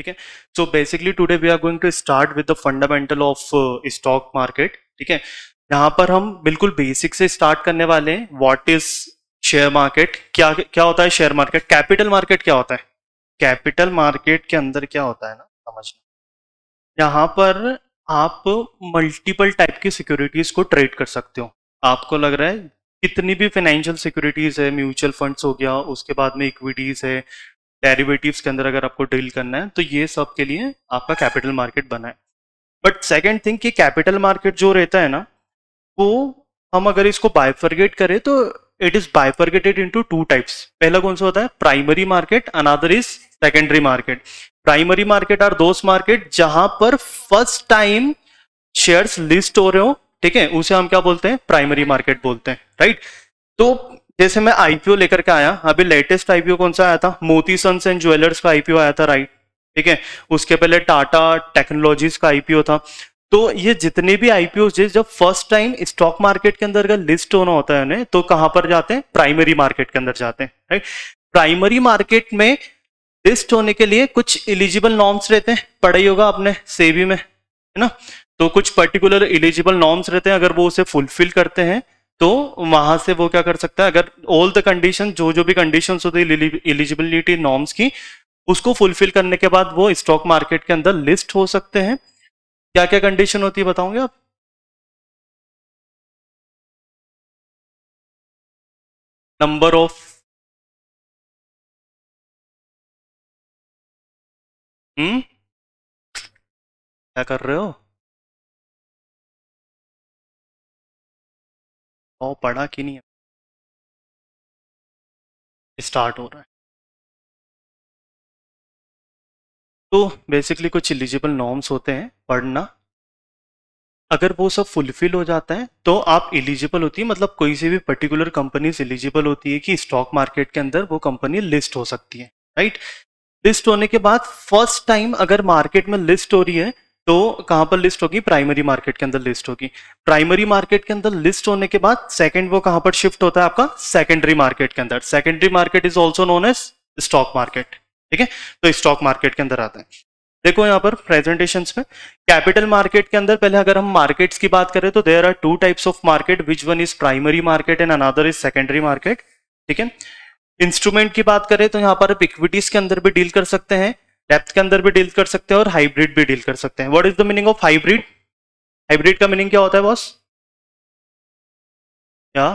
ठीक है। So basically today we are going to start with the fundamental of stock market. ठीक है, यहाँ पर हम बिल्कुल बेसिक से स्टार्ट करने वाले हैं। व्हाट इज शेयर मार्केट, क्या क्या होता है शेयर मार्केट, कैपिटल मार्केट क्या होता है, कैपिटल मार्केट के अंदर क्या होता है ना समझना। यहाँ पर आप मल्टीपल टाइप की सिक्योरिटीज को ट्रेड कर सकते हो। आपको लग रहा है कितनी भी फाइनेंशियल सिक्योरिटीज है, म्यूचुअल फंड्स हो गया, उसके बाद में इक्विटीज है, डेरिवेटिव्स के अंदर अगर आपको डील करना है तो ये सब के लिए आपका कैपिटल मार्केट बना है। बट सेकंड थिंग कि कैपिटल मार्केट जो रहता है ना, वो हम अगर इसको बाइफर्गेट करें तो it is bifurcated into two types. पहला कौन सा होता है, primary market, another is secondary market. Primary market are those market जहां पर फर्स्ट टाइम शेयर्स लिस्ट हो रहे हो, ठीक है, उसे हम क्या बोलते हैं, प्राइमरी मार्केट बोलते हैं, राइट। तो जैसे मैं आईपीओ लेकर के आया, अभी लेटेस्ट आईपीओ कौन सा आया था, मोती सन्स एंड ज्वेलर्स का आईपीओ आया था, राइट, ठीक है। उसके पहले टाटा टेक्नोलॉजीज का आईपीओ था। तो ये जितने भी आईपीओ जब फर्स्ट टाइम स्टॉक मार्केट के अंदर अगर लिस्ट होना होता है उन्हें, तो कहां पर जाते हैं, प्राइमरी मार्केट के अंदर जाते हैं, राइट। प्राइमरी मार्केट में लिस्ट होने के लिए कुछ एलिजिबल नॉर्म्स रहते हैं, पढ़ा ही होगा आपने सेबी में, है ना। तो कुछ पर्टिकुलर एलिजिबल नॉर्म्स रहते हैं, अगर वो उसे फुलफिल करते हैं तो वहां से वो क्या कर सकता है, अगर ऑल द कंडीशन जो भी कंडीशन होती है एलिजिबिलिटी नॉर्म्स की, उसको फुलफिल करने के बाद वो स्टॉक मार्केट के अंदर लिस्ट हो सकते हैं। क्या क्या कंडीशन होती है बताओगे आप? नंबर ऑफ, क्या कर रहे हो, और पढ़ा कि नहीं, स्टार्ट हो रहा है। तो बेसिकली कुछ एलिजिबल नॉर्म्स होते हैं, पढ़ना। अगर वो सब फुलफिल हो जाता है तो आप एलिजिबल होती है, मतलब कोई सी भी पर्टिकुलर कंपनी एलिजिबल होती है कि स्टॉक मार्केट के अंदर वो कंपनी लिस्ट हो सकती है, राइट। लिस्ट होने के बाद फर्स्ट टाइम अगर मार्केट में लिस्ट हो रही है तो कहां पर लिस्ट होगी, प्राइमरी मार्केट के अंदर लिस्ट होगी। प्राइमरी मार्केट के अंदर लिस्ट होने के बाद सेकंड वो कहां पर शिफ्ट होता है, आपका सेकेंडरी मार्केट के अंदर। Secondary market is also known as stock market, ठीक है। तो स्टॉक मार्केट के अंदर आता है। देखो यहाँ पर प्रेजेंटेशंस में कैपिटल मार्केट के अंदर पहले अगर हम मार्केट्स की बात करें तो there are two types of market, which one is primary market and another is secondary market, ठीक है। इंस्ट्रूमेंट की बात करें तो यहाँ पर आप इक्विटीज के अंदर भी डील कर सकते हैं, डेप्थ के अंदर भी डील कर सकते हैं, और हाइब्रिड भी डील कर सकते हैं। What is the meaning of hybrid, hybrid का मीनिंग क्या होता है बॉस, क्या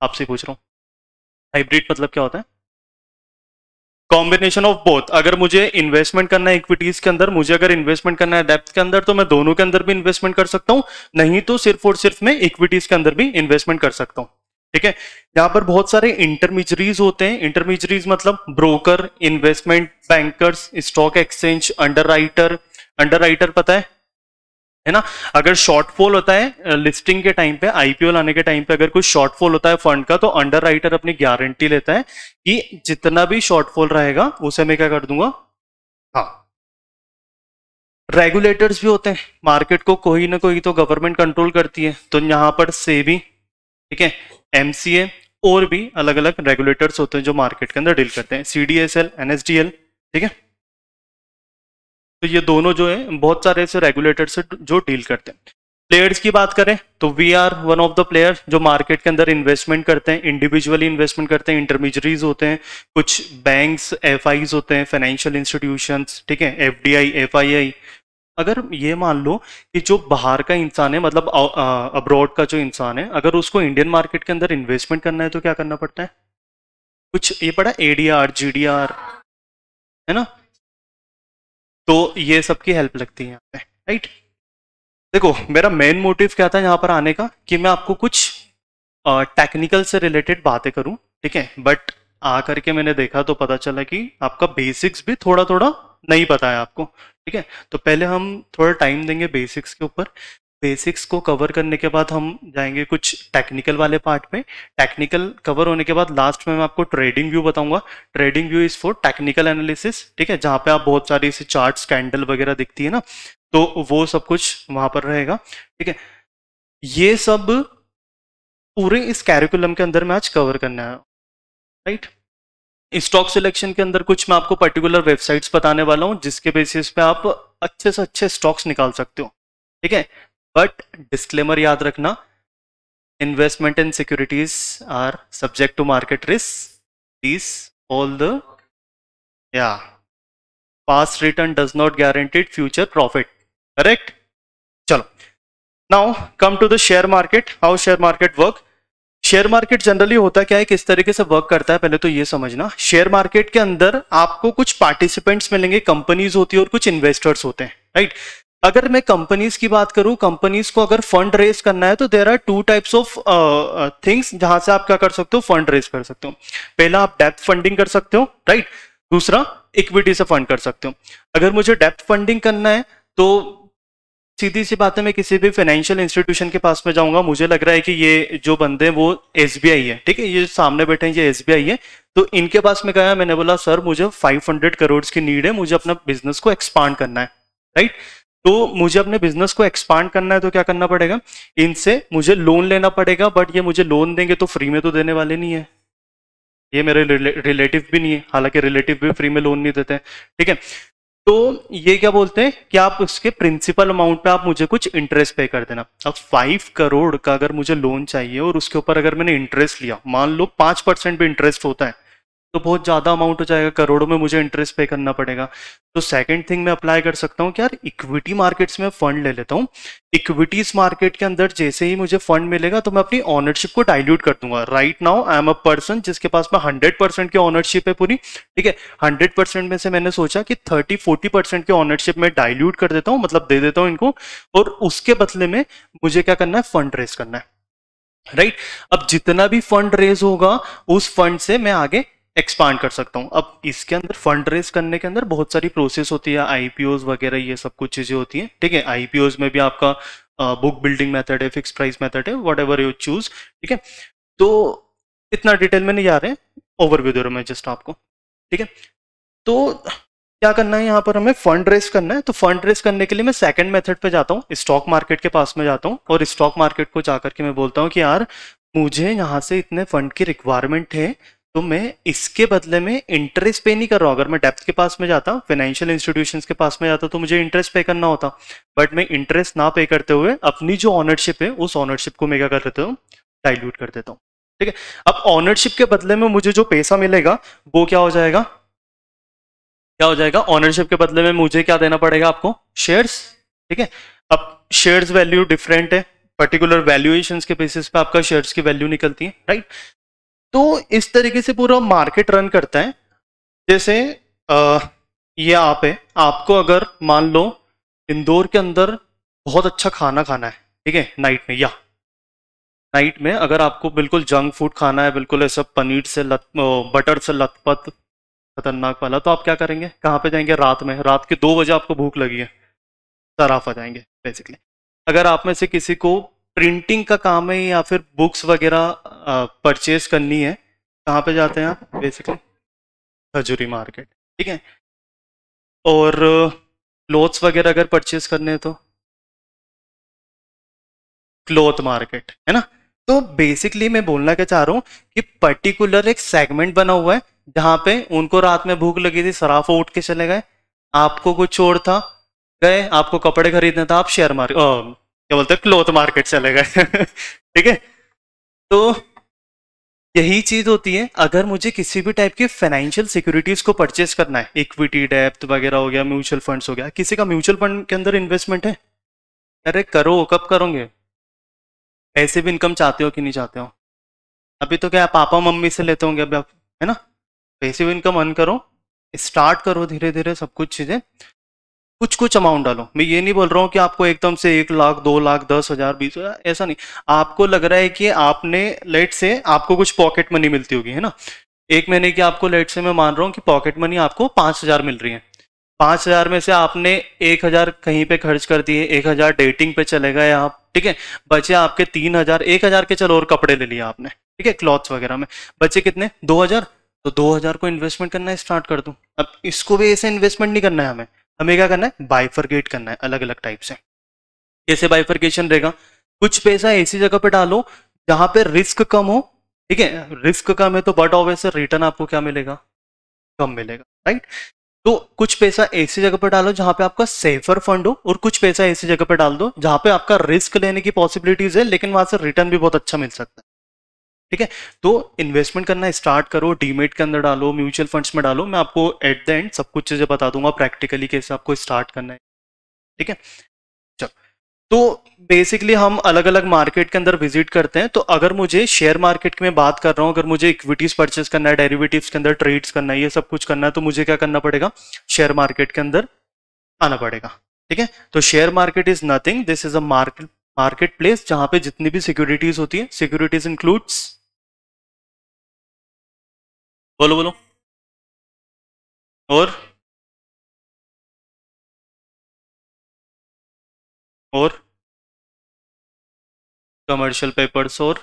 आपसे पूछ रहा हूँ, हाइब्रिड मतलब क्या होता है, कॉम्बिनेशन ऑफ बोथ। अगर मुझे इन्वेस्टमेंट करना है इक्विटीज के अंदर, मुझे अगर इन्वेस्टमेंट करना है डेप्थ के अंदर, तो मैं दोनों के अंदर भी इन्वेस्टमेंट कर सकता हूं, नहीं तो सिर्फ और सिर्फ मैं इक्विटीज के अंदर भी इन्वेस्टमेंट कर सकता हूं, ठीक है। यहाँ पर बहुत सारे इंटरमीडियरीज होते हैं। इंटरमीडियरीज मतलब broker, investment bankers, stock exchange, underwriter. Underwriter पता है ना। अगर शॉर्टफॉल होता है लिस्टिंग के टाइम पे, आईपीओ लाने के टाइम पे अगर कुछ शॉर्टफॉल होता है फंड का, तो अंडरराइटर अपनी गारंटी लेता है कि जितना भी शॉर्टफॉल रहेगा उसे मैं क्या कर दूंगा, हाँ। रेगुलेटर्स भी होते हैं, मार्केट को कोई ना कोई तो गवर्नमेंट कंट्रोल करती है, तो यहाँ पर सेबी, ठीक है, एमसीए, और भी अलग अलग रेगुलेटर्स होते हैं जो मार्केट के अंदर डील करते हैं, सीडीएसएल, एनएसडीएल, ठीक है। तो ये दोनों जो है बहुत सारे ऐसे रेगुलेटर से जो डील करते हैं। प्लेयर्स की बात करें तो we are one of the player जो मार्केट के अंदर इन्वेस्टमेंट करते हैं, इंडिविजुअली इन्वेस्टमेंट करते हैं। इंटरमीडियरीज होते हैं, कुछ बैंक्स, एफआईज होते हैं, फाइनेंशियल इंस्टीट्यूशंस, ठीक है, एफडीआई, एफआईआई। अगर ये मान लो कि जो बाहर का इंसान है, मतलब अब्रॉड का जो इंसान है, अगर उसको इंडियन मार्केट के अंदर इन्वेस्टमेंट करना है तो क्या करना पड़ता है, कुछ ये पड़ा एडीआर, जीडीआर, है ना। तो ये सबकी हेल्प लगती है यहाँ पे, राइट। देखो मेरा मेन मोटिव क्या था यहाँ पर आने का, कि मैं आपको कुछ टेक्निकल से रिलेटेड बातें करूं, ठीक है। बट आ करके मैंने देखा तो पता चला कि आपका बेसिक्स भी थोड़ा थोड़ा नहीं पता है आपको, ठीक है। तो पहले हम थोड़ा टाइम देंगे बेसिक्स के ऊपर। बेसिक्स को कवर करने के बाद हम जाएंगे कुछ टेक्निकल वाले पार्ट पे। टेक्निकल कवर होने के बाद लास्ट में मैं आपको ट्रेडिंग व्यू बताऊंगा। Trading view is for technical analysis, ठीक है, जहाँ पे आप बहुत सारी ऐसे चार्ट्स, कैंडल वगैरह दिखती है ना, तो वो सब कुछ वहां पर रहेगा, ठीक है। ये सब पूरे इस कैरिकुलम के अंदर में आज कवर करना है, राइट। स्टॉक सिलेक्शन के अंदर कुछ मैं आपको पर्टिकुलर वेबसाइट्स बताने वाला हूँ जिसके बेसिस पे आप अच्छे से अच्छे स्टॉक्स निकाल सकते हो, ठीक है। बट डिस्क्लेमर याद रखना, investment in securities are subject to market risk, these all the या past return does not guaranteed future profit, correct. चलो, now come to the share market, how share market work. Share market generally होता क्या है, किस तरीके से work करता है, पहले तो ये समझना। शेयर मार्केट के अंदर आपको कुछ पार्टिसिपेंट्स मिलेंगे, कंपनीज होती है और कुछ इन्वेस्टर्स होते हैं, राइट। अगर मैं कंपनीज की बात करूं, कंपनीज को अगर फंड रेज करना है तो there are two types of things जहां से आप क्या कर सकते हो, फंड रेज कर सकते हो। पहला आप डेप्थ फंडिंग कर सकते हो, राइट। दूसरा इक्विटी से फंड कर सकते हो। अगर मुझे डेप्थ फंडिंग करना है तो सीधी सी बात है, मैं किसी भी फाइनेंशियल इंस्टीट्यूशन के पास में जाऊंगा, मुझे लग रहा है कि ये जो बंदे हैं वो एसबीआई है, ठीक है, ये सामने बैठे हैं ये एसबीआई है, तो इनके पास में गया, मैंने बोला सर मुझे 500 करोड़ की नीड है, मुझे अपना बिजनेस को एक्सपांड करना है, राइट। तो मुझे अपने बिजनेस को एक्सपांड करना है तो क्या करना पड़ेगा, इनसे मुझे लोन लेना पड़ेगा। बट ये मुझे लोन देंगे तो फ्री में तो देने वाले नहीं है, ये मेरे रिलेटिव भी नहीं है, हालांकि रिलेटिव भी फ्री में लोन नहीं देते हैं, ठीक है। तो ये क्या बोलते हैं कि आप उसके प्रिंसिपल अमाउंट पे आप मुझे कुछ इंटरेस्ट पे कर देना। अब 5 करोड़ का अगर मुझे लोन चाहिए और उसके ऊपर अगर मैंने इंटरेस्ट लिया, मान लो 5% भी इंटरेस्ट होता है, तो बहुत ज्यादा अमाउंट हो जाएगा, करोड़ों में मुझे इंटरेस्ट पे करना पड़ेगा। तो सेकंड थिंग मैं अप्लाई कर सकता हूँ कि यार इक्विटी मार्केट्स में फंड ले लेता हूँ। इक्विटीज मार्केट के अंदर जैसे ही मुझे फंड मिलेगा तो मैं अपनी ऑनरशिप को डाइल्यूट कर दूंगा। Right now I am a person जिसके पास में 100% की ऑनरशिप है पूरी, ठीक है। 100% में से मैंने सोचा कि 30-40% की ऑनरशिप में डाइल्यूट कर देता हूँ, मतलब दे देता हूँ इनको, और उसके बदले में मुझे क्या करना है, फंड रेज करना है, राइट। अब जितना भी फंड रेज होगा उस फंड से मैं आगे एक्सपांड कर सकता हूं। अब इसके अंदर फंड रेज करने के अंदर बहुत सारी प्रोसेस होती है, आईपीओज वगैरह ये सब कुछ चीजें होती हैं, ठीक है। आईपीओज में भी आपका बुक बिल्डिंग मेथड है, फिक्स प्राइस मेथड है, वट एवर यू चूज, ठीक है। तो इतना डिटेल में नहीं जा रहे हैं, ओवरव्यू दे रहा हूं मैं जस्ट आपको, ठीक है। तो क्या करना है, यहाँ पर हमें फंड रेज करना है। तो फंड रेज करने के लिए मैं सेकंड मेथड पे जाता हूँ, स्टॉक मार्केट के पास में जाता हूँ, और स्टॉक मार्केट को जाकर के मैं बोलता हूँ कि यार मुझे यहाँ से इतने फंड की रिक्वायरमेंट है, तो मैं इसके बदले में इंटरेस्ट पे नहीं कर रहा हूँ। अगर मैं डेप्थ के पास में जाता, फाइनेंशियल इंस्टीट्यूशंस के पास में जाता, तो मुझे इंटरेस्ट पे करना होता। बट मैं इंटरेस्ट ना पे करते हुए अपनी जो ऑनरशिप है उस ऑनरशिप को मैं क्या कर देता हूँ, डाइल्यूट कर देता हूँ, ठीक है। अब ऑनरशिप के बदले में मुझे जो पैसा मिलेगा वो क्या हो जाएगा, क्या हो जाएगा, ऑनरशिप के बदले में मुझे क्या देना पड़ेगा आपको, शेयर्स, ठीक है। अब शेयर्स वैल्यू डिफरेंट है, पर्टिकुलर वैल्यूएशंस के बेसिस पे आपका शेयर्स की वैल्यू निकलती है, राइट। तो इस तरीके से पूरा मार्केट रन करता है। जैसे ये आप है, आपको अगर मान लो इंदौर के अंदर बहुत अच्छा खाना खाना है, ठीक है, नाइट में, या नाइट में अगर आपको बिल्कुल जंक फूड खाना है, बिल्कुल ऐसा पनीर से बटर से लथपथ खतरनाक वाला, तो आप क्या करेंगे, कहाँ पे जाएंगे, रात में, रात के 2 बजे आपको भूख लगी है, सराफा जाएंगे बेसिकली। अगर आप में से किसी को प्रिंटिंग का काम है या फिर बुक्स वगैरह परचेज करनी है, कहाँ पे जाते हैं आप, बेसिकली खजूरी मार्केट, ठीक है। और क्लोथ्स वगैरह अगर परचेज करने हैं तो क्लोथ मार्केट, है ना। तो बेसिकली मैं बोलना क्या चाह रहा हूँ कि पर्टिकुलर एक सेगमेंट बना हुआ है जहां पे उनको रात में भूख लगी थी, सराफा उठ के चले गए, आपको कुछ और था, गए, आपको कपड़े खरीदना था, आप शेयर मार्केट, क्या बोलते हैं, क्लोथ मार्केट चले गए ठीक है। तो यही चीज होती है, अगर मुझे किसी भी टाइप की फाइनेंशियल सिक्योरिटीज को परचेस करना है, इक्विटी, डेप्थ वगैरह हो गया, म्यूचुअल फंड्स हो गया, किसी का म्यूचुअल फंड के अंदर इन्वेस्टमेंट है, अरे करो, कब करोगे, ऐसे भी इनकम चाहते हो कि नहीं चाहते हो, अभी तो क्या पापा मम्मी से लेते होंगे अभी आप, है ना। पैसिव इनकम अर्न करो, स्टार्ट करो धीरे धीरे सब कुछ चीजें, कुछ कुछ अमाउंट डालो। मैं ये नहीं बोल रहा हूँ कि आपको एकदम से 1 लाख 2 लाख 10,000 20,000, ऐसा नहीं। आपको लग रहा है कि आपने, लेट से आपको कुछ पॉकेट मनी मिलती होगी, है ना, एक महीने की आपको, लेट से मैं मान रहा हूँ कि पॉकेट मनी आपको 5,000 मिल रही है। 5,000 में से आपने 1,000 कहीं पे खर्च कर दिए, 1,000 डेटिंग पे चले गए आप, ठीक है, बचे आपके 3,000, 1,000 के चलो और कपड़े ले लिए आपने, ठीक है, क्लॉथ्स वगैरह में, बचे कितने, 2,000। तो 2,000 को इन्वेस्टमेंट करना स्टार्ट कर दूं। अब इसको भी ऐसे इन्वेस्टमेंट नहीं करना है हमें, हमें क्या करना है, बाइफरगेट करना है अलग अलग टाइप से। कैसे बाइफरकेशन रहेगा, कुछ पैसा ऐसी जगह पे डालो जहां पे रिस्क कम हो, ठीक है, रिस्क कम है तो बट ऑब्वियस रिटर्न आपको क्या मिलेगा, कम मिलेगा, राइट। तो कुछ पैसा ऐसी जगह पर डालो जहां पे आपका सेफर फंड हो, और कुछ पैसा ऐसी जगह पर डाल दो जहां पे आपका रिस्क लेने की पॉसिबिलिटीज है लेकिन वहां से रिटर्न भी बहुत अच्छा मिल सकता है, ठीक है। तो इन्वेस्टमेंट करना स्टार्ट करो, डीमेट के अंदर डालो, म्यूचुअल फंड्स में डालो, मैं आपको एट द एंड सब कुछ चीजें बता दूंगा प्रैक्टिकली कैसे आपको स्टार्ट करना है, ठीक है। चलो, तो बेसिकली हम अलग अलग मार्केट के अंदर विजिट करते हैं। तो अगर मुझे शेयर मार्केट में बात कर रहा हूं, अगर मुझे इक्विटीज परचेस करना है, डेरिवेटिव्स के अंदर ट्रेड्स करना है, ये सब कुछ करना है, तो मुझे क्या करना पड़ेगा, शेयर मार्केट के अंदर आना पड़ेगा, ठीक है। तो share market is nothing, this is a market place जहां पे जितनी भी सिक्योरिटीज होती है, सिक्योरिटीज इंक्लूड्स, बोलो बोलो, और और कमर्शियल पेपर्स और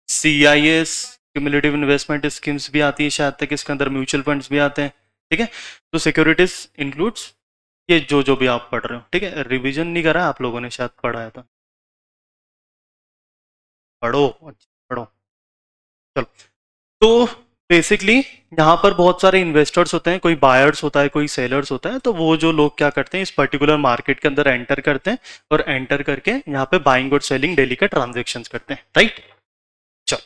CIS, क्यूमुलेटिव इन्वेस्टमेंट स्कीम्स भी आती है शायद तक, इसके अंदर म्यूचुअल फंड्स भी आते हैं, ठीक है। तो सिक्योरिटीज इंक्लूड्स ये जो जो भी आप पढ़ रहे हो, ठीक है। रिवीजन नहीं करा आप लोगों ने, शायद पढ़ा है तो पढ़ो, अच्छा, पढ़ो। चलो, तो बेसिकली यहाँ पर बहुत सारे इन्वेस्टर्स होते हैं, कोई बायर्स होता है, कोई सेलर्स होता है। तो वो जो लोग क्या करते हैं, इस पर्टिकुलर मार्केट के अंदर एंटर करते हैं और एंटर करके यहाँ पे बाइंग और सेलिंग डेली का ट्रांजेक्शन्स करते हैं, राइट। चलो,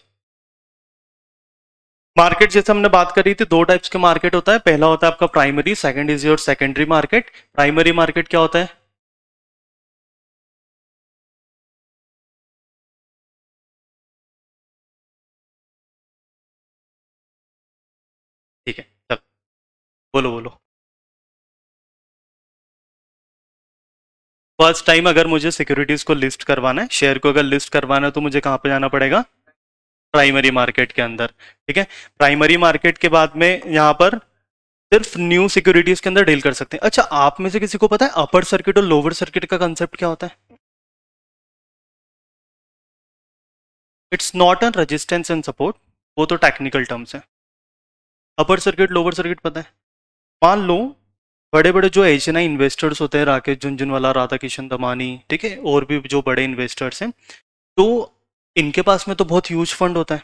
मार्केट जैसे हमने बात करी थी, दो टाइप्स के मार्केट होता है। पहला होता है आपका primary, second is your secondary market. Primary market क्या होता है, ठीक है, चलो बोलो बोलो। फर्स्ट टाइम अगर मुझे सिक्योरिटीज को लिस्ट करवाना है, शेयर को अगर लिस्ट करवाना है, तो मुझे कहाँ पे जाना पड़ेगा, प्राइमरी मार्केट के अंदर, ठीक है। प्राइमरी मार्केट के बाद में यहाँ पर सिर्फ न्यू सिक्योरिटीज के अंदर डील कर सकते हैं। अच्छा, आप में से किसी को पता है अपर सर्किट और लोअर सर्किट का कंसेप्ट क्या होता है? It's not a resistance and support, वो तो टेक्निकल टर्म्स है। अपर सर्किट लोअर सर्किट पता है? मान लो बड़े बड़े जो HNI इन्वेस्टर्स होते हैं, राकेश झुनझुनवाला, राधा किशन दमानी, ठीक है, और भी जो बड़े इन्वेस्टर्स हैं, तो इनके पास में तो बहुत ह्यूज फंड होता है,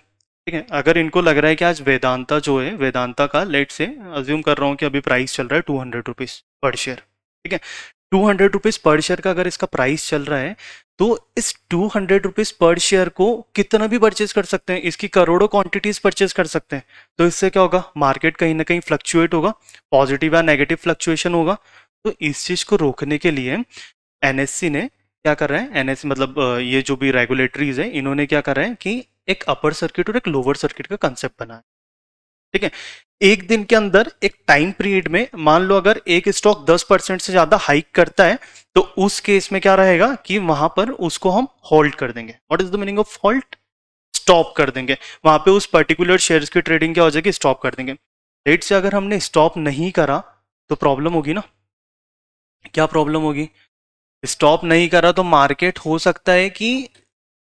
ठीक है। अगर इनको लग रहा है कि आज वेदांता जो है, वेदांता का लेट से अज्यूम कर रहा हूँ कि अभी प्राइस चल रहा है 200 रुपीज पर शेयर, ठीक है। 200 रुपीज पर शेयर का अगर इसका प्राइस चल रहा है, तो इस 200 रुपीज पर शेयर को कितना भी परचेज कर सकते हैं, इसकी करोड़ों क्वांटिटीज परचेज कर सकते हैं। तो इससे क्या होगा, मार्केट कहीं ना कहीं फ्लक्चुएट होगा, पॉजिटिव या नेगेटिव फ्लक्चुएशन होगा। तो इस चीज को रोकने के लिए NSE ने क्या कर रहा है, NSE मतलब ये जो भी रेगुलेटरीज है, इन्होंने क्या कर रहे हैं कि एक अपर सर्किट और एक लोअर सर्किट का कंसेप्ट बनाया, ठीक है। एक दिन के अंदर एक टाइम पीरियड में मान लो अगर एक स्टॉक 10% से ज्यादा हाइक करता है, तो उस केस में क्या रहेगा कि वहां पर उसको हम होल्ड कर देंगे। What is the meaning of hold? Stop कर देंगे। वहां पे उस पर्टिकुलर शेयर्स की ट्रेडिंग क्या हो जाएगी, स्टॉप कर देंगे। रेट से अगर हमने स्टॉप नहीं करा तो प्रॉब्लम होगी ना। क्या प्रॉब्लम होगी? स्टॉप नहीं करा तो मार्केट हो सकता है कि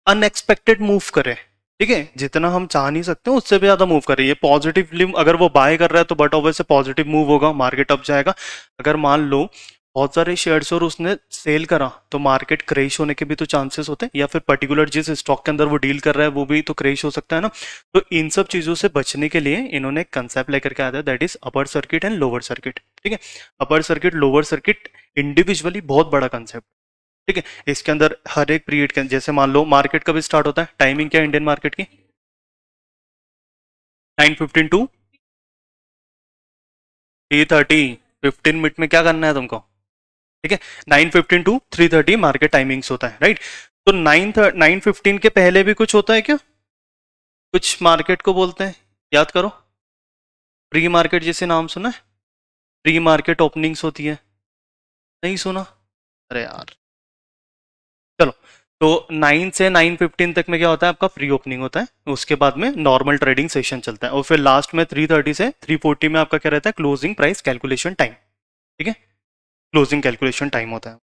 अनएक्सपेक्टेड मूव करे, ठीक है। जितना हम चाह नहीं सकते उससे भी ज्यादा मूव करे। ये पॉजिटिवली अगर वो बाय कर रहा है तो बट ऑब्वियसली पॉजिटिव मूव होगा, मार्केट अप जाएगा। अगर मान लो बहुत सारे शेयर्स और उसने सेल करा तो मार्केट क्रैश होने के भी तो चांसेस होते हैं, या फिर पर्टिकुलर जिस स्टॉक के अंदर वो डील कर रहा है वो भी तो क्रैश हो सकता है ना। तो इन सब चीजों से बचने के लिए इन्होंने एक कंसेप्ट लेकर के आया था, that is upper circuit and lower circuit, ठीक है। Upper circuit lower circuit individually बहुत बड़ा कंसेप्ट, ठीक है। इसके अंदर हर एक पीरियड के जैसे मान लो मार्केट कब स्टार्ट होता है, टाइमिंग क्या है इंडियन मार्केट की, 9:15 टू 3:30, 15 मिनट में क्या करना है तुमको, ठीक है। 9:15 टू 3:30 मार्केट टाइमिंग्स होता है, राइट। तो 9:15 के पहले भी कुछ होता है क्या, कुछ मार्केट को बोलते हैं, याद करो। प्री मार्केट जैसे नाम सुना है? प्री मार्केट ओपनिंग्स होती है, नहीं सुना? अरे यार, चलो। तो 9 से 9:15 तक में क्या होता है, आपका प्री ओपनिंग होता है। उसके बाद में नॉर्मल ट्रेडिंग सेशन चलता है, और फिर लास्ट में 3:30 से 3:40 में आपका क्या रहता है, क्लोजिंग प्राइस कैलकुलेशन टाइम, ठीक है। क्लोजिंग कैलकुलेशन टाइम होता है।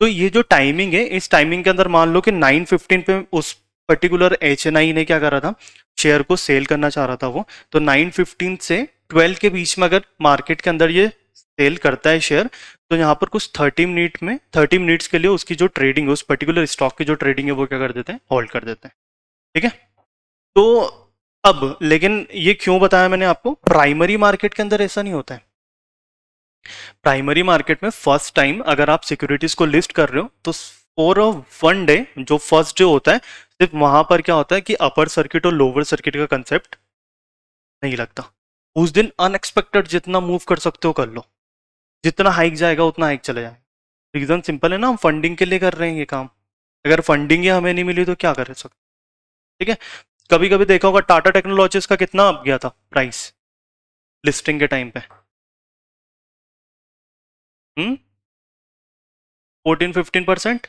तो ये जो टाइमिंग है, इस टाइमिंग के अंदर मान लो कि 9:15 पे उस पर्टिकुलर HNI ने क्या करा था, शेयर को सेल करना चाह रहा था वो। तो 9:15 से 12 के बीच में अगर मार्केट के अंदर ये सेल करता है शेयर, तो यहाँ पर कुछ 30 मिनट्स के लिए उसकी जो ट्रेडिंग है, उस पर्टिकुलर स्टॉक की जो ट्रेडिंग है, वो क्या कर देते हैं, होल्ड कर देते हैं, ठीक है। तो अब लेकिन ये क्यों बताया मैंने आपको, प्राइमरी मार्केट के अंदर ऐसा नहीं होता है। प्राइमरी मार्केट में फर्स्ट टाइम अगर आप सिक्योरिटीज को लिस्ट कर रहे हो तो फॉर अ वन डे, जो फर्स्ट डे होता है, सिर्फ वहां पर क्या होता है कि अपर सर्किट और लोअर सर्किट का कंसेप्ट नहीं लगता। उस दिन अनएक्सपेक्टेड जितना मूव कर सकते हो कर लो, जितना हाइक जाएगा उतना हाइक चले जाएगा। रीजन सिंपल है ना, हम फंडिंग के लिए कर रहे हैं ये काम। अगर फंडिंग ही हमें नहीं मिली तो क्या कर सकते। ठीक है, कभी कभी देखा होगा टाटा टेक्नोलॉजीज का कितना अप गया था प्राइस लिस्टिंग के टाइम पे। 14-15%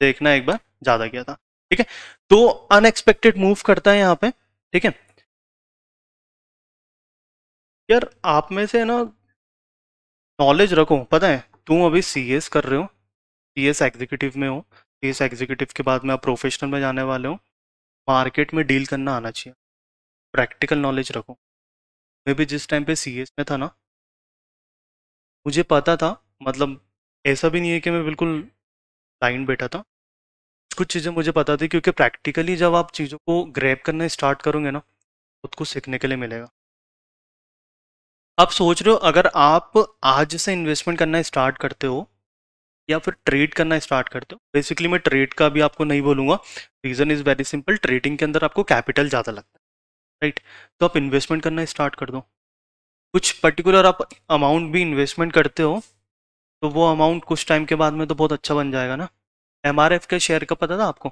देखना एक बार, ज्यादा गया था। ठीक है, तो अनएक्सपेक्टेड मूव करता है यहाँ पे। ठीक है यार, आप में से ना नॉलेज रखो, पता है तुम अभी सीएस कर रहे हो, सीएस एग्जीक्यूटिव में हो, सीएस एग्जीक्यूटिव के बाद में आप प्रोफेशनल में जाने वाले हो, मार्केट में डील करना आना चाहिए, प्रैक्टिकल नॉलेज रखो। मैं भी जिस टाइम पे सीएस में था ना, मुझे पता था, मतलब ऐसा भी नहीं है कि मैं बिल्कुल लाइन बैठा था। कुछ चीज़ें मुझे पता थी क्योंकि प्रैक्टिकली जब आप चीज़ों को ग्रैब करना स्टार्ट करोगे ना, खुद को सीखने के लिए मिलेगा। आप सोच रहे हो अगर आप आज से इन्वेस्टमेंट करना स्टार्ट करते हो या फिर ट्रेड करना स्टार्ट करते हो, बेसिकली मैं ट्रेड का भी आपको नहीं बोलूंगा, reason is very simple, trading के अंदर आपको कैपिटल ज़्यादा लगता है, राइट। तो आप इन्वेस्टमेंट करना स्टार्ट कर दो, कुछ पर्टिकुलर आप अमाउंट भी इन्वेस्टमेंट करते हो तो वो अमाउंट कुछ टाइम के बाद में तो बहुत अच्छा बन जाएगा ना। एमआरएफ के शेयर का पता था आपको?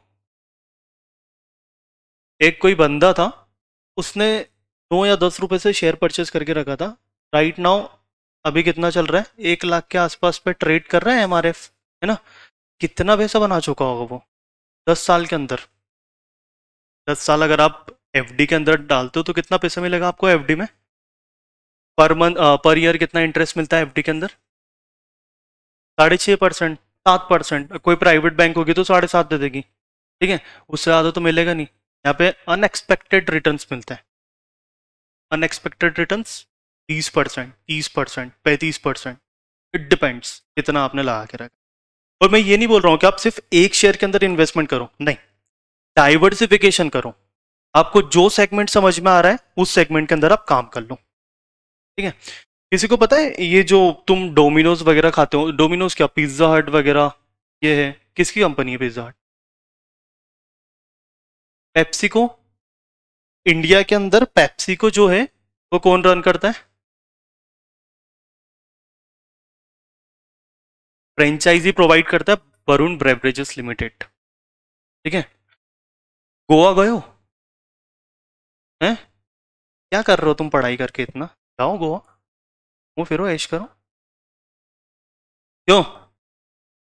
एक कोई बंदा था, उसने 9 या 10 रुपए से शेयर परचेज करके रखा था। राइट नाउ अभी कितना चल रहा है, 1 लाख के आसपास पे ट्रेड कर रहा है एमआरएफ, है ना। कितना पैसा बना चुका होगा वो 10 साल के अंदर। 10 साल अगर आप एफडी के अंदर डालते हो तो कितना पैसा मिलेगा आपको एफडी में, पर मंथ पर ईयर कितना इंटरेस्ट मिलता है एफडी के अंदर? 6.5%, 7%। कोई प्राइवेट बैंक होगी तो 7.5 दे देगी, ठीक है, उससे ज़्यादा तो मिलेगा नहीं। यहाँ पे अनएक्सपेक्टेड रिटर्न्स मिलते हैं, अनएक्सपेक्टेड रिटर्न्स 20%, 30%, 35%, इट डिपेंड्स कितना आपने लगा के रखा। और मैं ये नहीं बोल रहा हूँ कि आप सिर्फ एक शेयर के अंदर इन्वेस्टमेंट करो, नहीं, डाइवर्सिफिकेशन करो। आपको जो सेगमेंट समझ में आ रहा है उस सेगमेंट के अंदर आप काम कर लो। ठीक है, किसी को पता है ये जो तुम डोमिनोज वगैरह खाते हो, डोमिनोज क्या, पिज्जा हट वगैरह, ये है किसकी कंपनी है पिज्जा हट? पेप्सिको। इंडिया के अंदर पेप्सिको जो है वो कौन रन करता है? फ्रेंचाइजी प्रोवाइड करता है वरुण ब्रेवरेजेस लिमिटेड। ठीक है, गोवा गए हो? हैं, क्या कर रहे हो तुम पढ़ाई करके इतना? जाओ गोवा, वो फिरो ऐश करो। क्यों,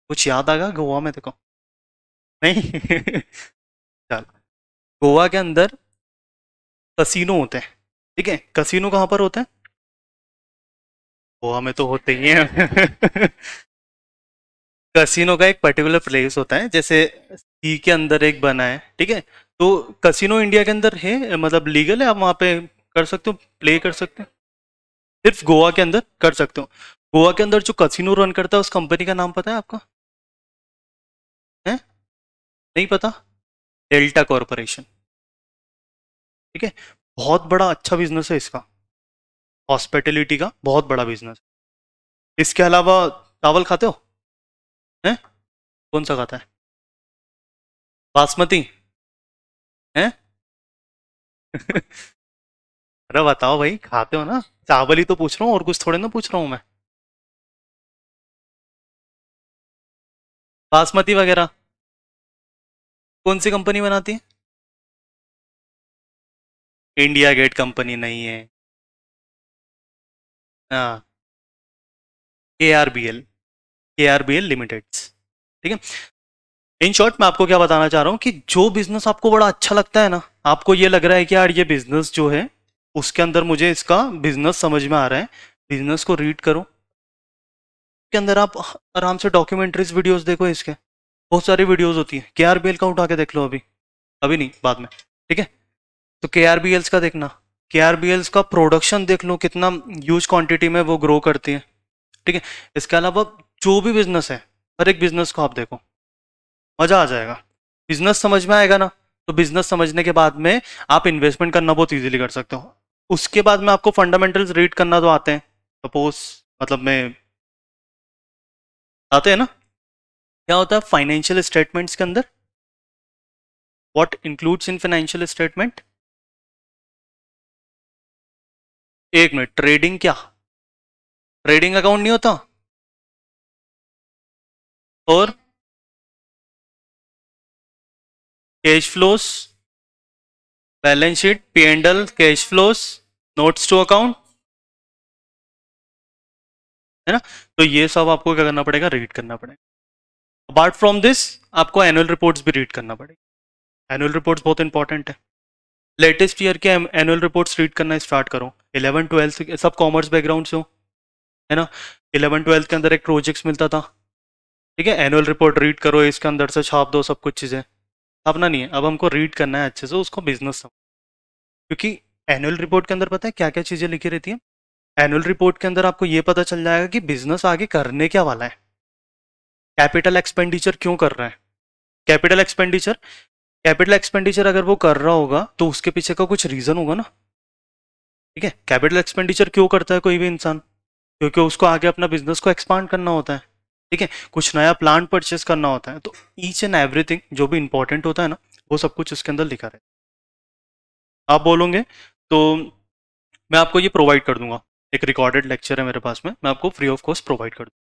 कुछ याद आ गया गोवा में देखो? नहीं चल, गोवा के अंदर कसीनो होते हैं। ठीक है, कसीनो कहाँ पर होते हैं? गोवा में तो होते ही हैं कसिनो का एक पर्टिकुलर प्लेस होता है, जैसे सी के अंदर एक बना है, ठीक है। तो कसिनो इंडिया के अंदर है, मतलब लीगल है, आप वहाँ पे कर सकते हो, प्ले कर सकते हो, सिर्फ गोवा के अंदर कर सकते हो। गोवा के अंदर जो कसिनो रन करता है उस कंपनी का नाम पता है आपको? है, नहीं पता? Delta corporation. ठीक है, बहुत बड़ा अच्छा बिजनेस है इसका, हॉस्पिटैलिटी का बहुत बड़ा बिजनेस। इसके अलावा चावल खाते हो? हैं, कौन सा खाता है? बासमती है अरे बताओ भाई, खाते हो ना? चावल ही तो पूछ रहा हूँ, और कुछ थोड़े ना पूछ रहा हूँ मैं। बासमती वगैरह कौन सी कंपनी बनाती है? इंडिया गेट कंपनी नहीं है। हाँ, के आर बी एल लिमिटेड। ठीक है, इन शॉर्ट मैं आपको क्या बताना चाह रहा हूँ कि जो बिजनेस आपको बड़ा अच्छा लगता है ना, आपको ये लग रहा है कि यार ये बिजनेस जो है उसके अंदर मुझे इसका बिजनेस समझ में आ रहा है, बिजनेस को रीड करो। के अंदर आप आराम से डॉक्यूमेंट्रीज वीडियोस देखो, इसके बहुत सारी वीडियोस होती है। के का उठा के देख लो, अभी अभी नहीं, बाद में। ठीक है, तो के का देखना, के का प्रोडक्शन देख लो, कितना ह्यूज क्वांटिटी में वो ग्रो करती है। ठीक है, इसके अलावा जो भी बिजनेस है, हर एक बिजनेस को आप देखो, मजा आ जाएगा। बिजनेस समझ में आएगा ना, तो बिजनेस समझने के बाद में आप इन्वेस्टमेंट करना बहुत इजीली कर सकते हो। उसके बाद में आपको फंडामेंटल्स रीड करना तो आते हैं, सपोज मतलब में आते हैं ना। क्या होता है फाइनेंशियल स्टेटमेंट्स के अंदर, what includes in financial statement? एक मिनट, ट्रेडिंग क्या? ट्रेडिंग अकाउंट नहीं होता? और cash flows, balance sheet, P and L, cash flows, notes to account, है ना। तो ये सब आपको क्या करना पड़ेगा, रीड करना पड़ेगा। अपार्ट फ्रॉम दिस आपको एनुअल रिपोर्ट्स भी रीड करना पड़ेगा। एनुअल रिपोर्ट्स बहुत इंपॉर्टेंट है। लेटेस्ट ईयर के एनुअल रिपोर्ट्स रीड करना स्टार्ट करो। 11 12 सब कॉमर्स बैकग्राउंड से हो, है ना। 11 12 के अंदर एक प्रोजेक्ट्स मिलता था, ठीक है। एनुअल रिपोर्ट रीड करो, इसके अंदर से छाप दो सब कुछ चीज़ें। छापना नहीं है, अब हमको रीड करना है अच्छे से उसको, बिजनेस समझ। क्योंकि एनुअल रिपोर्ट के अंदर पता है क्या क्या चीज़ें लिखी रहती है। एनुअल रिपोर्ट के अंदर आपको ये पता चल जाएगा कि बिजनेस आगे करने क्या वाला है, कैपिटल एक्सपेंडिचर क्यों कर रहा है। कैपिटल एक्सपेंडिचर, कैपिटल एक्सपेंडिचर अगर वो कर रहा होगा तो उसके पीछे का कुछ रीजन होगा ना, ठीक है। कैपिटल एक्सपेंडिचर क्यों करता है कोई भी इंसान? क्योंकि उसको आगे अपना बिजनेस को एक्सपांड करना होता है, ठीक है। कुछ नया प्लांट परचेस करना होता है। तो ईच एंड एवरीथिंग जो भी इंपॉर्टेंट होता है ना, वो सब कुछ उसके अंदर लिखा रहता है। आप बोलोगे तो मैं आपको ये प्रोवाइड कर दूंगा, एक रिकॉर्डेड लेक्चर है मेरे पास में, मैं आपको फ्री ऑफ कॉस्ट प्रोवाइड कर दूंगा,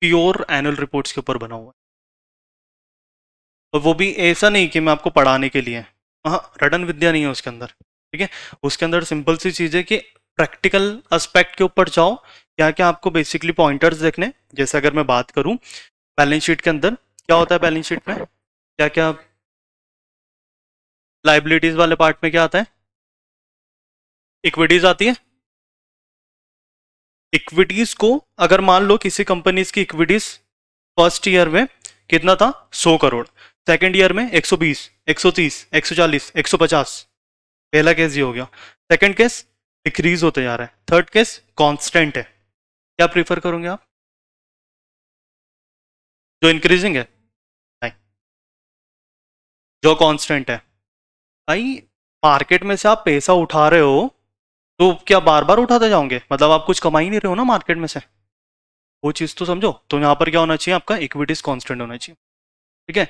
प्योर एनुअल रिपोर्ट्स के ऊपर बना हुआ है। और वो भी ऐसा नहीं कि मैं आपको पढ़ाने के लिए, हाँ रटन विद्या नहीं है उसके अंदर, ठीक है। उसके अंदर सिंपल सी चीज़ है कि प्रैक्टिकल एस्पेक्ट के ऊपर जाओ। क्या क्या आपको बेसिकली पॉइंटर्स देखने, जैसे अगर मैं बात करूं बैलेंस शीट के अंदर क्या होता है, बैलेंस शीट में क्या क्या, लाइबिलिटीज वाले पार्ट में क्या आता है, इक्विटीज आती है। इक्विटीज को अगर मान लो किसी कंपनीज की इक्विटीज फर्स्ट ईयर में कितना था, 100 करोड़, सेकेंड ईयर में 120, 130, 140, 150, पहला केस ये हो गया। सेकंड केस डिक्रीज होते जा रहा है, थर्ड केस कांस्टेंट है। क्या प्रीफर करोगे आप, जो इंक्रीजिंग है? नहीं, जो कांस्टेंट है। भाई मार्केट में से आप पैसा उठा रहे हो तो क्या बार बार उठाते जाओगे, मतलब आप कुछ कमा ही नहीं रहे हो ना मार्केट में से, वो चीज़ तो समझो। तो यहाँ पर क्या होना चाहिए, आपका इक्विटीज कांस्टेंट होना चाहिए, ठीक है।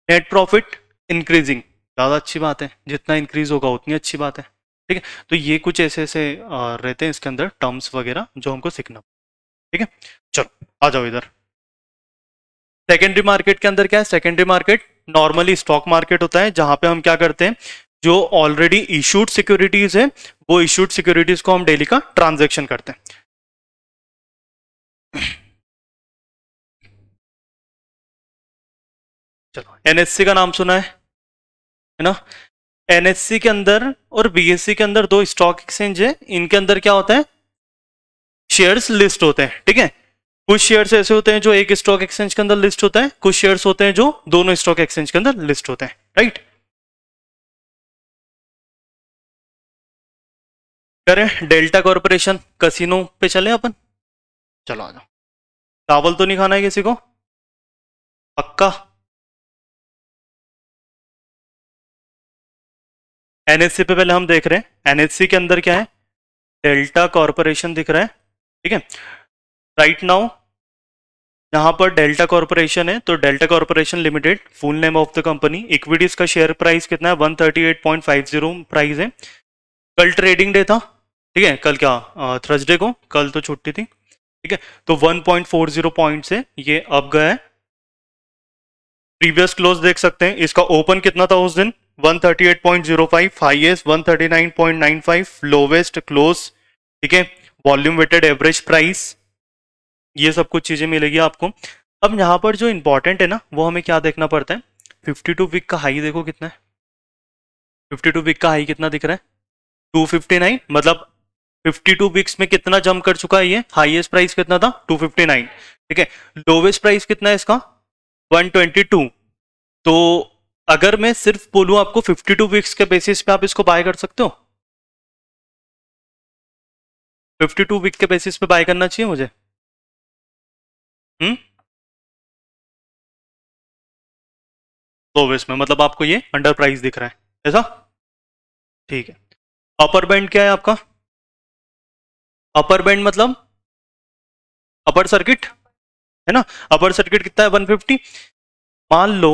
नेट प्रॉफिट इंक्रीजिंग, ज़्यादा अच्छी बात है, जितना इंक्रीज होगा उतनी अच्छी बात है, ठीक है। तो ये कुछ ऐसे ऐसे रहते हैं इसके अंदर टर्म्स वगैरह जो हमको सीखना, ठीक है। चलो आ जाओ इधर। सेकेंडरी मार्केट के अंदर क्या है, secondary market normally stock market होता है, जहां पे हम क्या करते हैं, जो ऑलरेडी इशूड सिक्योरिटीज है वो इशूड सिक्योरिटीज को हम डेली का ट्रांजेक्शन करते हैं। चलो एनएससी का नाम सुना है ना। एनएससी के अंदर और बीएससी के अंदर दो स्टॉक एक्सचेंज है, इनके अंदर क्या होता है, शेयर्स लिस्ट होते हैं, ठीक है। कुछ शेयर्स ऐसे होते हैं जो एक स्टॉक एक्सचेंज के अंदर लिस्ट होता है, कुछ शेयर्स होते हैं जो दोनों स्टॉक एक्सचेंज के अंदर लिस्ट होते हैं, राइट। करें डेल्टा कॉर्पोरेशन कसिनो पे चले अपन, चलो आ जाओ। चावल तो नहीं खाना है किसी को, पक्का? एनएससी पे पहले हम देख रहे हैं, एनएससी के अंदर क्या है, डेल्टा कॉर्पोरेशन दिख रहा है, ठीक है। राइट नाउ यहाँ पर डेल्टा कॉर्पोरेशन है, तो delta corporation limited full name of the company, equities का शेयर प्राइस कितना है, 138.50 प्राइस है। कल ट्रेडिंग डे था, ठीक है। कल क्या थर्सडे को, कल तो छुट्टी थी, ठीक है। तो 1.40 पॉइंट से ये अब गया है। प्रीवियस क्लोज देख सकते हैं, इसका ओपन कितना था उस दिन, 138.05, हाईएस्ट 139.95, लोवेस्ट क्लोज, ठीक है। वॉल्यूम वेटेड एवरेज प्राइस, ये सब कुछ चीजें मिलेगी आपको। अब यहाँ पर जो इंपॉर्टेंट है ना, वो हमें क्या देखना पड़ता है, 52 वीक का हाई देखो कितना है, 52 वीक का हाई कितना दिख रहा है, 259, मतलब 52 वीक्स में कितना जंप कर चुका है ये, हाईएस्ट प्राइस कितना था 259, ठीक है। लोवेस्ट प्राइस कितना है इसका 122। तो अगर मैं सिर्फ बोलूं आपको 52 वीक्स के बेसिस पे आप इसको बाय कर सकते हो, 52 वीक के बेसिस पे बाय करना चाहिए मुझे, हम्म। लोवेस्ट में, मतलब आपको ये अंडर प्राइस दिख रहा है ऐसा, ठीक है। अपर बैंड क्या है आपका? अपर बैंड मतलब अपर सर्किट, है ना? अपर सर्किट कितना है? 150। मान लो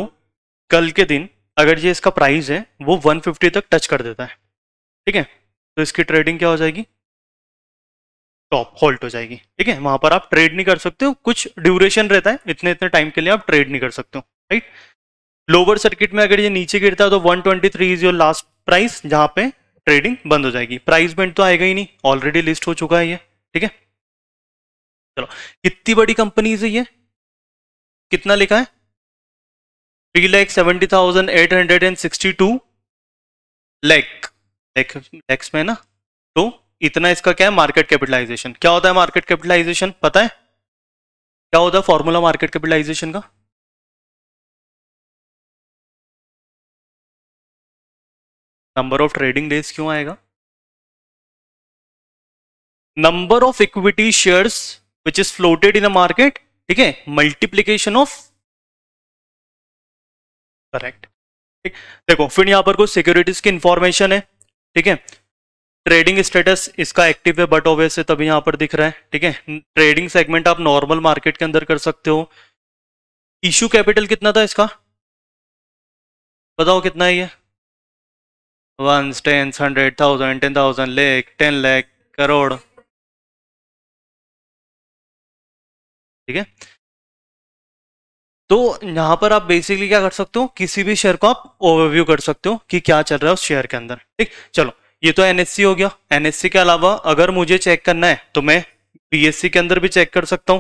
कल के दिन अगर ये इसका प्राइस है वो 150 तक टच कर देता है, ठीक है, तो इसकी ट्रेडिंग क्या हो जाएगी? टॉप होल्ड हो जाएगी, ठीक है। वहां पर आप ट्रेड नहीं कर सकते हो, कुछ ड्यूरेशन रहता है, इतने इतने टाइम के लिए आप ट्रेड नहीं कर सकते हो, राइट। लोअर सर्किट में अगर ये नीचे गिरता है तो 123 इज योर लास्ट प्राइस, जहां पे ट्रेडिंग बंद हो जाएगी। प्राइस बैंड तो आएगा ही नहीं, ऑलरेडी लिस्ट हो चुका है ये, ठीक है। चलो, कितनी बड़ी कंपनी है ये? कितना लिखा है? 3,70,862 लैक्स में ना, तो इतना इसका क्या है? Market capitalisation. क्या होता है मार्केट कैपिटलाइजेशन, पता है क्या होता है फॉर्मूला मार्केट कैपिटलाइजेशन का? नंबर ऑफ ट्रेडिंग डेज क्यों आएगा? Number of equity shares which is floated in a market, ठीक है, मल्टीप्लीकेशन ऑफ, करेक्ट, ठीक। देखो फिर यहां पर कुछ सिक्योरिटीज की इंफॉर्मेशन है, ठीक है। ट्रेडिंग स्टेटस इसका एक्टिव है बट ऑब्वियस है तभी यहां पर दिख रहा है, ठीक है। ट्रेडिंग सेगमेंट आप नॉर्मल मार्केट के अंदर कर सकते हो। इशू कैपिटल कितना था इसका, बताओ कितना है ये? 1, 10, 100,000, 10,000, लाख, 10 लाख, करोड़, ठीक है। तो यहां पर आप बेसिकली क्या कर सकते हो, किसी भी शेयर को आप ओवरव्यू कर सकते हो कि क्या चल रहा है उस शेयर के अंदर, ठीक। चलो, ये तो एनएससी हो गया। एनएससी के अलावा अगर मुझे चेक करना है तो मैं बीएससी के अंदर भी चेक कर सकता हूं,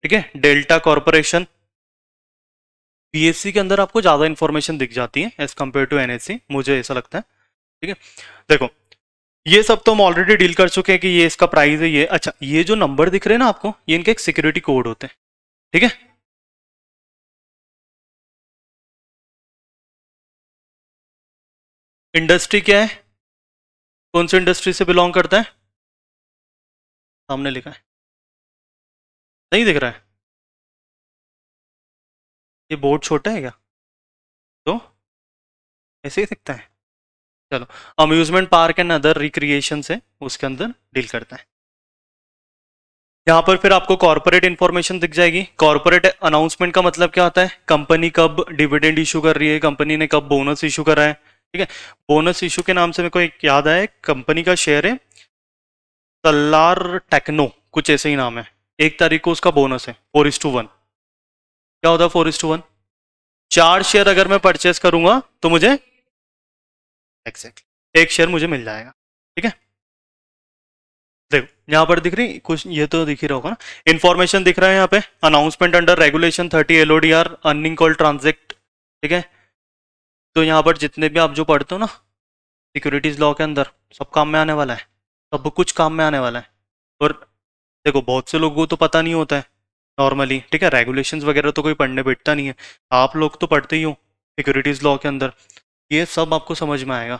ठीक है। डेल्टा कॉर्पोरेशन, बीएससी के अंदर आपको ज्यादा इंफॉर्मेशन दिख जाती है एज कंपेयर टू एनएससी, मुझे ऐसा लगता है, ठीक है। देखो, ये सब तो हम ऑलरेडी डील कर चुके हैं कि ये इसका प्राइस है ये। अच्छा, ये जो नंबर दिख रहे हैं ना आपको, ये इनके एक सिक्योरिटी कोड होते हैं, ठीक है। इंडस्ट्री क्या है, कौन सी इंडस्ट्री से बिलोंग करता है? सामने लिखा है, नहीं दिख रहा है? ये बोर्ड छोटा है क्या? तो ऐसे ही दिखता है। चलो, amusement park and other recreation से उसके अंदर डील करता है। यहाँ पर फिर आपको कॉर्पोरेट इंफॉर्मेशन दिख जाएगी। कॉर्पोरेट अनाउंसमेंट का मतलब क्या होता है? कंपनी कब डिविडेंड इशू कर रही है, कंपनी ने कब बोनस इशू करा है, ठीक है। बोनस इशू के नाम से मेरे को एक याद आया, कंपनी का शेयर है तल्लार टेक्नो, कुछ ऐसे ही नाम है। 1 तारीख को उसका बोनस है 4:1। क्या होता है 4:1? 4 शेयर अगर मैं परचेस करूंगा तो मुझे एग्जैक्टली एक शेयर मुझे मिल जाएगा, ठीक है। देखो यहाँ पर दिख रही कुछ, ये तो दिख ही रहा होगा ना, इन्फॉर्मेशन दिख रहा है यहाँ पे। Announcement under regulation 30 LODR earning call ट्रांजेक्ट, ठीक है। तो यहाँ पर जितने भी आप जो पढ़ते हो ना सिक्योरिटीज लॉ के अंदर, सब काम में आने वाला है, सब कुछ काम में आने वाला है। और देखो बहुत से लोगों को तो पता नहीं होता है नॉर्मली, ठीक है, रेगुलेशंस वगैरह तो कोई पढ़ने बैठता नहीं है। आप लोग तो पढ़ते ही हो सिक्योरिटीज लॉ के अंदर, ये सब आपको समझ में आएगा,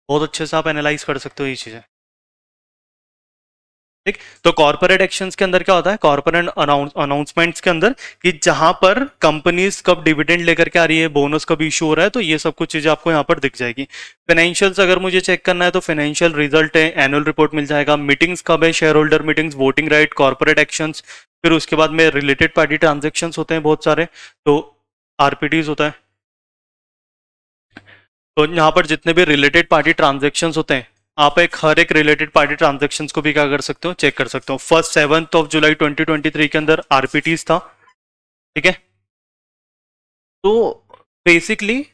बहुत अच्छे से आप एनालाइज कर सकते हो ये चीज़ें, ठीक। तो कॉर्पोरेट एक्शंस के अंदर क्या होता है, कॉर्पोरेट अनाउंसमेंट्स के अंदर, कि जहां पर कंपनीज कब डिविडेंड लेकर के आ रही है, बोनस कब इशू हो रहा है, तो ये सब कुछ चीजें आपको यहाँ पर दिख जाएगी। फाइनेंशियल्स अगर मुझे चेक करना है तो फाइनेंशियल रिजल्ट है, एनुअल रिपोर्ट मिल जाएगा, मीटिंग्स कब है, share holder meetings, voting right, corporate actions, फिर उसके बाद में रिलेटेड पार्टी ट्रांजेक्शन होते हैं बहुत सारे, तो आरपीटीज होता है। तो यहाँ पर जितने भी रिलेटेड पार्टी ट्रांजेक्शन्स होते हैं, आप एक हर एक रिलेटेड पार्टी ट्रांजेक्शन्स को भी क्या कर सकते हो, चेक कर सकते हो। फर्स्ट 7 जुलाई 2023 के अंदर आरपीटीज था, ठीक है। तो बेसिकली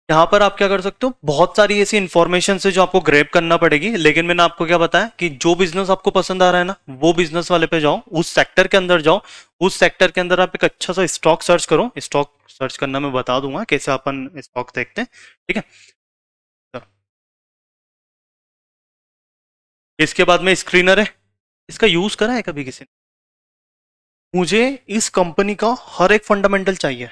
यहाँ पर आप क्या कर सकते हो, बहुत सारी ऐसी इंफॉर्मेशन है जो आपको ग्रैब करना पड़ेगी, लेकिन मैंने आपको क्या बताया कि जो बिजनेस आपको पसंद आ रहा है ना, वो बिजनेस वाले पे जाओ, उस सेक्टर के अंदर जाओ, उस सेक्टर के अंदर आप एक अच्छा सा स्टॉक सर्च करो। स्टॉक सर्च करना मैं बता दूंगा कैसे अपन स्टॉक देखते हैं, ठीक है। तो इसके बाद में स्क्रीनर है, इसका यूज करा है कभी किसी ने? मुझे इस कंपनी का हर एक फंडामेंटल चाहिए,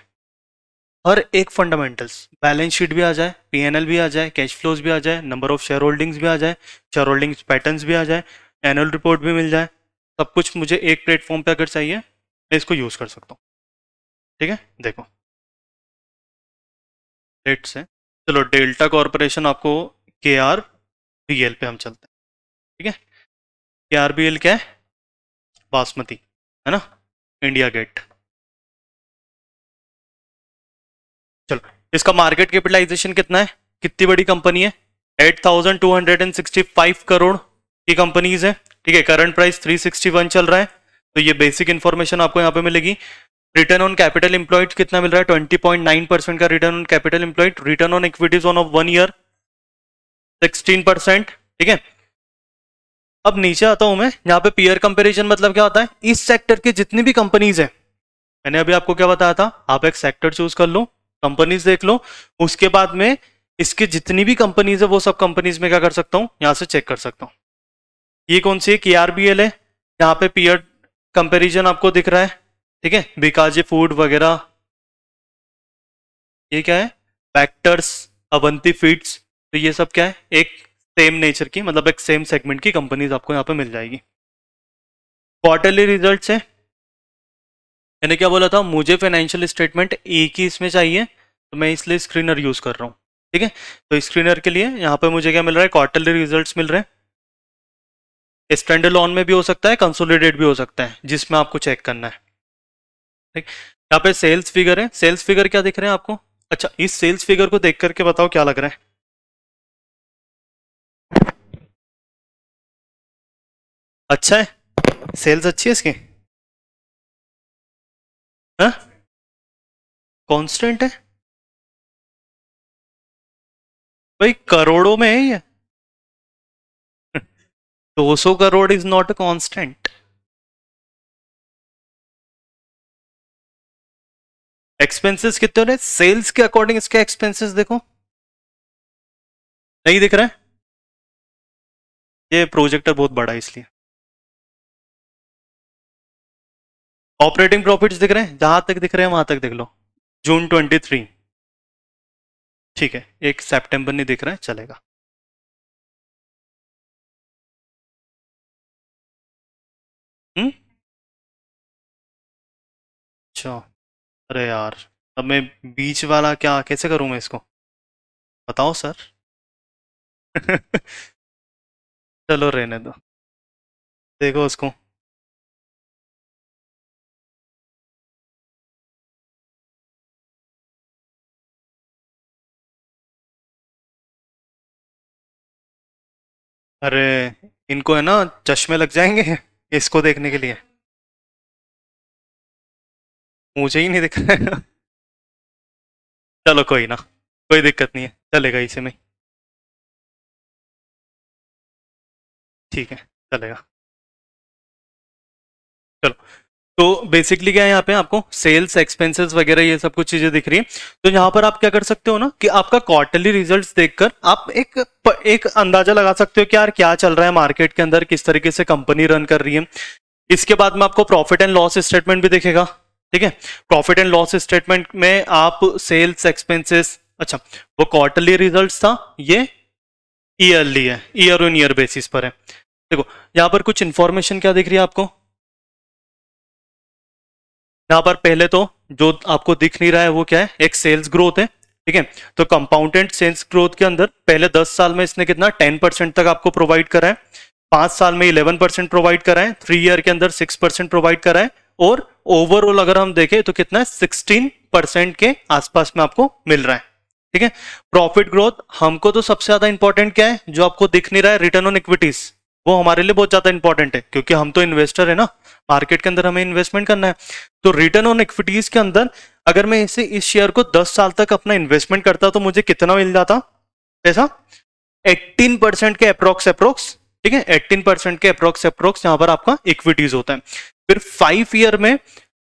हर एक फंडामेंटल्स, बैलेंस शीट भी आ जाए, पीएनएल भी आ जाए, कैश फ्लोज भी आ जाए, नंबर ऑफ शेयर होल्डिंग्स भी आ जाए, शेयर होल्डिंग्स पैटर्न्स भी आ जाए, एनुअल रिपोर्ट भी मिल जाए, सब कुछ मुझे एक प्लेटफॉर्म पे अगर चाहिए मैं इसको यूज कर सकता हूँ, ठीक है। देखो लेट से चलो डेल्टा कॉर्पोरेशन आपको के आर बी एल पे हम चलते हैं, ठीक है। के आर बी एल क्या है? बासमती, है ना, इंडिया गेट। चलो, इसका मार्केट कैपिटलाइजेशन कितना है? कितनी बड़ी कंपनी है? 8,265 करोड़ की कंपनीज है, ठीक है। करंट प्राइस 361 चल रहा है, तो ये बेसिक इंफॉर्मेशन आपको यहाँ पे मिलेगी। रिटर्न ऑन कैपिटल एम्प्लॉयड कितना मिल रहा है? 20.9% का return on capital employed. Return on equities on off 1 year 16%, ठीक है। अब नीचे आता हूं मैं, यहाँ पे पीयर कंपैरिजन मतलब क्या होता है? इस सेक्टर की जितनी भी कंपनीज है, मैंने अभी आपको क्या बताया था, आप एक सेक्टर चूज कर लो, कंपनीज देख लो, उसके बाद में इसके जितनी भी कंपनीज है वो सब कंपनीज में क्या कर सकता हूँ, यहां से चेक कर सकता हूँ। ये कौन सी है? केआरबीएल है। यहाँ पे पीयर कंपैरिजन आपको दिख रहा है, ठीक है। बिकाजी फूड वगैरह, ये क्या है? फैक्टर्स, अवंती फीड्स, तो ये सब क्या है? एक सेम नेचर की, मतलब एक सेम सेगमेंट की कंपनीज आपको यहाँ पे मिल जाएगी। क्वार्टरली रिजल्ट्स है, मैंने क्या बोला था, मुझे फाइनेंशियल स्टेटमेंट एक ही इसमें चाहिए, तो मैं इसलिए स्क्रीनर यूज कर रहा हूँ, ठीक है। तो स्क्रीनर के लिए यहाँ पे मुझे क्या मिल रहा है? क्वार्टरली रिजल्ट्स मिल रहे हैं। स्टैंडर्ड लॉन में भी हो सकता है, कंसोलिडेट भी हो सकता है, जिसमें आपको चेक करना है, ठीक। यहाँ पे सेल्स फिगर है, सेल्स फिगर क्या दिख रहे हैं आपको? अच्छा, इस सेल्स फिगर को देख करके बताओ क्या लग रहा है? अच्छा है, सेल्स अच्छी है इसकी, हाँ, कांस्टेंट है भाई, करोड़ों में है ये। 200 crore is not a constant. Expenses कितने हो रहे? सेल्स के अकॉर्डिंग इसके एक्सपेंसेस देखो, नहीं दिख रहा है? ये प्रोजेक्टर बहुत बड़ा है इसलिए। ऑपरेटिंग प्रॉफिट्स दिख रहे हैं, जहां तक दिख रहे हैं वहां तक देख लो। जून 23, ठीक है, एक सितंबर नहीं दिख रहा है, चलेगा। हम्म, अच्छा, अरे यार, अब मैं बीच वाला क्या कैसे करूं मैं इसको, बताओ सर। चलो रहने दो, देखो उसको। अरे, इनको है ना चश्मे लग जाएंगे इसको देखने के लिए, मुझे ही नहीं दिख रहा है। चलो कोई ना, कोई दिक्कत नहीं है, चलेगा इसे में, ठीक है, चलेगा। चलो, तो बेसिकली क्या है, यहाँ पे आपको सेल्स एक्सपेंसेस वगैरह ये सब कुछ चीजें दिख रही है। तो यहाँ पर आप क्या कर सकते हो ना, कि आपका क्वार्टरली रिजल्ट्स देखकर आप एक अंदाजा लगा सकते हो कि यार क्या चल रहा है मार्केट के अंदर, किस तरीके से कंपनी रन कर रही है। इसके बाद में आपको प्रॉफिट एंड लॉस स्टेटमेंट भी दिखेगा, ठीक है। प्रॉफिट एंड लॉस स्टेटमेंट में आप सेल्स एक्सपेंसेस, अच्छा, वो क्वार्टरली रिजल्ट्स था, ये ईयरली है, ईयर ऑन ईयर बेसिस पर है। देखो, यहाँ पर कुछ इंफॉर्मेशन क्या दिख रही है आपको? यहाँ पर पहले तो जो आपको दिख नहीं रहा है वो क्या है? एक सेल्स ग्रोथ है, ठीक है। तो कंपाउंडेड सेल्स ग्रोथ के अंदर पहले 10 साल में इसने कितना 10% तक आपको प्रोवाइड करा है, 5 साल में 11% प्रोवाइड करा है, 3 ईयर के अंदर 6% प्रोवाइड करा है, और ओवरऑल अगर हम देखें तो कितना है? 16% के आसपास में आपको मिल रहा है, ठीक है। प्रॉफिट ग्रोथ, हमको तो सबसे ज्यादा इंपॉर्टेंट क्या है जो आपको दिख नहीं रहा है? रिटर्न ऑन इक्विटीज, वो हमारे लिए बहुत ज्यादा इंपॉर्टेंट है, क्योंकि हम तो इन्वेस्टर है ना, मार्केट के अंदर हमें इन्वेस्टमेंट करना है। तो रिटर्न ऑन इक्विटीज के अंदर अगर मैं इस शेयर को 10 साल तक अपना इन्वेस्टमेंट करता तो मुझे कितना मिल जाता पैसा? 18% के अप्रोक्स, ठीक है, 18% के अप्रोक्स यहाँ पर आपका इक्विटीज होता है। फिर 5 ईयर में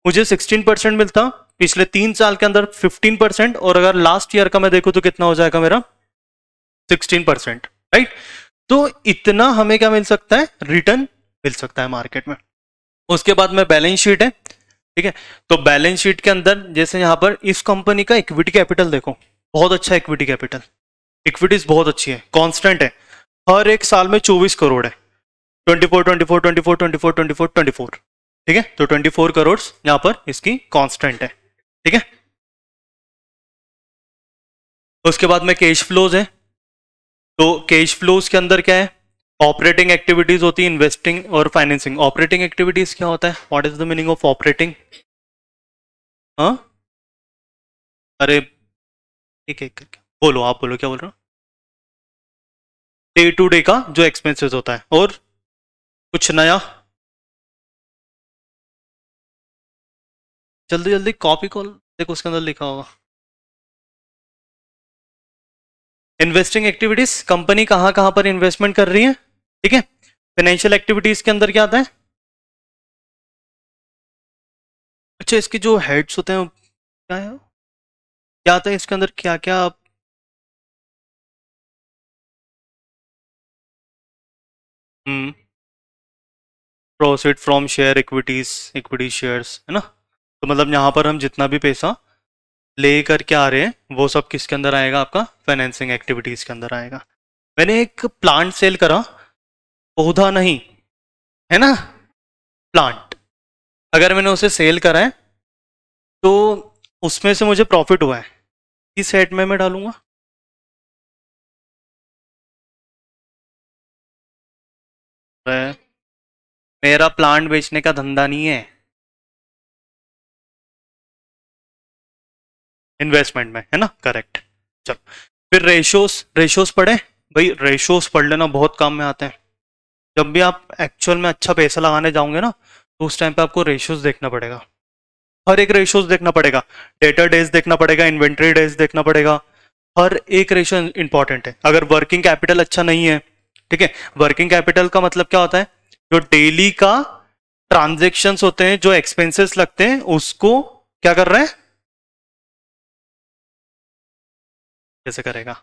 मुझे 16% मिलता, पिछले 3 साल के अंदर 15%, और अगर लास्ट ईयर का मैं देखूं तो कितना हो जाएगा मेरा? 16%, राइट। तो इतना हमें क्या मिल सकता है? रिटर्न मिल सकता है मार्केट में। उसके बाद में बैलेंस शीट है, ठीक है। तो बैलेंस शीट के अंदर जैसे यहाँ पर इस कंपनी का इक्विटी कैपिटल देखो, बहुत अच्छा इक्विटी कैपिटल, इक्विटीज बहुत अच्छी है, कांस्टेंट है, हर एक साल में 24 करोड़ है, 24 24 24 24 24 24, ठीक है। तो 24 करोड़ यहाँ पर इसकी कांस्टेंट है, ठीक है। उसके बाद में कैश फ्लोज है, तो कैश फ्लोज के अंदर क्या है, ऑपरेटिंग एक्टिविटीज होती है, इन्वेस्टिंग और फाइनेंसिंग। ऑपरेटिंग एक्टिविटीज क्या होता है, what is the meaning of operating? हाँ, अरे ठीक है, बोलो, आप बोलो क्या बोल रहे हो। डे टू डे का जो एक्सपेंसेस होता है। और कुछ नया, जल्दी जल्दी कॉपी कॉल देखो, उसके अंदर लिखा होगा। इन्वेस्टिंग एक्टिविटीज, कंपनी कहाँ कहाँ पर इन्वेस्टमेंट कर रही है, ठीक है। फाइनेंशियल एक्टिविटीज के अंदर क्या आता है, अच्छा इसके जो हेड्स होते हैं क्या है, क्या आता है इसके अंदर, क्या क्या। Hmm, profit from share equities, equity shares है ना। तो मतलब यहाँ पर हम जितना भी पैसा ले करके आ रहे हैं वो सब किसके अंदर आएगा, आपका फाइनेंसिंग एक्टिविटीज के अंदर आएगा। मैंने एक प्लांट सेल करा, पौधा नहीं, है ना, प्लांट, अगर मैंने उसे सेल करा है तो उसमें से मुझे प्रॉफिट हुआ है, किस हेड में मैं डालूंगा। अरे, मेरा प्लांट बेचने का धंधा नहीं है, इन्वेस्टमेंट में, है ना, करेक्ट। चलो, फिर रेशोस, रेशोस पढ़े भाई, रेशोस पढ़ लेना, बहुत काम में आते हैं। जब भी आप एक्चुअल में अच्छा पैसा लगाने जाओगे ना, तो उस टाइम पे आपको रेशोस देखना पड़ेगा, हर एक रेशोस देखना पड़ेगा, डेटर डेज देखना पड़ेगा, इन्वेंट्री डेज देखना पड़ेगा, हर एक रेशो इंपॉर्टेंट है। अगर वर्किंग कैपिटल अच्छा नहीं है, ठीक है, वर्किंग कैपिटल का मतलब क्या होता है, जो डेली का ट्रांजेक्शन्स होते हैं, जो एक्सपेंसेस लगते हैं, उसको क्या कर रहे हैं, कैसे करेगा,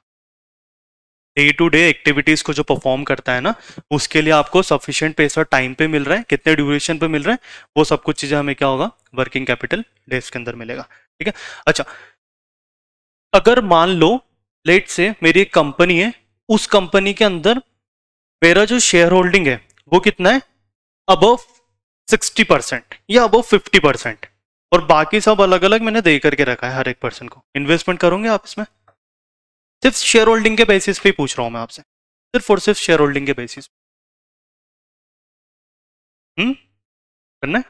डे टू डे एक्टिविटीज को जो परफॉर्म करता है ना, उसके लिए आपको सफिशिएंट पैसा टाइम पे मिल रहा है, कितने ड्यूरेशन पे मिल रहा है, वो सब कुछ चीजें हमें क्या होगा, वर्किंग कैपिटल डेज के अंदर मिलेगा, ठीक है। अच्छा, अगर मान लो लेट से मेरी एक कंपनी है, उस कंपनी के अंदर मेरा जो शेयर होल्डिंग है वो कितना है, अबव 60% या अबव 50%, और बाकी सब अलग अलग मैंने दे करके रखा है हर एक पर्सन को। इन्वेस्टमेंट करोगे आप इसमें, सिर्फ शेयर होल्डिंग के बेसिस पे ही पूछ रहा हूं मैं आपसे, सिर्फ और सिर्फ शेयर होल्डिंग के बेसिस। करना है,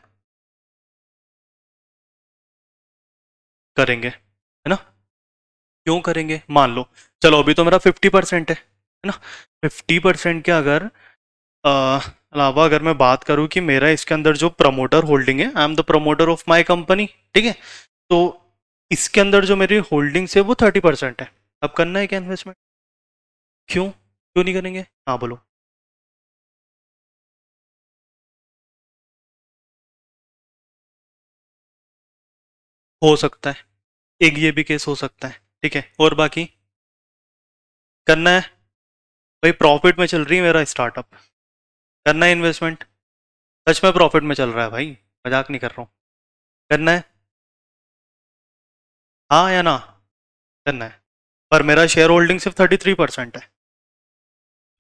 करेंगे, है ना, क्यों करेंगे, मान लो, चलो अभी तो मेरा 50% है ना, 50% के अगर अलावा अगर मैं बात करूं कि मेरा इसके अंदर जो प्रमोटर होल्डिंग है, I am the promoter of my company, ठीक है, तो इसके अंदर जो मेरी होल्डिंग्स है वो 30% है। अब करना है क्या इन्वेस्टमेंट, क्यों क्यों नहीं करेंगे, हाँ बोलो। हो सकता है, एक ये भी केस हो सकता है, ठीक है, और बाकी करना है, भाई प्रॉफिट में चल रही है मेरा स्टार्टअप, करना है इन्वेस्टमेंट, सच में प्रॉफिट में चल रहा है भाई, मजाक नहीं कर रहा हूँ, करना है, हाँ या ना, करना है, पर मेरा शेयर होल्डिंग सिर्फ 33% है,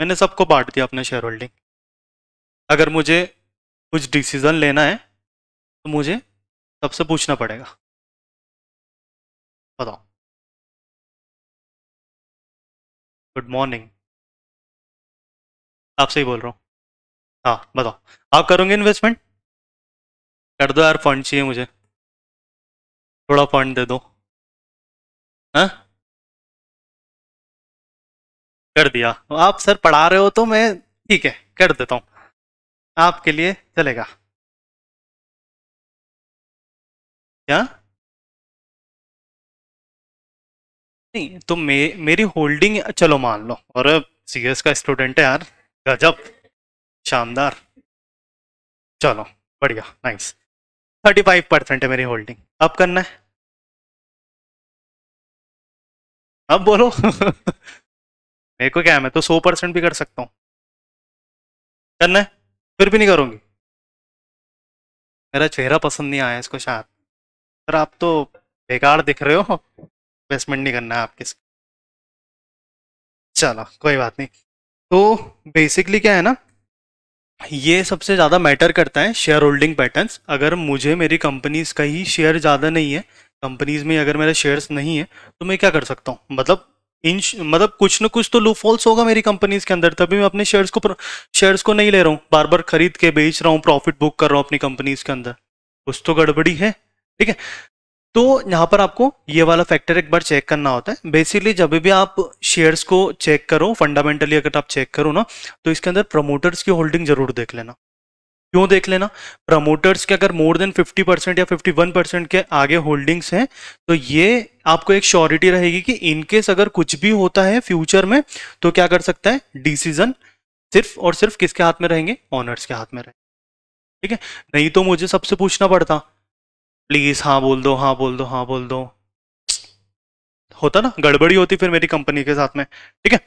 मैंने सबको बांट दिया अपने शेयर होल्डिंग। अगर मुझे कुछ डिसीजन लेना है तो मुझे सबसे पूछना पड़ेगा, बताओ। गुड मॉर्निंग, आपसे ही बोल रहा हूँ, हाँ बताओ, आप करोगे इन्वेस्टमेंट, कर दो यार, फंड चाहिए मुझे, थोड़ा फंड दे दो, हाँ, कर दिया, आप सर पढ़ा रहे हो तो मैं, ठीक है कर देता हूँ, आपके लिए चलेगा, क्या, नहीं तो मेरी होल्डिंग, चलो मान लो, और सीएस का स्टूडेंट है यार, गजब, शानदार, चलो बढ़िया, नाइस, 35% है मेरी होल्डिंग, अब करना है, अब बोलो। मेरे को क्या है, मैं तो 100% भी कर सकता हूँ, करना है, फिर भी नहीं करूंगी, मेरा चेहरा पसंद नहीं आया इसको शायद, पर आप तो बेकार दिख रहे हो, इन्वेस्टमेंट नहीं करना है आपके, चलो कोई बात नहीं। तो बेसिकली क्या है ना, ये सबसे ज़्यादा मैटर करता है शेयर होल्डिंग पैटर्न्स। अगर मुझे मेरी कंपनीज का ही शेयर ज़्यादा नहीं है, कंपनीज में अगर मेरे शेयर्स नहीं है, तो मैं क्या कर सकता हूँ, मतलब मतलब कुछ ना कुछ तो लूप होल्स होगा मेरी कंपनीज के अंदर, तभी मैं अपने शेयर्स को नहीं ले रहा हूँ, बार बार खरीद के बेच रहा हूँ, प्रॉफिट बुक कर रहा हूँ अपनी कंपनीज के अंदर। कुछ तो गड़बड़ी है। ठीक है, तो यहाँ पर आपको ये वाला फैक्टर एक बार चेक करना होता है। बेसिकली जब भी आप शेयर्स को चेक करो, फंडामेंटली अगर आप चेक करो ना, तो इसके अंदर प्रमोटर्स की होल्डिंग जरूर देख लेना। क्यों देख लेना? प्रमोटर्स के अगर मोर देन 50% या 51% के आगे होल्डिंग्स हैं, तो ये आपको एक श्योरिटी रहेगी कि इनकेस अगर कुछ भी होता है फ्यूचर में, तो क्या कर सकता है, डिसीजन सिर्फ और सिर्फ किसके हाथ में रहेंगे, ओनर्स के हाथ में रहेंगे। ठीक है, नहीं तो मुझे सबसे पूछना पड़ता, प्लीज हाँ बोल दो, हाँ बोल दो, हाँ बोल दो, होता ना, गड़बड़ी होती फिर मेरी कंपनी के साथ में। ठीक है,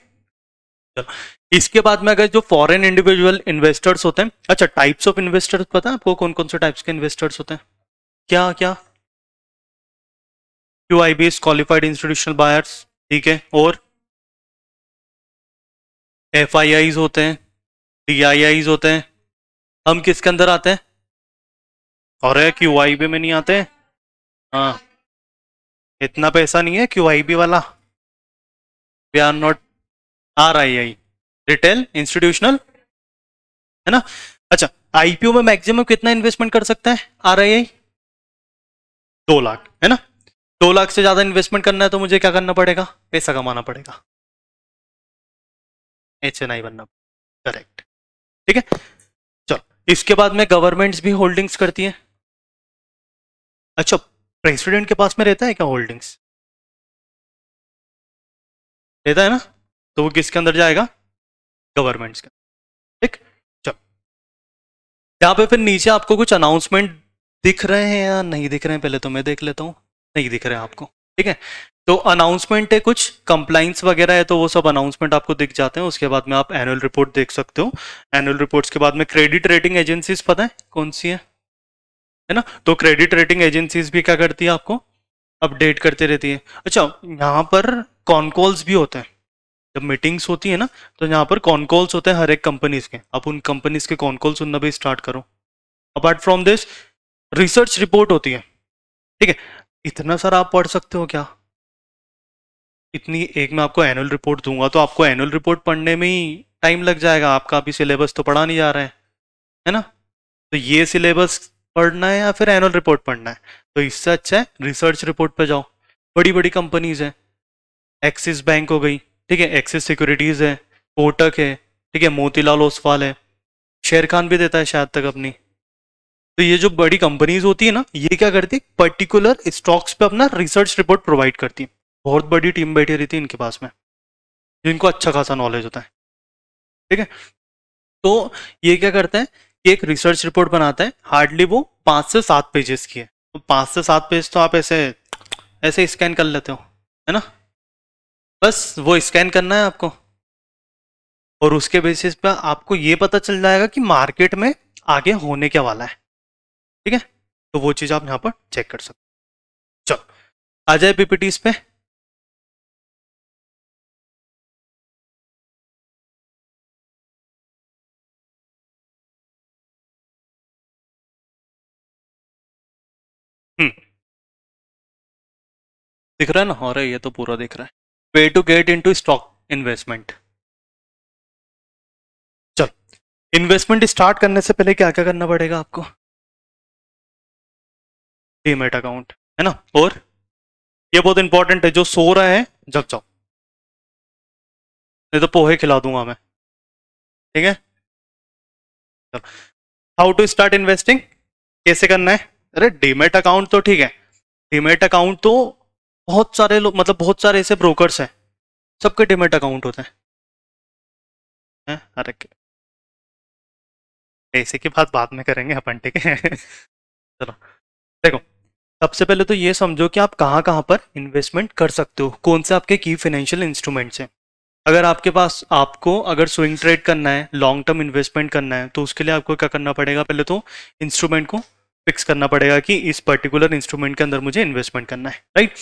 चलो इसके बाद में अगर जो फॉरेन इंडिविजुअल इन्वेस्टर्स होते हैं, अच्छा टाइप्स ऑफ इन्वेस्टर्स पता है आपको कौन कौन से टाइप्स के इन्वेस्टर्स होते हैं? क्या क्या? QIBs, क्वालिफाइड इंस्टीट्यूशनल बायर्स, ठीक है, और FIIs होते हैं, DIIs होते हैं। हम किसके अंदर आते हैं? और QIB में नहीं आते? हाँ, इतना पैसा नहीं है QIB वाला, we are not RII, retail institutional, है ना। अच्छा, IPO में मैक्सिमम कितना इन्वेस्टमेंट कर सकता है RII? 2 लाख, है ना। 2 लाख से ज्यादा इन्वेस्टमेंट करना है तो मुझे क्या करना पड़ेगा, पैसा कमाना पड़ेगा, HNI बनना, करेक्ट। ठीक है, चलो इसके बाद में गवर्नमेंट्स भी होल्डिंग्स करती है। अच्छा, प्रेसिडेंट के पास में रहता है क्या होल्डिंग्स? रहता है ना, तो वो किसके अंदर जाएगा, गवर्नमेंट्स का। ठीक, चलो यहाँ पे फिर नीचे आपको कुछ अनाउंसमेंट दिख रहे हैं या नहीं दिख रहे हैं, पहले तो मैं देख लेता हूँ। नहीं दिख रहे हैं आपको, ठीक है। तो अनाउंसमेंट है, कुछ कंप्लाइंस वगैरह है, तो वो सब अनाउंसमेंट आपको दिख जाते हैं। उसके बाद में आप एनुअल रिपोर्ट देख सकते हो। एनुअल रिपोर्ट्स के बाद में क्रेडिट रेटिंग एजेंसीज पता है कौन सी है ना। तो क्रेडिट रेटिंग एजेंसीज भी क्या करती है, आपको अपडेट करते रहती है। अच्छा, यहाँ पर कॉनकॉल्स भी होते हैं, जब मीटिंग्स होती है ना, तो यहाँ पर कॉनकॉल्स होते हैं हर एक कंपनीज के। आप उन कंपनीज के कॉनकॉल सुनना भी स्टार्ट करो। Apart from this research report होती है, ठीक है। इतना सारा आप पढ़ सकते हो क्या? इतनी एक मैं आपको एनुअल रिपोर्ट दूंगा तो आपको एनुअल रिपोर्ट पढ़ने में ही टाइम लग जाएगा, आपका अभी सिलेबस तो पढ़ा नहीं जा रहा है ना। तो ये सिलेबस पढ़ना है या फिर एनुअल रिपोर्ट पढ़ना है, तो इससे अच्छा है रिसर्च रिपोर्ट पे जाओ। बड़ी बड़ी कंपनीज हैं, एक्सिस बैंक हो गई, ठीक है, एक्सिस सिक्योरिटीज है, कोटक है, ठीक है, मोतीलाल ओसवाल है, शेर खान भी देता है शायद तक अपनी। तो ये जो बड़ी कंपनीज होती है ना, ये क्या करती है, पर्टिकुलर स्टॉक्स पे अपना रिसर्च रिपोर्ट प्रोवाइड करती है। बहुत बड़ी टीम बैठी रहती है इनके पास में, जिनको अच्छा खासा नॉलेज होता है, ठीक है। तो ये क्या करता है कि एक रिसर्च रिपोर्ट बनाता है, हार्डली वो 5 से 7 पेजेस की है। तो 5 से 7 पेज तो आप ऐसे ऐसे स्कैन कर लेते हो, है ना। बस वो स्कैन करना है आपको, और उसके बेसिस पे आपको ये पता चल जाएगा कि मार्केट में आगे होने क्या वाला है, ठीक है। तो वो चीज आप यहाँ पर चेक कर सकते हो। चलो आ जाए PPTs पे। हम्म, दिख रहा है ना, हो रहा है, ये तो पूरा दिख रहा है। Way to get into stock investment. चलो इन्वेस्टमेंट स्टार्ट करने से पहले क्या क्या करना पड़ेगा आपको, डीमेट अकाउंट, है ना। और ये बहुत इंपॉर्टेंट है, जो सो रहा है जग जाओ, नहीं तो पोहे खिला दूंगा मैं, ठीक है। चलो, हाउ टू स्टार्ट इन्वेस्टिंग, कैसे करना है? अरे डीमेट अकाउंट तो ठीक है, डीमेट अकाउंट तो बहुत सारे लोग, मतलब बहुत सारे ऐसे ब्रोकर्स हैं, सबके डीमेट अकाउंट होते हैं। अरे पैसे की बात बाद में करेंगे अपन, ठीक है। चलो देखो, सबसे पहले तो ये समझो कि आप कहाँ कहाँ पर इन्वेस्टमेंट कर सकते हो, कौन से आपके की फाइनेंशियल इंस्ट्रूमेंट्स हैं। अगर आपके पास, आपको अगर स्विंग ट्रेड करना है, लॉन्ग टर्म इन्वेस्टमेंट करना है, तो उसके लिए आपको क्या करना पड़ेगा, पहले तो इंस्ट्रूमेंट को फिक्स करना पड़ेगा कि इस पर्टिकुलर इंस्ट्रूमेंट के अंदर मुझे इन्वेस्टमेंट करना है, राइट।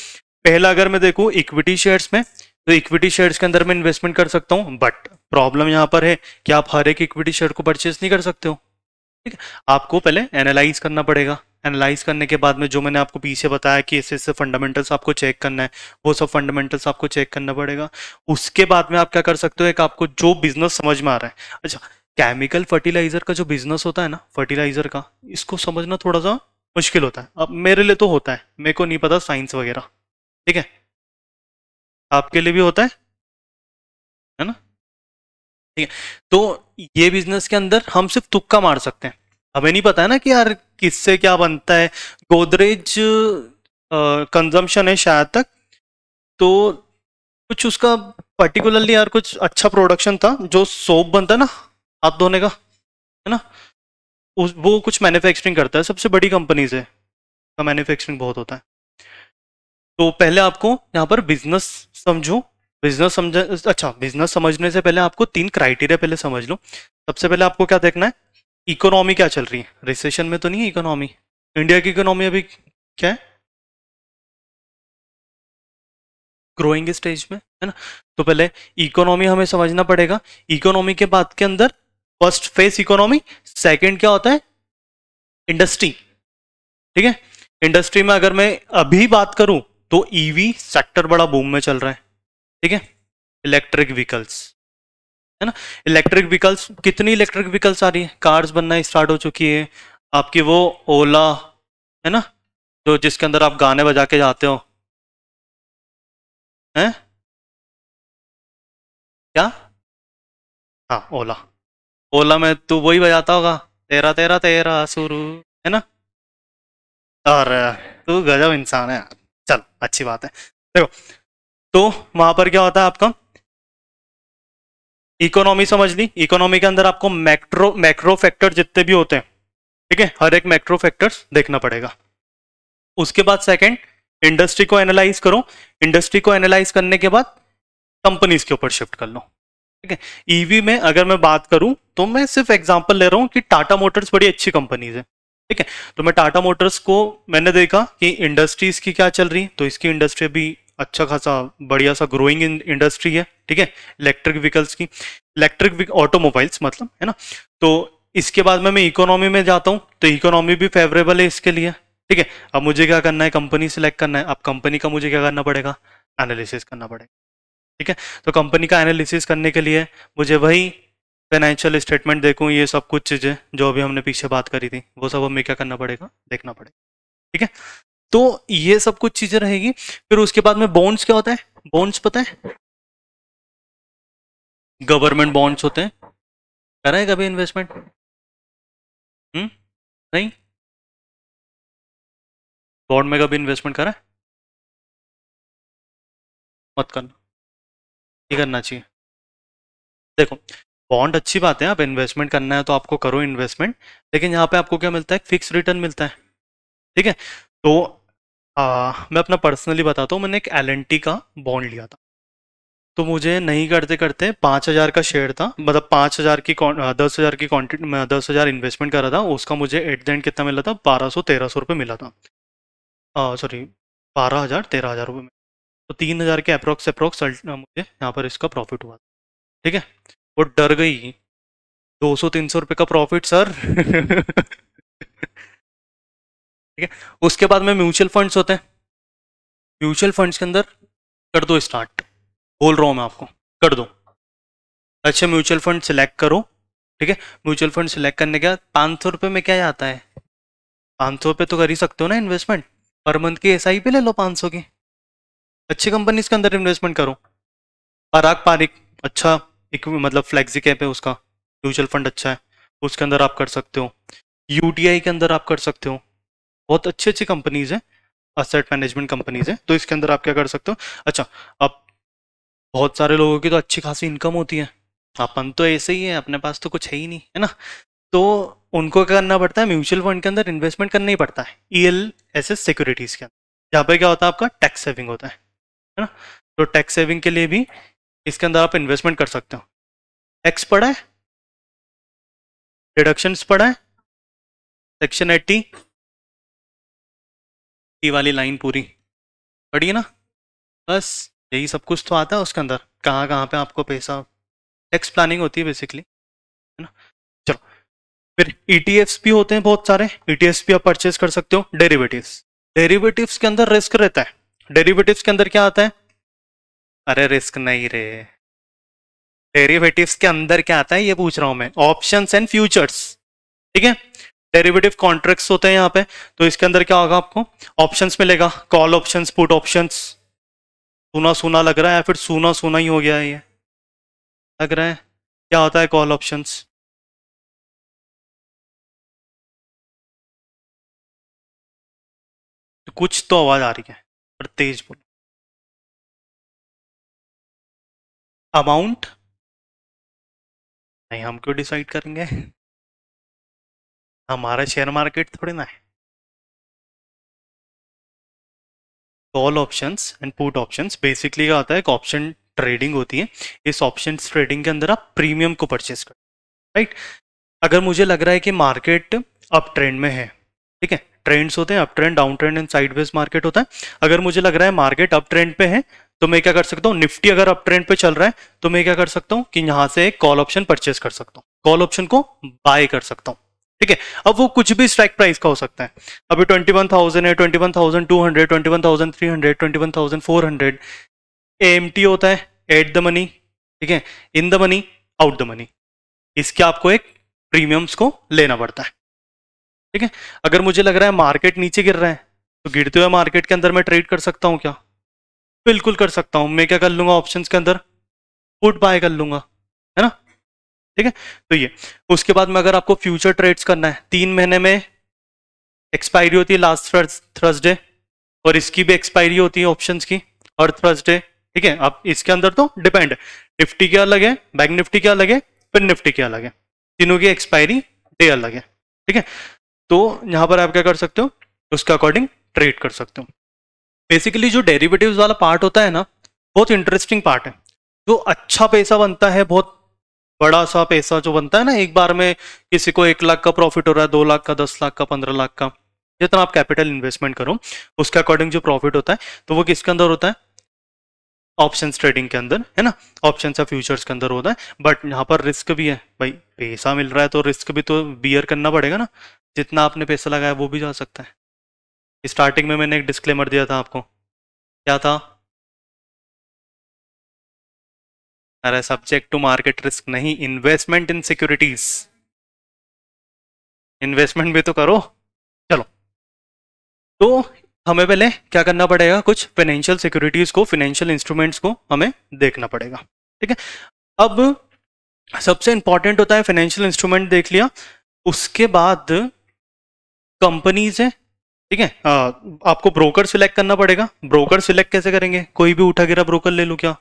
पहला अगर मैं देखूँ इक्विटी शेयर्स में, तो इक्विटी शेयर्स के अंदर मैं इन्वेस्टमेंट कर सकता हूँ, बट प्रॉब्लम यहाँ पर है कि आप हर एक इक्विटी शेयर को परचेज नहीं कर सकते हो, ठीक है, आपको पहले एनालाइज करना पड़ेगा। एनालाइज करने के बाद में जो मैंने आपको पीछे बताया कि ऐसे फंडामेंटल्स आपको चेक करना है, वो सब फंडामेंटल्स आपको चेक करना पड़ेगा। उसके बाद में आप क्या कर सकते हो, एक आपको जो बिजनेस समझ में आ रहा है। अच्छा, केमिकल फर्टिलाइजर का जो बिजनेस होता है ना, फर्टिलाइजर का, इसको समझना थोड़ा सा मुश्किल होता है। अब मेरे लिए तो होता है, मेरे को नहीं पता साइंस वगैरह, ठीक है, आपके लिए भी होता है ना? ठीक है, तो ये बिजनेस के अंदर हम सिर्फ तुक्का मार सकते हैं। हमें नहीं पता है ना कि यार किससे क्या बनता है। गोदरेज कंजम्पशन है शायद तक, तो कुछ उसका पर्टिकुलरली यार कुछ अच्छा प्रोडक्शन था, जो सोप बनता है ना हाथ धोने का, है ना, वो कुछ मैन्युफैक्चरिंग करता है, सबसे बड़ी कंपनी से का मैन्युफैक्चरिंग बहुत होता है। तो पहले आपको यहाँ पर बिजनेस समझो। बिजनेस समझ, अच्छा, बिजनेस समझने से पहले आपको 3 क्राइटेरिया पहले समझ लो। सबसे पहले आपको क्या देखना है, इकोनॉमी क्या चल रही है, रिसेशन में तो नहीं है इकोनॉमी। इंडिया की इकोनॉमी अभी क्या है, ग्रोइंग स्टेज में है ना। तो पहले इकोनॉमी हमें समझना पड़ेगा। इकोनॉमी के बाद के अंदर फर्स्ट फेस इकोनॉमी, सेकंड क्या होता है, इंडस्ट्री। ठीक है, इंडस्ट्री में अगर मैं अभी बात करूं तो ईवी सेक्टर बड़ा बूम में चल रहा है। ठीक है, इलेक्ट्रिक व्हीकल्स, है ना। इलेक्ट्रिक व्हीकल्स, कितनी इलेक्ट्रिक व्हीकल्स आ रही है, कार्स बनना स्टार्ट हो चुकी है। आपकी वो ओला, है ना, जो जिसके अंदर आप गाने बजा के जाते हो, हैं क्या, हाँ ओला। ओला में तू वही बजाता होगा, तेरा तेरा तेरा शुरू, है ना। और तू गजब इंसान है यार। चल अच्छी बात है। देखो, तो वहां पर क्या होता है आपका, इकोनॉमी समझ ली। इकोनॉमी के अंदर आपको मैक्रो मैक्रो फैक्टर जितने भी होते हैं, ठीक है, हर एक मैक्रो फैक्टर्स देखना पड़ेगा। उसके बाद सेकंड, इंडस्ट्री को एनालाइज करो। इंडस्ट्री को एनालाइज करने के बाद कंपनीज के ऊपर शिफ्ट कर लो। ठीक है, ईवी में अगर मैं बात करूं तो मैं सिर्फ एग्जांपल ले रहा हूं कि टाटा मोटर्स बड़ी अच्छी कंपनीज है। ठीक है, तो मैं टाटा मोटर्स को मैंने देखा कि इंडस्ट्रीज की क्या चल रही है, तो इसकी इंडस्ट्री अभी अच्छा खासा बढ़िया सा ग्रोइंग इंडस्ट्री है। ठीक है, इलेक्ट्रिक व्हीकल्स की, इलेक्ट्रिक ऑटोमोबाइल्स मतलब, है ना। तो इसके बाद में मैं इकोनॉमी में जाता हूँ, तो इकोनॉमी भी फेवरेबल है इसके लिए। ठीक है, अब मुझे क्या करना है, कंपनी सिलेक्ट करना है। अब कंपनी का मुझे क्या करना पड़ेगा, एनालिसिस करना पड़ेगा। ठीक है, तो कंपनी का एनालिसिस करने के लिए मुझे वही फाइनेंशियल स्टेटमेंट देखूं, ये सब कुछ चीज़ें जो अभी हमने पीछे बात करी थी, वो सब हमें क्या करना पड़ेगा, देखना पड़ेगा। ठीक है, तो ये सब कुछ चीज़ें रहेगी। फिर उसके बाद में बॉन्ड्स क्या होता है, बॉन्ड्स पता है, गवर्नमेंट बॉन्ड्स होते हैं। करा है कभी इन्वेस्टमेंट? नहीं, बॉन्ड में कभी इन्वेस्टमेंट करा है? मत करना, नहीं करना चाहिए। देखो, बॉन्ड अच्छी बात है, आप इन्वेस्टमेंट करना है तो आपको करो इन्वेस्टमेंट, लेकिन यहाँ पे आपको क्या मिलता है, फिक्स रिटर्न मिलता है। ठीक है, तो मैं अपना पर्सनली बताता हूँ, मैंने एक एल का बॉन्ड लिया था। तो मुझे नहीं करते करते 5,000 का शेयर था, मतलब 5,000 की 10,000 की क्वान्टिटी में 10,000 इन्वेस्टमेंट करा था, उसका मुझे एट द एंड कितना मिला था, 1200-1300 रुपये मिला था। सॉरी, 12,000 13,000 रुपये में, तो 3,000 के अप्रोक्स अप्रोक्स मुझे यहाँ पर इसका प्रॉफिट हुआ। ठीक है, वो डर गई, 200-300 रुपये का प्रॉफिट सर। ठीक है, उसके बाद में म्यूचुअल फंड्स होते हैं। म्यूचुअल फंड्स के अंदर कर दो स्टार्ट, बोल रहा हूँ मैं आपको, कर दो। अच्छा, म्यूचुअल फंड सिलेक्ट करो। ठीक है, म्यूचुअल फंड सिलेक्ट करने के बाद 500 रुपये में क्या आता है, 500 रुपये तो कर ही सकते हो ना इन्वेस्टमेंट, पर मंथ की SIP ले लो 500 की, अच्छी कंपनी के अंदर इन्वेस्टमेंट करो। पराग पारिक, अच्छा, एक मतलब फ्लेक्सी कैप है उसका, म्यूचुअल फंड अच्छा है, उसके अंदर आप कर सकते हो। UTI के अंदर आप कर सकते हो, बहुत अच्छी अच्छी कंपनीज है, असेट मैनेजमेंट कंपनीज है, तो इसके अंदर आप क्या कर सकते हो। अच्छा, अब बहुत सारे लोगों की तो अच्छी खासी इनकम होती है, अपन तो ऐसे ही है, अपने पास तो कुछ है ही नहीं, है ना। तो उनको क्या करना पड़ता है, म्यूचुअल फंड के अंदर इन्वेस्टमेंट करना ही पड़ता है, ELSS सिक्योरिटीज के अंदर, जहाँ पे क्या होता है, आपका टैक्स सेविंग होता है ना। तो टैक्स सेविंग के लिए भी इसके अंदर आप इन्वेस्टमेंट कर सकते हो। टैक्स पड़ा है, डिडक्शंस पड़ा है, Section 80 टी वाली लाइन पूरी पड़ी है ना। बस यही सब कुछ तो आता है उसके अंदर, कहाँ कहाँ पे आपको पैसा, टैक्स प्लानिंग होती है बेसिकली, है ना। चलो, फिर ईटीएफ्स भी होते हैं बहुत सारे, ईटीएफ्स भी आप परचेज कर सकते हो। डेरिवेटिव्स, डेरिवेटिव्स के अंदर रिस्क रहता है। डेरिवेटिव्स के अंदर क्या आता है? अरे रिस्क नहीं रे, डेरिवेटिव्स के अंदर क्या आता है ये पूछ रहा हूं मैं, ऑप्शंस एंड फ्यूचर्स, ठीक है। डेरिवेटिव कॉन्ट्रैक्ट्स होते हैं यहाँ पे, तो इसके अंदर क्या होगा आपको? ऑप्शंस मिलेगा, कॉल ऑप्शंस, पुट ऑप्शंस। सुना सुना लग रहा है, या फिर सुना सुना ही हो गया है ये, लग रहा है। क्या होता है कॉल ऑप्शंस? तो कुछ तो आवाज आ रही है, पर तेज बोलो। अमाउंट? नहीं, हम क्यों डिसाइड करेंगे? हमारा शेयर मार्केट थोड़ी ना है। Call options and put options basically क्या होता है, एक ऑप्शन ट्रेडिंग होती है। इस ऑप्शन ट्रेडिंग के अंदर आप प्रीमियम को परचेस कर, राइट। अगर मुझे लग रहा है कि मार्केट अप ट्रेंड में है, ठीक है, ट्रेंड्स होते हैं up trend, down trend and sideways market होता है। अगर मुझे लग रहा है मार्केट अप ट्रेंड पे है, तो मैं क्या कर सकता हूँ, निफ्टी अगर अप ट्रेंड पे चल रहा है तो मैं क्या कर सकता हूँ कि यहाँ से एक कॉल ऑप्शन परचेस कर सकता हूँ, कॉल ऑप्शन को बाय कर सकता हूँ, ठीक है। अब वो कुछ भी स्ट्राइक प्राइस का हो सकता है। अभी 21,000 है, 21,200, 21,300, 21,400। एएमटी होता है, एट द मनी, ठीक है, in the money, out the money. इसके आपको एक प्रीमियम्स को लेना पड़ता है, ठीक है। अगर मुझे लग रहा है मार्केट नीचे गिर रहा है, तो गिरते हुए मार्केट के अंदर मैं ट्रेड कर सकता हूँ क्या? बिल्कुल कर सकता हूँ। मैं क्या कर लूंगा, ऑप्शंस के अंदर पुट बाय कर लूंगा, है ना, ठीक है। तो ये, उसके बाद में अगर आपको फ्यूचर ट्रेड्स करना है, 3 महीने में एक्सपायरी होती है लास्ट थर्सडे, और इसकी भी एक्सपायरी होती है ऑप्शंस की और थर्सडे, ठीक है। अब इसके अंदर तो डिपेंड है, निफ्टी क्या अलग है, बैंक निफ्टी क्या अलग है, फिर निफ्टी क्या अलग है, तीनों की एक्सपायरी डे अलग है, ठीक है। तो यहाँ पर आप क्या कर सकते हो, उसके अकॉर्डिंग ट्रेड कर सकते हो। बेसिकली जो डेरिवेटिव्स वाला पार्ट होता है ना, बहुत इंटरेस्टिंग पार्ट है। जो अच्छा पैसा बनता है, बहुत बड़ा सा पैसा जो बनता है ना एक बार में, किसी को 1 लाख का प्रॉफिट हो रहा है, 2 लाख का, 10 लाख का, 15 लाख का, जितना आप कैपिटल इन्वेस्टमेंट करो उसके अकॉर्डिंग जो प्रॉफिट होता है, तो वो किसके अंदर होता है? ऑप्शंस ट्रेडिंग के अंदर, है ना। ऑप्शंस या फ्यूचर्स के अंदर होता है। बट यहाँ पर रिस्क भी है भाई, पैसा मिल रहा है तो रिस्क भी तो बियर करना पड़ेगा ना। जितना आपने पैसा लगाया वो भी जा सकता है। स्टार्टिंग में मैंने एक डिस्क्लेमर दिया था आपको, क्या था? अरे सब्जेक्ट टू मार्केट रिस्क नहीं, इन्वेस्टमेंट इन सिक्योरिटीज। इन्वेस्टमेंट भी तो करो। चलो, तो हमें पहले क्या करना पड़ेगा, कुछ फाइनेंशियल सिक्योरिटीज को, फाइनेंशियल इंस्ट्रूमेंट्स को हमें देखना पड़ेगा, ठीक है। अब सबसे इंपॉर्टेंट होता है फाइनेंशियल इंस्ट्रूमेंट देख लिया, उसके बाद कंपनीज है, ठीक है। आपको ब्रोकर सिलेक्ट करना पड़ेगा। ब्रोकर सिलेक्ट कैसे करेंगे? कोई भी उठा गिरा ब्रोकर ले लूँ क्या?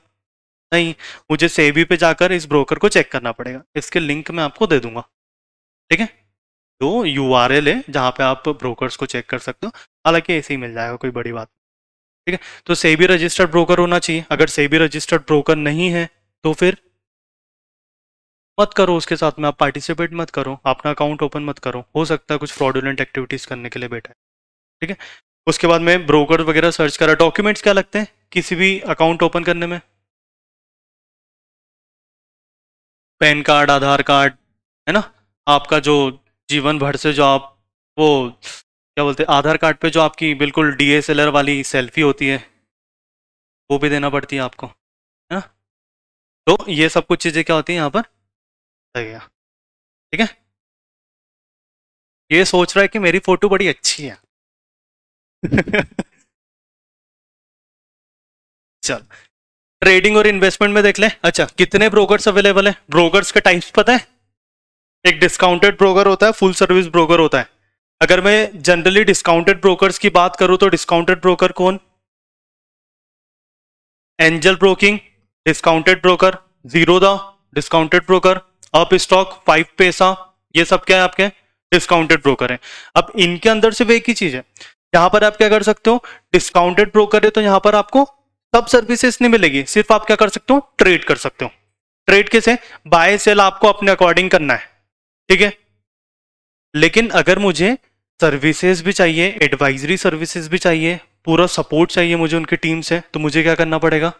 नहीं, मुझे सेबी पे जाकर इस ब्रोकर को चेक करना पड़ेगा। इसके लिंक मैं आपको दे दूंगा, ठीक है। तो यूआरएल है जहाँ पे आप ब्रोकर्स को चेक कर सकते हो, हालांकि ऐसे ही मिल जाएगा, कोई बड़ी बात, ठीक है। तो सेबी रजिस्टर्ड ब्रोकर होना चाहिए। अगर सेबी रजिस्टर्ड ब्रोकर नहीं है तो फिर मत करो, उसके साथ में आप पार्टिसिपेट मत करो, अपना अकाउंट ओपन मत करो, हो सकता है कुछ फ्रॉडुलेंट एक्टिविटीज करने के लिए बैठा है, ठीक है। उसके बाद में ब्रोकर वगैरह सर्च करा। डॉक्यूमेंट्स क्या लगते हैं किसी भी अकाउंट ओपन करने में? पैन कार्ड, आधार कार्ड, है ना। आपका जो जीवन भर से जो आप वो क्या बोलते हैं, आधार कार्ड पे जो आपकी बिल्कुल डीएसएलआर वाली सेल्फी होती है, वो भी देना पड़ती है आपको, है ना। तो ये सब कुछ चीज़ें क्या होती हैं यहाँ पर, सही है, ठीक है। ये सोच रहा है कि मेरी फोटो बड़ी अच्छी है। चल, ट्रेडिंग और इन्वेस्टमेंट में देख ले। अच्छा, कितने ब्रोकर्स अवेलेबल है? ब्रोकर्स के टाइप्स पता है? एक डिस्काउंटेड ब्रोकर होता है, फुल सर्विस ब्रोकर होता है। अगर मैं जनरली डिस्काउंटेड ब्रोकर्स की बात करूं तो डिस्काउंटेड ब्रोकर कौन? Angel broking discounted broker, Zerodha discounted broker, up stock, 5 पैसा, ये सब क्या है आपके डिस्काउंटेड ब्रोकर है। अब इनके अंदर सिर्फ एक ही चीज है, यहाँ पर आप क्या कर सकते हो, डिस्काउंटेड ब्रोकर है तो यहाँ पर आपको सब सर्विसेज नहीं मिलेगी, सिर्फ आप क्या कर सकते हो, ट्रेड कर सकते हो। ट्रेड कैसे? बाय सेल आपको अपने अकॉर्डिंग करना है, ठीक है। लेकिन अगर मुझे सर्विसेज भी चाहिए, एडवाइजरी सर्विसेज भी चाहिए, पूरा सपोर्ट चाहिए मुझे उनकी टीम से, तो मुझे क्या करना पड़ेगा?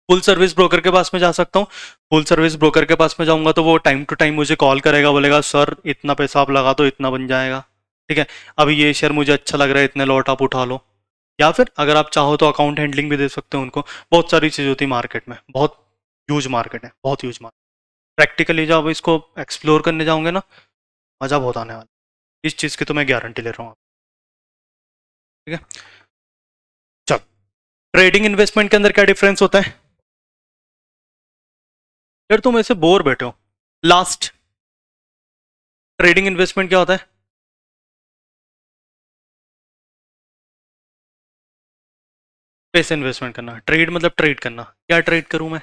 फुल सर्विस ब्रोकर के पास में जा सकता हूँ। फुल सर्विस ब्रोकर के पास में जाऊंगा तो वो टाइम टू टाइम मुझे कॉल करेगा, बोलेगा सर इतना पैसा आप लगा दो, इतना बन जाएगा, ठीक है, अभी ये शेयर मुझे अच्छा लग रहा है, इतने लॉट आप उठा लो। या फिर अगर आप चाहो तो अकाउंट हैंडलिंग भी दे सकते हो उनको। बहुत सारी चीज़ होती है मार्केट में, बहुत ह्यूज मार्केट है, बहुत ह्यूज मार्केट। प्रैक्टिकली जब इसको एक्सप्लोर करने जाओगे ना, मज़ा बहुत आने वाला है। इस चीज़ की तो मैं गारंटी ले रहा हूँ, ठीक है। चल, ट्रेडिंग इन्वेस्टमेंट के अंदर क्या डिफरेंस होता है? यार तुम ऐसे बोर बैठे हो। लास्ट, ट्रेडिंग इन्वेस्टमेंट क्या होता है? पैसे इन्वेस्टमेंट करना। ट्रेड मतलब ट्रेड करना। क्या ट्रेड करूं मैं?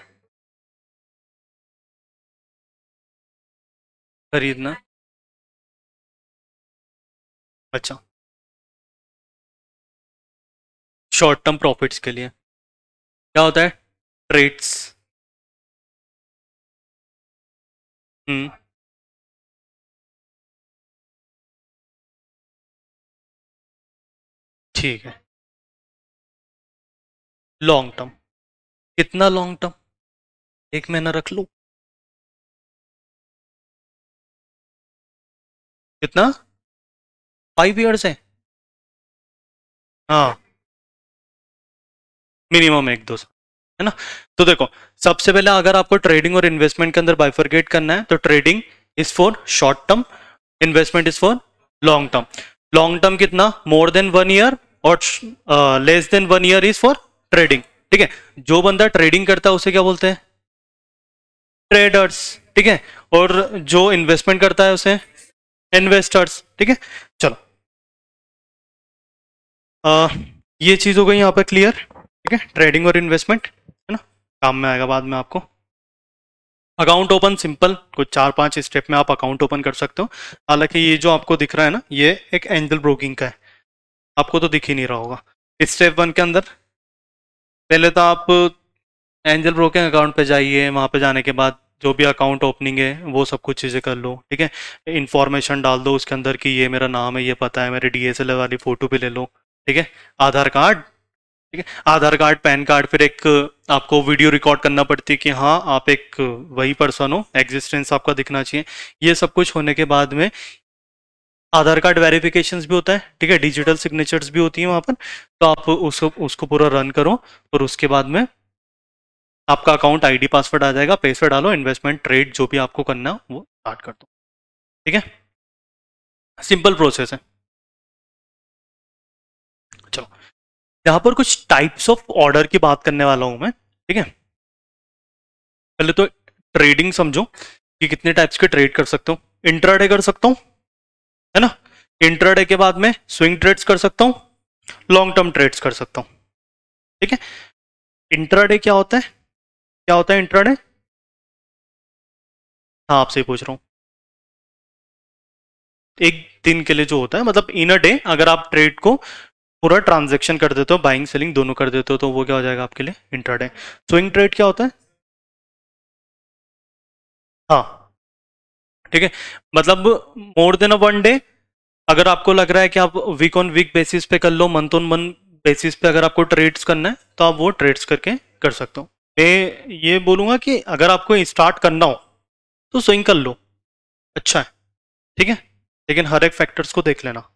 खरीदना। अच्छा, शॉर्ट टर्म प्रॉफिट्स के लिए क्या होता है? ट्रेड्स। हम्म। ठीक है। Long term. कितना लॉन्ग टर्म? एक महीना रख लो। कितना? 5 ईयर्स है? हाँ, मिनिमम 1-2 साल, है ना। तो देखो, सबसे पहले अगर आपको ट्रेडिंग और इन्वेस्टमेंट के अंदर बाइफरकेट करना है तो trading is for short term, investment is for long term. Long term कितना? मोर देन 1 ईयर, और less than 1 year is for trading, ठीक है। जो बंदा ट्रेडिंग करता है उसे क्या बोलते हैं? ट्रेडर्स, ठीक है। और जो इन्वेस्टमेंट करता है उसे इन्वेस्टर्स, ठीक है। चलो, अ, ये चीज हो गई यहाँ पर क्लियर, ठीक है, ट्रेडिंग और इन्वेस्टमेंट, है ना। काम में आएगा बाद में आपको। अकाउंट ओपन सिंपल, कुछ 4-5 स्टेप में आप अकाउंट ओपन कर सकते हो। हालांकि ये जो आपको दिख रहा है ना, ये एक एंजल ब्रोकिंग का है, आपको तो दिख ही नहीं रहा होगा। स्टेप 1 के अंदर पहले तो आप एंजल ब्रोकिंग अकाउंट पे जाइए, वहाँ पे जाने के बाद जो भी अकाउंट ओपनिंग है वो सब कुछ चीज़ें कर लो, ठीक है। इन्फॉर्मेशन डाल दो उसके अंदर कि ये मेरा नाम है, ये पता है, मेरे डीएसएलआर वाली फ़ोटो भी ले लो, ठीक है। आधार कार्ड, ठीक है, आधार कार्ड, पैन कार्ड, फिर एक आपको वीडियो रिकॉर्ड करना पड़ती है कि हाँ आप एक वही पर्सन हो, एग्जिस्टेंस आपका दिखना चाहिए। ये सब कुछ होने के बाद में आधार कार्ड वेरिफिकेशंस भी होता है, ठीक है, डिजिटल सिग्नेचर्स भी होती हैं वहाँ पर। तो आप उसको उसको पूरा रन करो, और उसके बाद में आपका अकाउंट आईडी पासवर्ड आ जाएगा, पैसे डालो, इन्वेस्टमेंट ट्रेड जो भी आपको करना है वो स्टार्ट कर दो, ठीक है। सिंपल प्रोसेस है। चलो, यहाँ पर कुछ टाइप्स ऑफ ऑर्डर की बात करने वाला हूँ मैं, ठीक है। पहले तो ट्रेडिंग समझो कि कितने टाइप्स के ट्रेड कर सकते हो। इंट्राडे कर सकता हूँ, है ना। इंट्राडे के बाद में स्विंग ट्रेड्स कर सकता हूँ, लॉन्ग टर्म ट्रेड्स कर सकता हूँ, ठीक है। इंट्राडे क्या होता है? क्या होता है इंट्राडे? हाँ, आपसे ही पूछ रहा हूँ। एक दिन के लिए जो होता है, मतलब इन अ डे अगर आप ट्रेड को पूरा ट्रांजेक्शन कर देते हो, बाइंग सेलिंग दोनों कर देते हो, तो वो क्या हो जाएगा आपके लिए? इंट्राडे। स्विंग ट्रेड क्या होता है? हाँ, ठीक है, मतलब मोर देन अ 1 डे। अगर आपको लग रहा है कि आप वीक ऑन वीक बेसिस पे कर लो, मंथ ऑन मंथ बेसिस पे अगर आपको ट्रेड्स करना है तो आप वो ट्रेड्स करके कर सकते हो। मैं ये बोलूंगा कि अगर आपको स्टार्ट करना हो तो स्विंग कर लो, अच्छा है, ठीक है, लेकिन हर एक फैक्टर्स को देख लेना।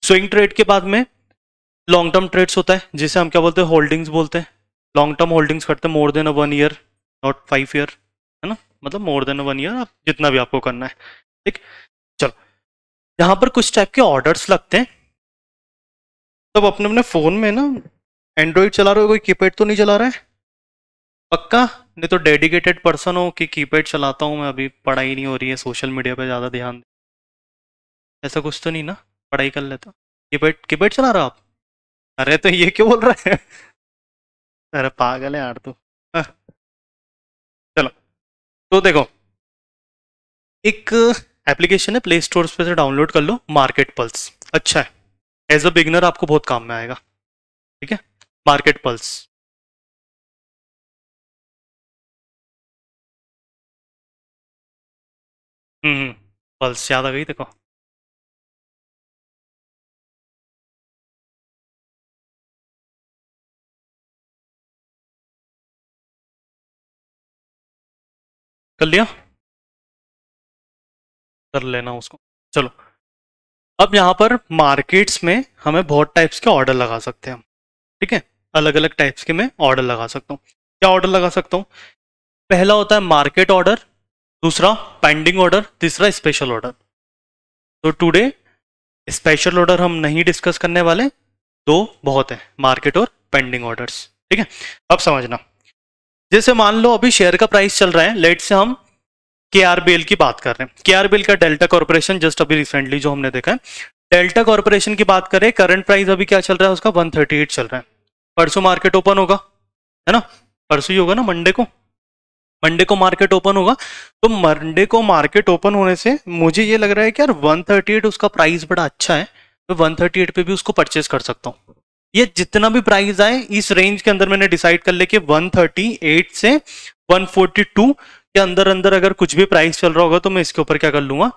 स्विंग ट्रेड के बाद में लॉन्ग टर्म ट्रेड्स होता है, जिसे हम क्या बोलते हैं? होल्डिंग्स बोलते हैं। लॉन्ग टर्म होल्डिंग्स करते हैं more than a 1 year, not 5 year, है ना। मतलब मोर देन अ 1 ईयर, आप जितना भी आपको करना है, ठीक। चलो, यहाँ पर कुछ टाइप के ऑर्डर्स लगते हैं। तब अपने अपने फोन में ना, एंड्रॉइड चला रहे हो, कोई कीपैड तो नहीं चला रहा है? पक्का? नहीं तो डेडिकेटेड पर्सन हो कि कीपैड चलाता हूँ मैं, अभी पढ़ाई नहीं हो रही है, सोशल मीडिया पे ज़्यादा ध्यान ऐसा कुछ तो नहीं ना? पढ़ाई कर लेता। कीपैड कीपैड चला रहा आप? अरे तो ये क्यों बोल रहा है? अरे पागल है यार तू। हाँ, चलो, तो देखो, एक एप्लीकेशन है, प्ले स्टोर पे से डाउनलोड कर लो, मार्केट पल्स, अच्छा है। एज अ बिगनर आपको बहुत काम में आएगा, ठीक है। Market pulse. हम्म। पल्स याद आ गई देखो। कर लिया, कर लेना उसको। चलो, अब यहाँ पर मार्केट्स में हमें बहुत टाइप्स के ऑर्डर लगा सकते हैं हम, ठीक है। अलग अलग टाइप्स के मैं ऑर्डर लगा सकता हूँ। क्या ऑर्डर लगा सकता हूँ? पहला होता है मार्केट ऑर्डर, दूसरा पेंडिंग ऑर्डर, तीसरा स्पेशल ऑर्डर। तो टुडे स्पेशल ऑर्डर हम नहीं डिस्कस करने वाले, दो बहुत है, मार्केट और पेंडिंग ऑर्डर्स, ठीक है। अब समझना, जैसे मान लो अभी शेयर का प्राइस चल रहा है, लेट से हम केआरबीएल की बात कर रहे हैं। केआरबीएल का डेल्टा कॉर्पोरेशन जस्ट अभी रिसेंटली जो हमने देखा है, डेल्टा कॉर्पोरेशन की बात करें, करंट प्राइस अभी क्या चल रहा है उसका 138 चल रहा है। परसों मार्केट ओपन होगा, है ना, परसों ही होगा ना, मंडे को, मंडे को मार्केट ओपन होगा। तो मंडे को मार्केट ओपन होने से मुझे ये लग रहा है कि यार 138 उसका प्राइस बड़ा अच्छा है, तो 138 पे भी उसको परचेस कर सकता हूँ। ये जितना भी प्राइस आए इस रेंज के अंदर मैंने डिसाइड कर ले कि 138 से 142 के अंदर अंदर अगर कुछ भी प्राइस चल रहा होगा तो मैं इसके ऊपर क्या कर लूंगा,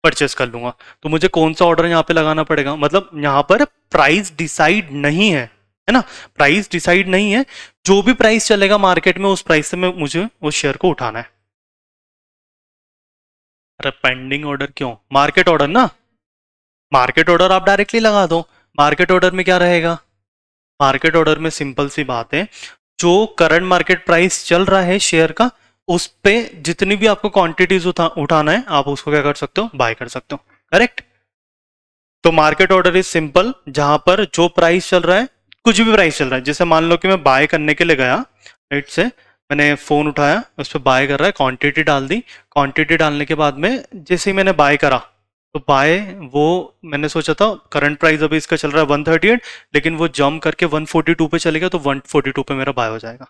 परचेस कर लूंगा। तो मुझे कौन सा ऑर्डर यहाँ पे लगाना पड़ेगा, मतलब यहाँ पर प्राइस डिसाइड नहीं है ना, प्राइस डिसाइड नहीं है, जो भी प्राइस चलेगा मार्केट में उस प्राइस से मैं मुझे उस शेयर को उठाना है। अरे पेंडिंग ऑर्डर क्यों, मार्केट ऑर्डर ना, मार्केट ऑर्डर आप डायरेक्टली लगा दो। मार्केट ऑर्डर में क्या रहेगा, मार्केट ऑर्डर में सिंपल सी बात है, जो करंट मार्केट प्राइस चल रहा है शेयर का, उस पे जितनी भी आपको क्वांटिटीज उठाना है आप उसको क्या कर सकते हो, बाय कर सकते हो, करेक्ट। तो मार्केट ऑर्डर इज सिंपल, जहां पर जो प्राइस चल रहा है, कुछ भी प्राइस चल रहा है, जैसे मान लो कि मैं बाय करने के लिए गया, राइट से मैंने फोन उठाया, उस पर बाय कर रहा है, क्वांटिटी डाल दी, क्वांटिटी डालने के बाद में जैसे ही मैंने बाय करा, तो बाय वो मैंने सोचा था करंट प्राइस अभी इसका चल रहा है 138, लेकिन वो जंप करके 142 पे चलेगा, तो 142 पे मेरा बाय हो जाएगा।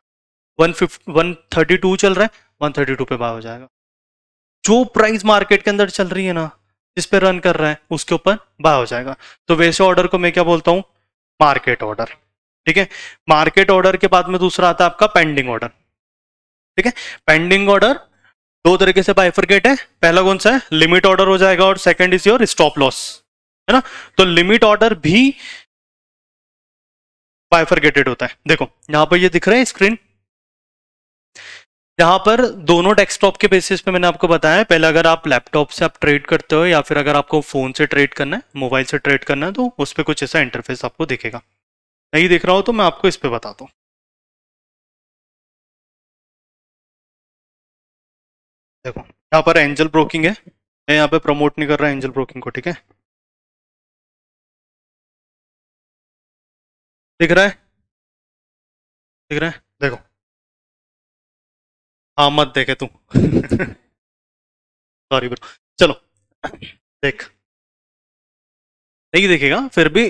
132 चल रहा है, 132 पे बाय हो जाएगा। जो प्राइस मार्केट के अंदर चल रही है ना, जिस पे रन कर रहा है उसके ऊपर बाय हो जाएगा। तो वैसे ऑर्डर को मैं क्या बोलता हूँ, मार्केट ऑर्डर, ठीक है। मार्केट ऑर्डर के बाद में दूसरा आता है आपका पेंडिंग ऑर्डर, ठीक है। पेंडिंग ऑर्डर दो तरीके से बाइफरकेट है, पहला कौन सा है, लिमिट ऑर्डर हो जाएगा, और second is your stop loss, है ना। तो लिमिट ऑर्डर भी बाइफरकेटेड होता है। देखो यहां पर ये दिख रहा है स्क्रीन, यहाँ पर दोनों डेस्कटॉप के बेसिस पे मैंने आपको बताया है, पहले अगर आप लैपटॉप से आप ट्रेड करते हो या फिर अगर आपको फोन से ट्रेड करना है, मोबाइल से ट्रेड करना है, तो उस पर कुछ ऐसा इंटरफेस आपको दिखेगा। नहीं दिख रहा हो तो मैं आपको इस पे बताता हूँ। देखो यहाँ पर एंजल ब्रोकिंग है, मैं यहाँ पे प्रमोट नहीं कर रहा एंजल ब्रोकिंग को, ठीक है। दिख रहा है, दिख रहा है, देखो, हाँ मत देखे तू सॉरी ब्रो, चलो देख, नहीं दिखेगा फिर भी,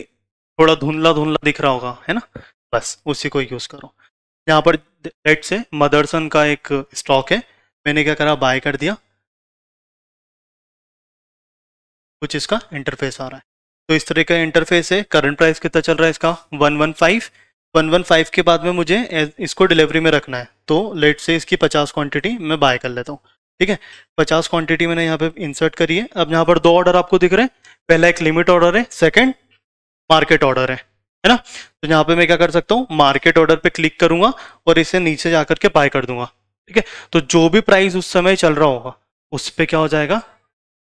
थोड़ा धुंधला धुंधला दिख रहा होगा, है ना, बस उसी को यूज करो। यहाँ पर लेट से मदरसन का एक स्टॉक है, मैंने क्या करा, बाय कर दिया, कुछ इसका इंटरफेस आ रहा है, तो इस तरह का इंटरफेस है। करंट प्राइस कितना चल रहा है इसका, 115, 115 के बाद में मुझे इसको डिलीवरी में रखना है, तो लेट से इसकी 50 क्वांटिटी मैं बाय कर लेता हूँ, ठीक है। 50 क्वांटिटी मैंने यहाँ पे इंसर्ट करी है। अब यहाँ पर दो ऑर्डर आपको दिख रहे हैं, पहला एक लिमिट ऑर्डर है, सेकंड मार्केट ऑर्डर है ना। तो यहाँ पे मैं क्या कर सकता हूँ, मार्केट ऑर्डर पे क्लिक करूंगा और इसे नीचे जाकर के बाय कर दूंगा, ठीक है। तो जो भी प्राइस उस समय चल रहा होगा उस पे क्या हो जाएगा,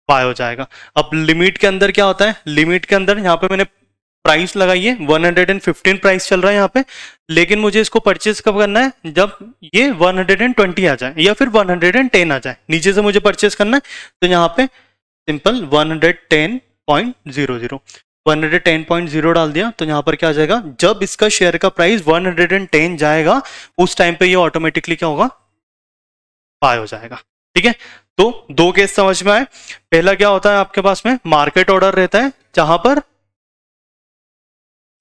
बाय हो जाएगा। अब लिमिट के अंदर क्या होता है, लिमिट के अंदर यहाँ पे मैंने प्राइस लगाई है, 115 प्राइस चल रहा है यहाँ पे, लेकिन मुझे इसको परचेज कब करना है, जब ये 120 आ जाए या फिर 110 आ जाए, नीचे से मुझे परचेज करना है। तो यहाँ पे सिंपल 110.00, 110.0 डाल दिया, तो यहाँ पर क्या आ जाएगा, जब इसका शेयर का प्राइस 110 जाएगा उस टाइम पे ये ऑटोमेटिकली क्या होगा, बाय हो जाएगा, ठीक है। तो दो केस समझ में आए। पहला क्या होता है आपके पास में, मार्केट ऑर्डर रहता है, जहां पर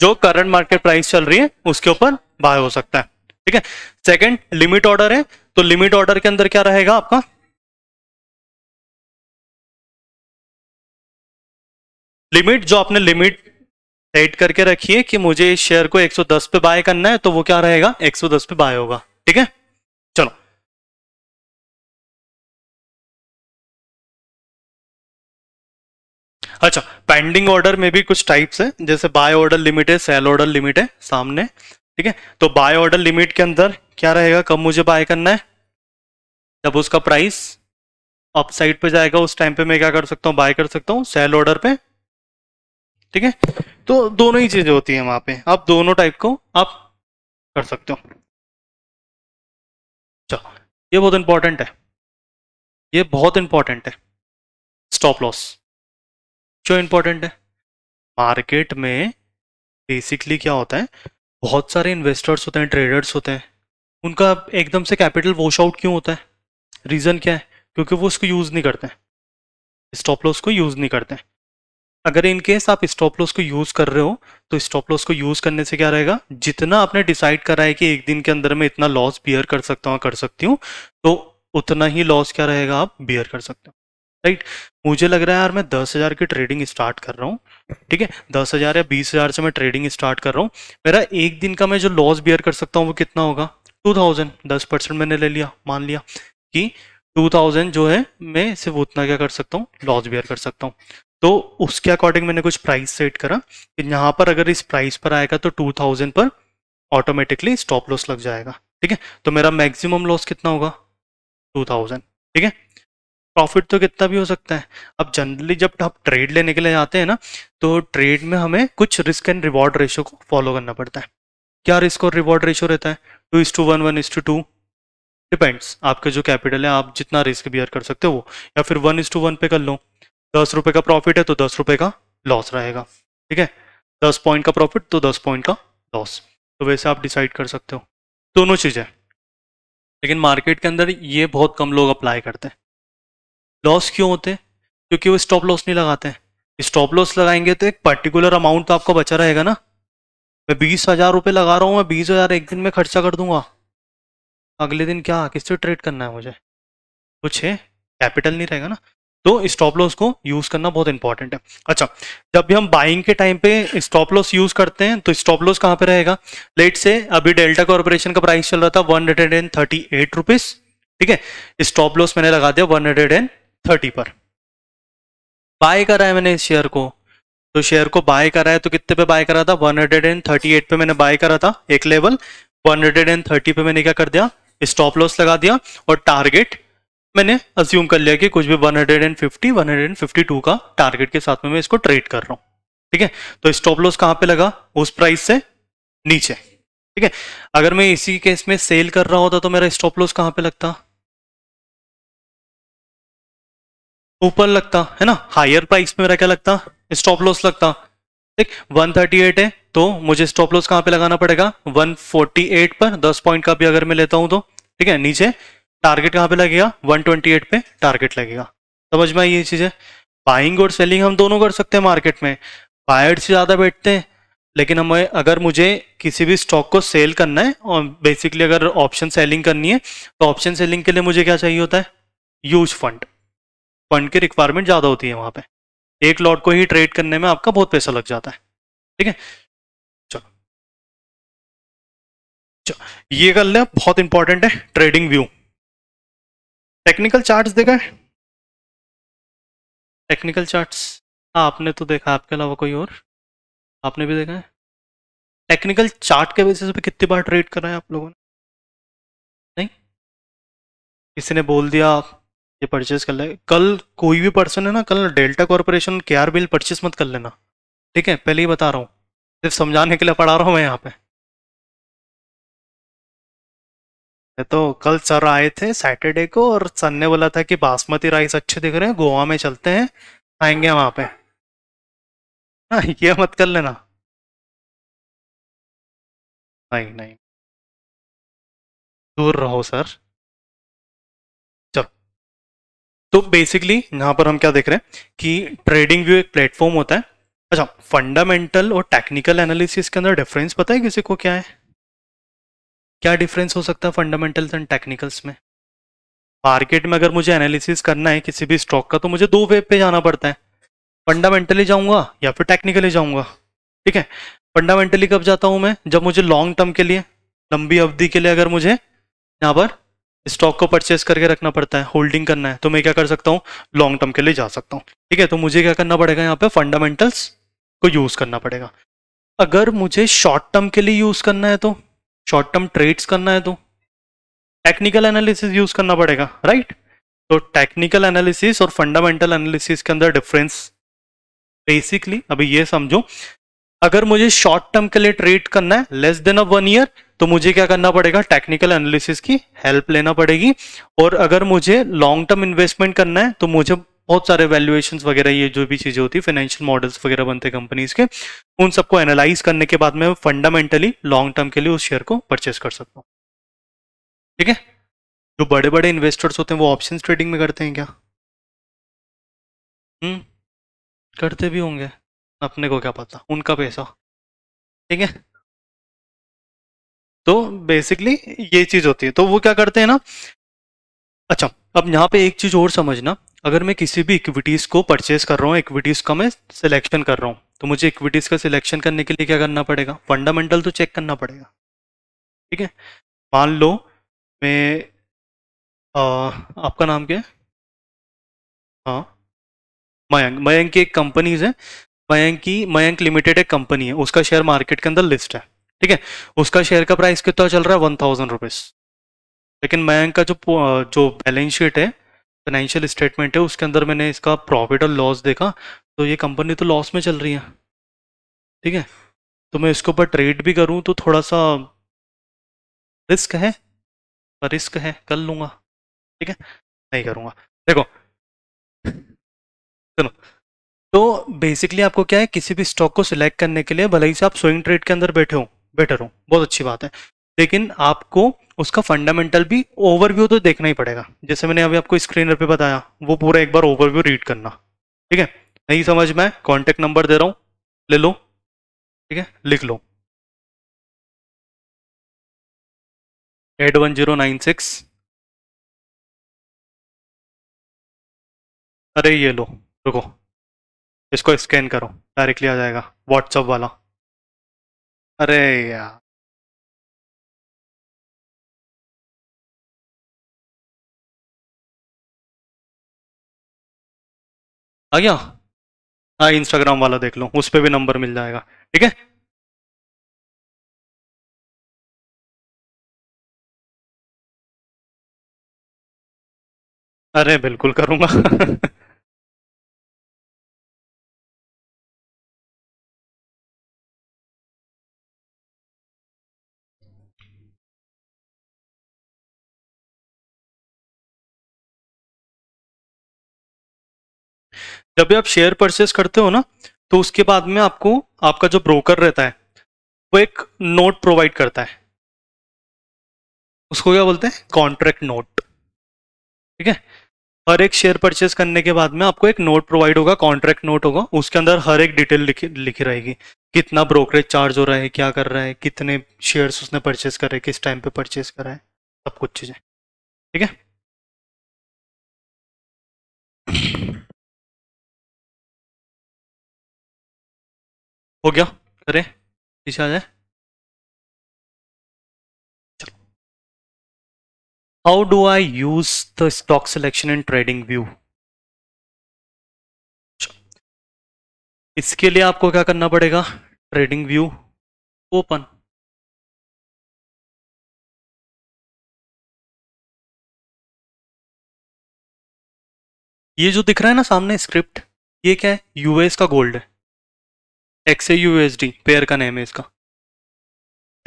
जो करंट मार्केट प्राइस चल रही है उसके ऊपर बाय हो सकता है, ठीक है। सेकंड लिमिट ऑर्डर है, तो लिमिट ऑर्डर के अंदर क्या रहेगा आपका, लिमिट जो आपने लिमिट सेट करके रखी है कि मुझे इस शेयर को 110 पे बाय करना है, तो वो क्या रहेगा, 110 पे बाय होगा, ठीक है। चलो अच्छा, पेंडिंग ऑर्डर में भी कुछ टाइप्स है, जैसे बाय ऑर्डर लिमिट है, सेल ऑर्डर लिमिट है सामने, ठीक है। तो बाय ऑर्डर लिमिट के अंदर क्या रहेगा, कब मुझे बाय करना है, जब उसका प्राइस अप साइड पे जाएगा उस टाइम पे मैं क्या कर सकता हूँ, बाय कर सकता हूँ सेल ऑर्डर पे, ठीक है। तो दोनों ही चीजें होती हैं वहां पे, आप दोनों टाइप को आप कर सकते हो। चलो, ये बहुत इंपॉर्टेंट है, ये बहुत इंपॉर्टेंट है। स्टॉप लॉस क्यों इंपॉर्टेंट है? मार्केट में बेसिकली क्या होता है, बहुत सारे इन्वेस्टर्स होते हैं, ट्रेडर्स होते हैं, उनका एकदम से कैपिटल वॉश आउट क्यों होता है? रीज़न क्या है? क्योंकि वो उसको यूज़ नहीं करते हैं, स्टॉप लॉस को यूज़ नहीं करते हैं। अगर इन केस आप स्टॉप लॉस को यूज़ कर रहे हो, तो स्टॉप लॉस को यूज़ करने से क्या रहेगा, जितना आपने डिसाइड करा है कि एक दिन के अंदर मैं इतना लॉस बियर कर सकता हूँ, कर सकती हूँ, तो उतना ही लॉस क्या रहेगा, आप बियर कर सकते हो, राइट। मुझे लग रहा है यार मैं 10,000 की ट्रेडिंग स्टार्ट कर रहा हूँ, ठीक है, 10,000 या 20,000 से मैं ट्रेडिंग स्टार्ट कर रहा हूँ, मेरा एक दिन का मैं जो लॉस बियर कर सकता हूँ वो कितना होगा, 2,000। 10% मैंने ले लिया, मान लिया कि 2,000 जो है मैं सिर्फ उतना क्या कर सकता हूँ, लॉस बियर कर सकता हूँ। तो उसके अकॉर्डिंग मैंने कुछ प्राइस सेट करा कि यहाँ पर अगर इस प्राइस पर आएगा तो 2,000 पर ऑटोमेटिकली स्टॉप लॉस लग जाएगा, ठीक है। तो मेरा मैक्सिमम लॉस कितना होगा, 2,000, ठीक है। प्रॉफिट तो कितना भी हो सकता है। अब जनरली जब आप ट्रेड लेने के लिए जाते हैं ना, तो ट्रेड में हमें कुछ रिस्क एंड रिवॉर्ड रेशियो को फॉलो करना पड़ता है। क्या रिस्क और रिवॉर्ड रेशियो रहता है? 2:1, 1:2, डिपेंड्स आपके जो कैपिटल है, आप जितना रिस्क बियर कर सकते हो वो, या फिर 1:1 पे कर लो। 10 रुपए का प्रॉफिट है तो 10 रुपए का लॉस रहेगा, ठीक है। 10 पॉइंट का प्रॉफिट तो 10 पॉइंट का लॉस, तो वैसे आप डिसाइड कर सकते हो दोनों चीज़ें। लेकिन मार्केट के अंदर ये बहुत कम लोग अप्लाई करते हैं। लॉस क्यों होते हैं? क्योंकि वो स्टॉप लॉस नहीं लगाते हैं। स्टॉप लॉस लगाएंगे तो एक पर्टिकुलर अमाउंट तो आपको बचा रहेगा ना। मैं 20,000 रुपये लगा रहा हूँ, मैं 20,000 एक दिन में खर्चा कर दूंगा, अगले दिन क्या किससे ट्रेड करना है मुझे, कुछ है, कैपिटल नहीं रहेगा ना। तो स्टॉप लॉस को यूज करना बहुत इंपॉर्टेंट है। अच्छा, जब भी हम बाइंग के टाइम पे स्टॉप लॉस यूज करते हैं तो स्टॉप लॉस कहाँ पे रहेगा? लेट से अभी डेल्टा कॉर्पोरेशन का प्राइस चल रहा था 138 रुपीज, ठीक है। स्टॉप लॉस मैंने लगा दिया 130 पर। बाय करा है मैंने इस शेयर को, तो शेयर को बाय करा है तो कितने पे बाय करा था? 138 पे मैंने बाय करा था एक लेवल, 130 पे मैंने क्या कर दिया, स्टॉप लॉस लगा दिया, और टारगेट मैंने अज्यूम कर लिया कि कुछ भी 150 152 का टारगेट के साथ में मैं इसको ट्रेड कर रहा हूँ, ठीक है। तो स्टॉप लॉस कहाँ पे लगा? उस प्राइस से नीचे, ठीक है। अगर मैं इसी केस में सेल कर रहा होता तो मेरा स्टॉप लॉस कहाँ पे लगता? ऊपर लगता है ना, हायर प्राइस पे मेरा क्या लगता, स्टॉप लॉस लगता। ठीक, 138 है तो मुझे स्टॉप लॉस कहाँ पे लगाना पड़ेगा? 148 पर। 10 पॉइंट का भी अगर मैं लेता हूँ तो, ठीक है। नीचे टारगेट कहाँ पे लगेगा? 128 पे टारगेट लगेगा। समझ में आई ये चीज़ है? बाइंग और सेलिंग हम दोनों कर सकते हैं मार्केट में, बायर से ज़्यादा बैठते हैं। लेकिन हमें अगर मुझे किसी भी स्टॉक को सेल करना है, और बेसिकली अगर ऑप्शन सेलिंग करनी है, तो ऑप्शन सेलिंग के लिए मुझे क्या चाहिए होता है? Huge fund. फंड की रिक्वायरमेंट ज़्यादा होती है वहाँ पे। एक लॉट को ही ट्रेड करने में आपका बहुत पैसा लग जाता है, ठीक है। चलो, चलो ये कर ले, बहुत इंपॉर्टेंट है ट्रेडिंग व्यू। टेक्निकल चार्ट्स देखा है? टेक्निकल चार्ट्स आपने तो देखा, आपके अलावा कोई और आपने भी देखा है? टेक्निकल चार्ट के बेसिस पे कितनी बार ट्रेड करा है आप लोगों ने? नहीं, किसी ने बोल दिया ये परचेज कर ले, कल कोई भी पर्सन है ना, कल डेल्टा कॉर्पोरेशन केआर बिल परचेज मत कर लेना, ठीक है, पहले ही बता रहा हूँ, सिर्फ समझाने के लिए पढ़ा रहा हूँ मैं यहाँ पे। ये तो कल सर आए थे सैटरडे को, और सर ने बोला था कि बासमती राइस अच्छे दिख रहे हैं, गोवा में चलते हैं, आएंगे वहां पे। हाँ, ये मत कर लेना। नहीं नहीं, दूर रहो सर। चलो, तो बेसिकली यहाँ पर हम क्या देख रहे हैं कि ट्रेडिंग व्यू एक प्लेटफॉर्म होता है। अच्छा, फंडामेंटल और टेक्निकल एनालिसिस के अंदर डिफरेंस पता है किसी को क्या है? क्या डिफरेंस हो सकता है फंडामेंटल्स एंड टेक्निकल्स में? मार्केट में अगर मुझे एनालिसिस करना है किसी भी स्टॉक का, तो मुझे दो वे पे जाना पड़ता है, फंडामेंटली जाऊंगा या फिर टेक्निकली जाऊंगा, ठीक है। फंडामेंटली कब जाता हूं मैं? जब मुझे लॉन्ग टर्म के लिए, लंबी अवधि के लिए अगर मुझे यहाँ पर स्टॉक को परचेस करके रखना पड़ता है, होल्डिंग करना है, तो मैं क्या कर सकता हूँ? लॉन्ग टर्म के लिए जा सकता हूँ, ठीक है। तो मुझे क्या करना पड़ेगा? यहाँ पे फंडामेंटल्स को यूज करना पड़ेगा। अगर मुझे शॉर्ट टर्म के लिए यूज करना है, तो शॉर्ट टर्म ट्रेड्स करना है, तो टेक्निकल एनालिसिस यूज करना पड़ेगा, राइट? तो टेक्निकल एनालिसिस और फंडामेंटल एनालिसिस के अंदर डिफरेंस बेसिकली अभी ये समझो, अगर मुझे शॉर्ट टर्म के लिए ट्रेड करना है लेस देन अ 1 ईयर, तो मुझे क्या करना पड़ेगा, टेक्निकल एनालिसिस की हेल्प लेना पड़ेगी। और अगर मुझे लॉन्ग टर्म इन्वेस्टमेंट करना है तो मुझे बहुत सारे वैल्यूएशंस वगैरह, ये जो भी चीजें होती है, फाइनेंशियल मॉडल्स वगैरह बनते हैं कंपनीज के, उन सबको एनालाइज करने के बाद मैं फंडामेंटली लॉन्ग टर्म के लिए उस शेयर को परचेस कर सकता हूँ। ठीक है? जो बड़े बड़े इन्वेस्टर्स होते हैं वो ऑप्शन ट्रेडिंग में करते हैं क्या? हम्म, करते भी होंगे, अपने को क्या पता, उनका पैसा। ठीक है? तो बेसिकली ये चीज होती है, तो वो क्या करते हैं ना। अच्छा, अब यहाँ पे एक चीज और समझना, अगर मैं किसी भी इक्विटीज को परचेज कर रहा हूँ, इक्विटीज का मैं सिलेक्शन कर रहा हूँ, तो मुझे इक्विटीज का सिलेक्शन करने के लिए क्या करना पड़ेगा, फंडामेंटल तो चेक करना पड़ेगा। ठीक है? मान लो मैं आपका नाम क्या है? हाँ, मयंक। मयंक की एक कंपनीज है, मयंक लिमिटेड एक कंपनी है, उसका शेयर मार्केट के अंदर लिस्ट है। ठीक है? उसका शेयर का प्राइस कितना चल रहा है, 1000 रुपीज। लेकिन मयंक का जो बैलेंस शीट है, फाइनेंशियल स्टेटमेंट है, उसके अंदर मैंने इसका प्रॉफिट और लॉस देखा, तो ये कंपनी तो लॉस में चल रही है। ठीक है? तो मैं इसके ऊपर ट्रेड भी करूं तो थोड़ा सा रिस्क है, पर रिस्क है, कर लूंगा। ठीक है? नहीं करूंगा। देखो, सुनो, तो बेसिकली आपको क्या है, किसी भी स्टॉक को सिलेक्ट करने के लिए भले ही से आप स्विंग ट्रेड के अंदर बैठे हो, बेटर हो, बहुत अच्छी बात है, लेकिन आपको उसका फंडामेंटल भी ओवरव्यू तो देखना ही पड़ेगा। जैसे मैंने अभी आपको स्क्रीन पे बताया, वो पूरा एक बार ओवरव्यू रीड करना। ठीक है? नहीं समझ में, कॉन्टेक्ट नंबर दे रहा हूँ, ले लो। ठीक है? लिख लो, 81096। अरे ये लो, रुको, इसको स्कैन करो, डायरेक्टली आ जाएगा व्हाट्सअप वाला। अरे यार, आ गया। हाँ, इंस्टाग्राम वाला देख लो, उस पर भी नंबर मिल जाएगा। ठीक है? अरे बिल्कुल करूंगा। जब भी आप शेयर परचेस करते हो ना, तो उसके बाद में आपको आपका जो ब्रोकर रहता है वो एक नोट प्रोवाइड करता है, उसको क्या बोलते हैं, कॉन्ट्रैक्ट नोट। ठीक है? हर एक शेयर परचेस करने के बाद में आपको एक नोट प्रोवाइड होगा, कॉन्ट्रैक्ट नोट होगा, उसके अंदर हर एक डिटेल लिखी रहेगी, कितना ब्रोकरेज चार्ज हो रहा है, क्या कर रहा है, कितने शेयर्स उसने परचेस करे, किस टाइम पे परचेस करा है, सब कुछ चीजें। ठीक है? हो गया? करे, पीछे आ जाए। How do I use the stock selection in trading view? इसके लिए आपको क्या करना पड़ेगा, ट्रेडिंग व्यू ओपन। ये जो दिख रहा है ना सामने स्क्रिप्ट, ये क्या है, यूएस का गोल्ड है, एक्स यूएसडी पेयर का नेम है इसका,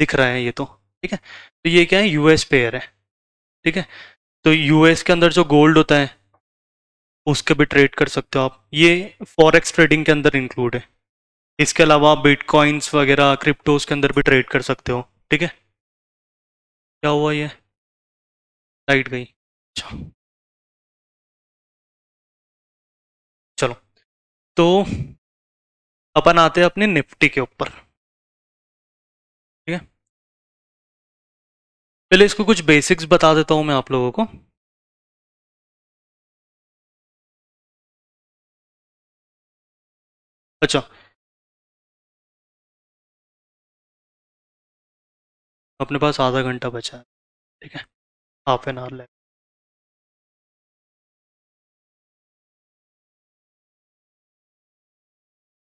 दिख रहा है ये तो। ठीक है? तो ये क्या है, यूएस पेयर है। ठीक है? तो यूएस के अंदर जो गोल्ड होता है उसके भी ट्रेड कर सकते हो आप, ये फॉरेक्स ट्रेडिंग के अंदर इंक्लूड है। इसके अलावा आप बिटकॉइंस वगैरह क्रिप्टोज के अंदर भी ट्रेड कर सकते हो। ठीक है? क्या हुआ, ये लाइट गई? अच्छा, चलो, तो अपन आते हैं अपने निफ्टी के ऊपर। ठीक है? पहले इसको कुछ बेसिक्स बता देता हूँ मैं आप लोगों को। अच्छा, अपने पास आधा घंटा बचा है। ठीक है? Half an hour.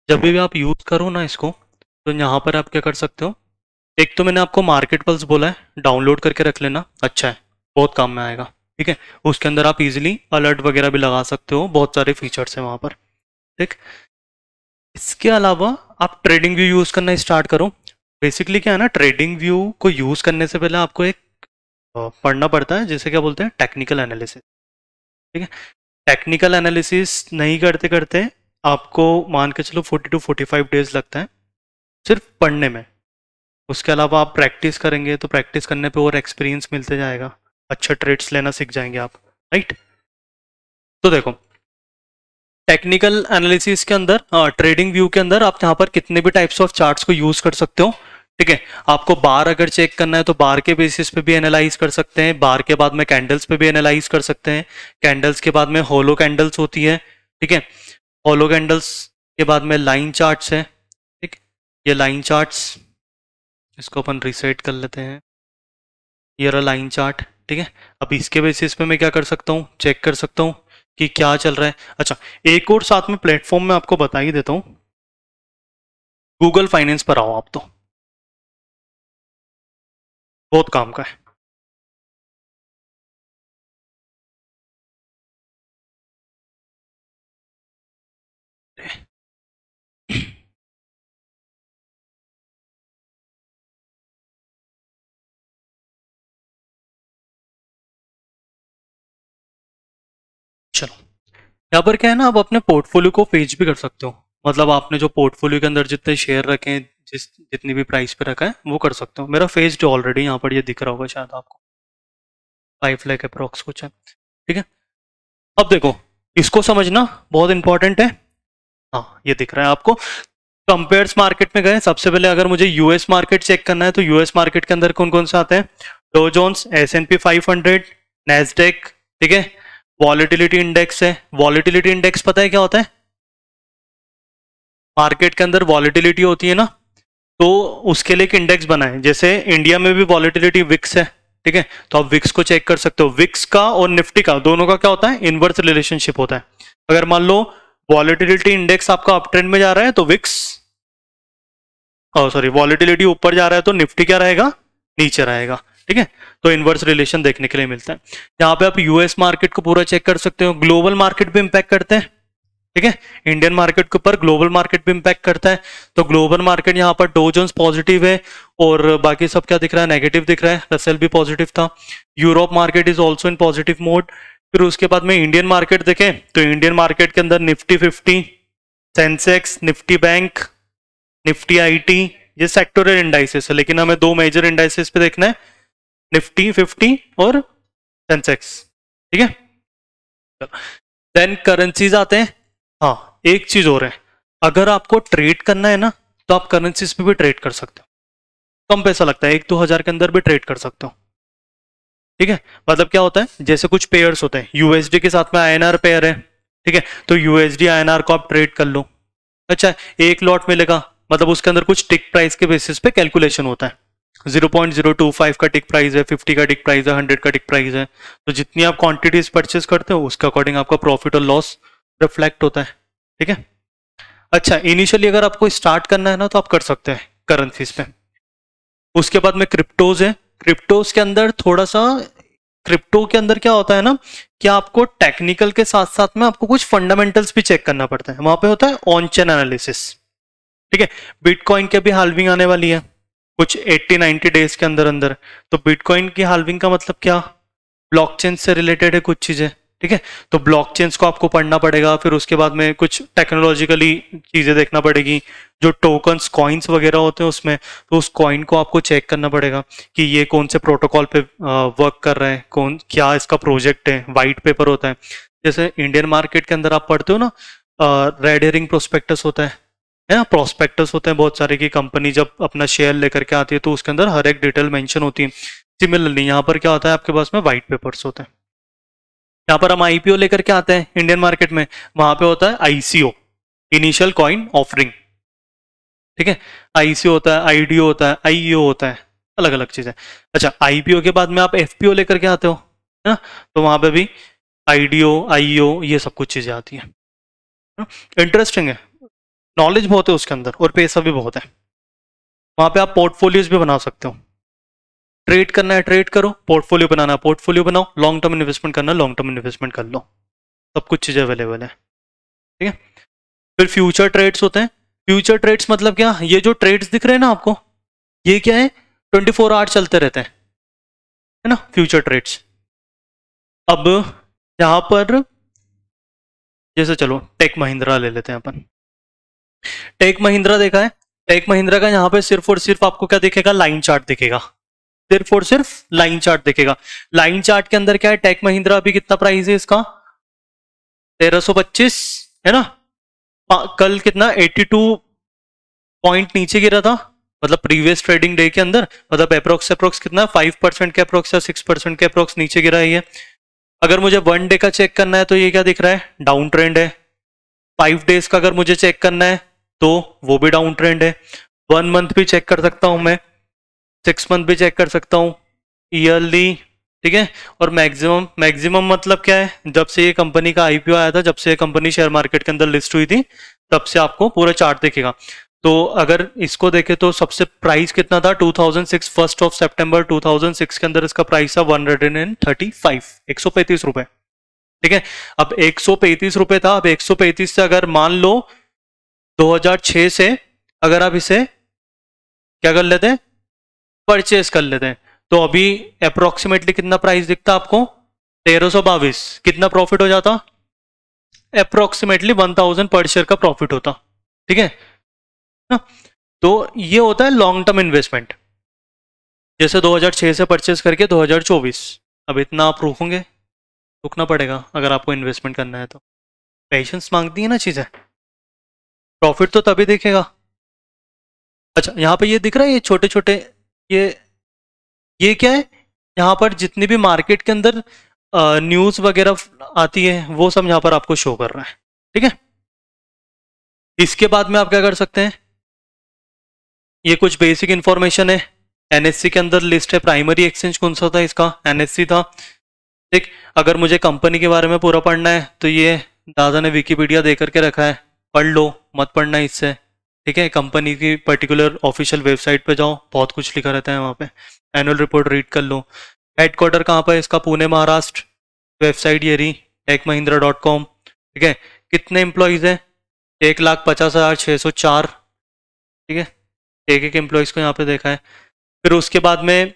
जब भी आप यूज करो ना इसको, तो यहाँ पर आप क्या कर सकते हो, एक तो मैंने आपको मार्केट पल्स बोला है, डाउनलोड करके रख लेना, अच्छा है। बहुत काम में आएगा। ठीक है, उसके अंदर आप इजीली अलर्ट वगैरह भी लगा सकते हो, बहुत सारे फीचर्स हैं वहाँ पर। ठीक, इसके अलावा आप ट्रेडिंग व्यू यूज़ करना स्टार्ट करो। बेसिकली क्या है ना, ट्रेडिंग व्यू को यूज़ करने से पहले आपको एक पढ़ना पड़ता है, जिसे क्या बोलते हैं, टेक्निकल एनालिसिस। ठीक है, टेक्निकल एनालिसिस नहीं करते करते आपको मान के चलो 40 to 45 डेज लगता है सिर्फ पढ़ने में। उसके अलावा आप प्रैक्टिस करेंगे तो प्रैक्टिस करने पे और एक्सपीरियंस मिलते जाएगा, अच्छा ट्रेड्स लेना सीख जाएंगे आप। राइट, तो देखो टेक्निकल एनालिसिस के अंदर, ट्रेडिंग व्यू के अंदर आप यहाँ पर कितने भी टाइप्स ऑफ चार्ट्स को यूज कर सकते हो। ठीक है, आपको बार अगर चेक करना है तो बार के बेसिस पे भी एनालाइज कर सकते हैं, बार के बाद में कैंडल्स पे भी एनालाइज कर सकते हैं, कैंडल्स के बाद में होलो कैंडल्स होती है। ठीक है, होलो कैंडल्स के बाद में लाइन चार्ट्स है। ठीक, ये लाइन चार्ट्स, इसको अपन रिसेट कर लेते हैं, ये रहा लाइन चार्ट। ठीक है, अब इसके बेसिस पे मैं क्या कर सकता हूँ, चेक कर सकता हूँ कि क्या चल रहा है। अच्छा, एक और साथ में प्लेटफॉर्म में आपको बता ही देता हूँ, गूगल फाइनेंस पर आओ आप, तो बहुत काम का है। चलो, यहाँ पर क्या है ना, आप अपने पोर्टफोलियो को पेज भी कर सकते हो। मतलब आपने जो पोर्टफोलियो के अंदर जितने शेयर रखे हैं, जितनी भी प्राइस पे रखा है, वो कर सकते हो। मेरा फेज ऑलरेडी यहाँ पर ये दिख रहा होगा शायद आपको, 5 लाख अप्रॉक्स कुछ है। ठीक है, अब देखो, इसको समझना बहुत इंपॉर्टेंट है। हाँ, ये दिख रहा है आपको। कंपेयर्स मार्केट में गए, सबसे पहले अगर मुझे यूएस मार्केट चेक करना है तो यूएस मार्केट के अंदर कौन कौन से आते हैं, डो जोन्स, S&P 500, नैस्डैक। ठीक है, वॉलेटिलिटी इंडेक्स है। वॉलेटिलिटी इंडेक्स पता है क्या होता है, मार्केट के अंदर वॉलेटिलिटी होती है ना, तो उसके लिए एक इंडेक्स बना है। जैसे इंडिया में भी वॉलेटिलिटी विक्स है। ठीक है, तो आप विक्स को चेक कर सकते हो। विक्स का और निफ्टी का दोनों का क्या होता है, इनवर्स रिलेशनशिप होता है। अगर मान लो वॉलेटिलिटी इंडेक्स आपका अप ट्रेंड में जा रहा है तो विक्स, सॉरी, वॉलेटिलिटी ऊपर जा रहा है तो निफ्टी क्या रहेगा, नीचे रहेगा। ठीक है, तो इनवर्स रिलेशन देखने के लिए मिलता है। यहाँ पे आप यूएस मार्केट को पूरा चेक कर सकते हो। ग्लोबल मार्केट भी इंपैक्ट करते हैं। ठीक है, इंडियन मार्केट के ऊपर ग्लोबल मार्केट भी इंपैक्ट करता है। तो ग्लोबल मार्केट यहाँ पर डो जोन्स पॉजिटिव है और बाकी सब क्या दिख रहा है, नेगेटिव दिख रहा है। रसेल भी पॉजिटिव था। Europe market is also in positive mode. फिर उसके बाद में इंडियन मार्केट देखें तो इंडियन मार्केट के अंदर Nifty 50, Sensex, Nifty bank, Nifty IT, ये सेक्टोरल इंडाइसेस है, लेकिन हमें दो मेजर इंडाइसेस पे देखना है, निफ्टी 50 और सेंसेक्स। ठीक है, देन करेंसीज आते हैं। हाँ, एक चीज और है, अगर आपको ट्रेड करना है ना तो आप करेंसीज पे भी ट्रेड कर सकते हो। कम पैसा लगता है, 1-2 हज़ार के अंदर भी ट्रेड कर सकते हो। ठीक है, मतलब क्या होता है, जैसे कुछ पेयर्स होते हैं, यूएसडी के साथ में आईएनआर पेयर है। ठीक है, तो यूएसडी आईएनआर को आप ट्रेड कर लो। अच्छा, एक लॉट मिलेगा, मतलब उसके अंदर कुछ टिक प्राइस के बेसिस पे कैलकुलेशन होता है। 0.025 का टिक प्राइस है, 50 का टिक प्राइस है, 100 का टिक प्राइस है। तो जितनी आप क्वांटिटीज परचेस करते हो उसके अकॉर्डिंग आपका प्रॉफिट और लॉस रिफ्लेक्ट होता है। ठीक है, अच्छा, इनिशियली अगर आपको स्टार्ट करना है ना तो आप कर सकते हैं करेंसीज पे। उसके बाद में क्रिप्टोज है। क्रिप्टोज के अंदर थोड़ा सा, क्रिप्टो के अंदर क्या होता है ना कि आपको टेक्निकल के साथ साथ में आपको कुछ फंडामेंटल्स भी चेक करना पड़ता है। वहां पे होता है ऑन चेन एनालिसिस। ठीक है, बिटकॉइन की अभी हाल्विंग आने वाली है कुछ 80-90 डेज के अंदर अंदर। तो बिटकॉइन की हाल्विंग का मतलब क्या, ब्लॉकचेन से रिलेटेड है कुछ चीजें। ठीक है, तो ब्लॉकचेन्स को आपको पढ़ना पड़ेगा। फिर उसके बाद में कुछ टेक्नोलॉजिकली चीजें देखना पड़ेगी, जो टोकन्स कॉइन्स वगैरह होते हैं उसमें, तो उस कॉइन को आपको चेक करना पड़ेगा कि ये कौन से प्रोटोकॉल पे वर्क कर रहे हैं, कौन क्या इसका प्रोजेक्ट है। वाइट पेपर होता है, जैसे इंडियन मार्केट के अंदर आप पढ़ते हो ना, रेड हेरिंग प्रोस्पेक्टस होता है ना, प्रोस्पेक्टस होते हैं बहुत सारे की। कंपनी जब अपना शेयर लेकर के आती है तो उसके अंदर हर एक डिटेल मेंशन होती है। सिमिलरली यहाँ पर क्या होता है, आपके पास में वाइट पेपर्स होते हैं। यहाँ पर हम आईपीओ लेकर के आते हैं इंडियन मार्केट में, वहां पे होता है आईसीओ, इनिशियल कॉइन ऑफरिंग। ठीक है, आईसीओ होता है, आईडीओ होता है, आईईओ होता है, अलग अलग चीजें। अच्छा, आईपीओ के बाद में आप एफपीओ लेकर के आते हो ना, तो वहां पे भी आईडीओ, आईईओ, ये सब कुछ चीजें आती हैं। इंटरेस्टिंग है, नॉलेज बहुत है उसके अंदर और पैसा भी बहुत है। वहां पे आप पोर्टफोलियोज भी बना सकते हो। ट्रेड करना है ट्रेड करो, पोर्टफोलियो बनाना है पोर्टफोलियो बनाओ, लॉन्ग टर्म इन्वेस्टमेंट करना है लॉन्ग टर्म इन्वेस्टमेंट कर लो, सब कुछ चीज़ें अवेलेबल है। ठीक है, फिर फ्यूचर ट्रेड्स होते हैं। फ्यूचर ट्रेड्स मतलब क्या, ये जो ट्रेड्स दिख रहे हैं ना आपको, ये क्या है, 24 आवर चलते रहते हैं, है ना, फ्यूचर ट्रेड्स। अब यहाँ पर जैसे चलो टेक महिंद्रा ले लेते हैं अपन। टेक महिंद्रा देखा है, टेक महिंद्रा का यहाँ पे सिर्फ और सिर्फ आपको क्या दिखेगा, लाइन चार्ट दिखेगा, सिर्फ और सिर्फ लाइन चार्ट दिखेगा। लाइन चार्ट के अंदर क्या है, टेक महिंद्रा अभी कितना प्राइस है इसका, 1325 है ना। कल कितना 82 पॉइंट नीचे गिरा था, मतलब प्रीवियस ट्रेडिंग डे के अंदर, मतलब अप्रोक्स कितना 5% के अप्रोक्स या 6% के अप्रोक्स नीचे गिरा है ये। अगर मुझे 1 डे का चेक करना है तो ये क्या दिख रहा है, डाउन ट्रेंड है। 5 डेज का अगर मुझे चेक करना है तो वो भी डाउन ट्रेंड है। 1 मंथ भी चेक कर सकता हूं मैं, 6 मंथ भी चेक कर सकता हूँ, ईयरली। ठीक है, और मैक्सिमम मतलब क्या है, जब से ये कंपनी का आईपीओ आया था, जब से ये कंपनी शेयर मार्केट के अंदर लिस्ट हुई थी, तब से आपको पूरा चार्ट दिखेगा। तो अगर इसको देखें तो सबसे प्राइस कितना था, 2006 1 सितंबर 2006 के अंदर इसका प्राइस था 135, 135 रुपए। ठीक है, अब 135 रुपए था। अब 135 से अगर मान लो 2006 से अगर आप इसे क्या कर लेते हैं, परचेस कर लेते हैं, तो अभी अप्रोक्सीमेटली कितना प्राइस दिखता आपको, 1322। कितना प्रॉफिट हो जाता, अप्रोक्सीमेटली 1000 पर शेयर का प्रॉफिट होता। ठीक है ना, तो ये होता है लॉन्ग टर्म इन्वेस्टमेंट। जैसे 2006 से परचेस करके 2024, अब इतना आप रुकना पड़ेगा अगर आपको इन्वेस्टमेंट करना है तो। पेशेंस मांगती है ना चीजें, प्रॉफिट तो तभी दिखेगा। अच्छा, यहाँ पे ये दिख रहा है, ये छोटे छोटे ये क्या है, यहाँ पर जितनी भी मार्केट के अंदर न्यूज वगैरह आती है वो सब यहाँ पर आपको शो कर रहा है। ठीक है, इसके बाद में आप क्या कर सकते हैं, ये कुछ बेसिक इंफॉर्मेशन है। एनएससी के अंदर लिस्ट है, प्राइमरी एक्सचेंज कौन सा था इसका, एनएससी था। ठीक, अगर मुझे कंपनी के बारे में पूरा पढ़ना है तो ये दादा ने विकिपीडिया दे करके रखा है, पढ़ लो, मत पढ़ना इससे। ठीक है, कंपनी की पर्टिकुलर ऑफिशियल वेबसाइट पे जाओ, बहुत कुछ लिखा रहता है वहाँ पे, एनुअल रिपोर्ट रीड कर लो। हेडक्वार्टर कहाँ पर है इसका, पुणे महाराष्ट्र। वेबसाइट ये रही techmahindra.com। ठीक है, कितने एम्प्लॉयज़ है, 1,50,604। ठीक है, एक एक एम्प्लॉयज़ को यहाँ पे देखा है। फिर उसके बाद में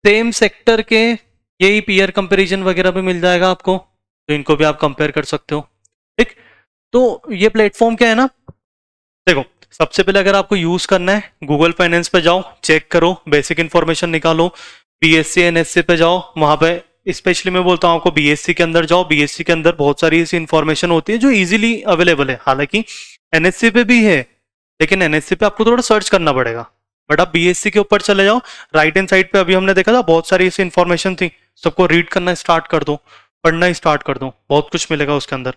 सेम सेक्टर के यही पीयर कंपैरिजन वगैरह भी मिल जाएगा आपको, तो इनको भी आप कंपेयर कर सकते हो। ठीक, तो ये प्लेटफॉर्म क्या है ना, देखो सबसे पहले अगर आपको यूज करना है, गूगल फाइनेंस पे जाओ, चेक करो, बेसिक इंफॉर्मेशन निकालो। बीएससी एनएससी पे जाओ, वहां पे स्पेशली मैं बोलता हूँ आपको बीएससी के अंदर जाओ। बीएससी के अंदर बहुत सारी ऐसी इंफॉर्मेशन होती है जो इजीली अवेलेबल है, हालांकि एनएससी पे भी है, लेकिन एनएससी पे आपको थोड़ा सर्च करना पड़ेगा। बट आप बीएससी के ऊपर चले जाओ, राइट हैंड साइड पे अभी हमने देखा था बहुत सारी ऐसी इंफॉर्मेशन थी, सबको रीड करना स्टार्ट कर दो, पढ़ना स्टार्ट कर दो, बहुत कुछ मिलेगा उसके अंदर।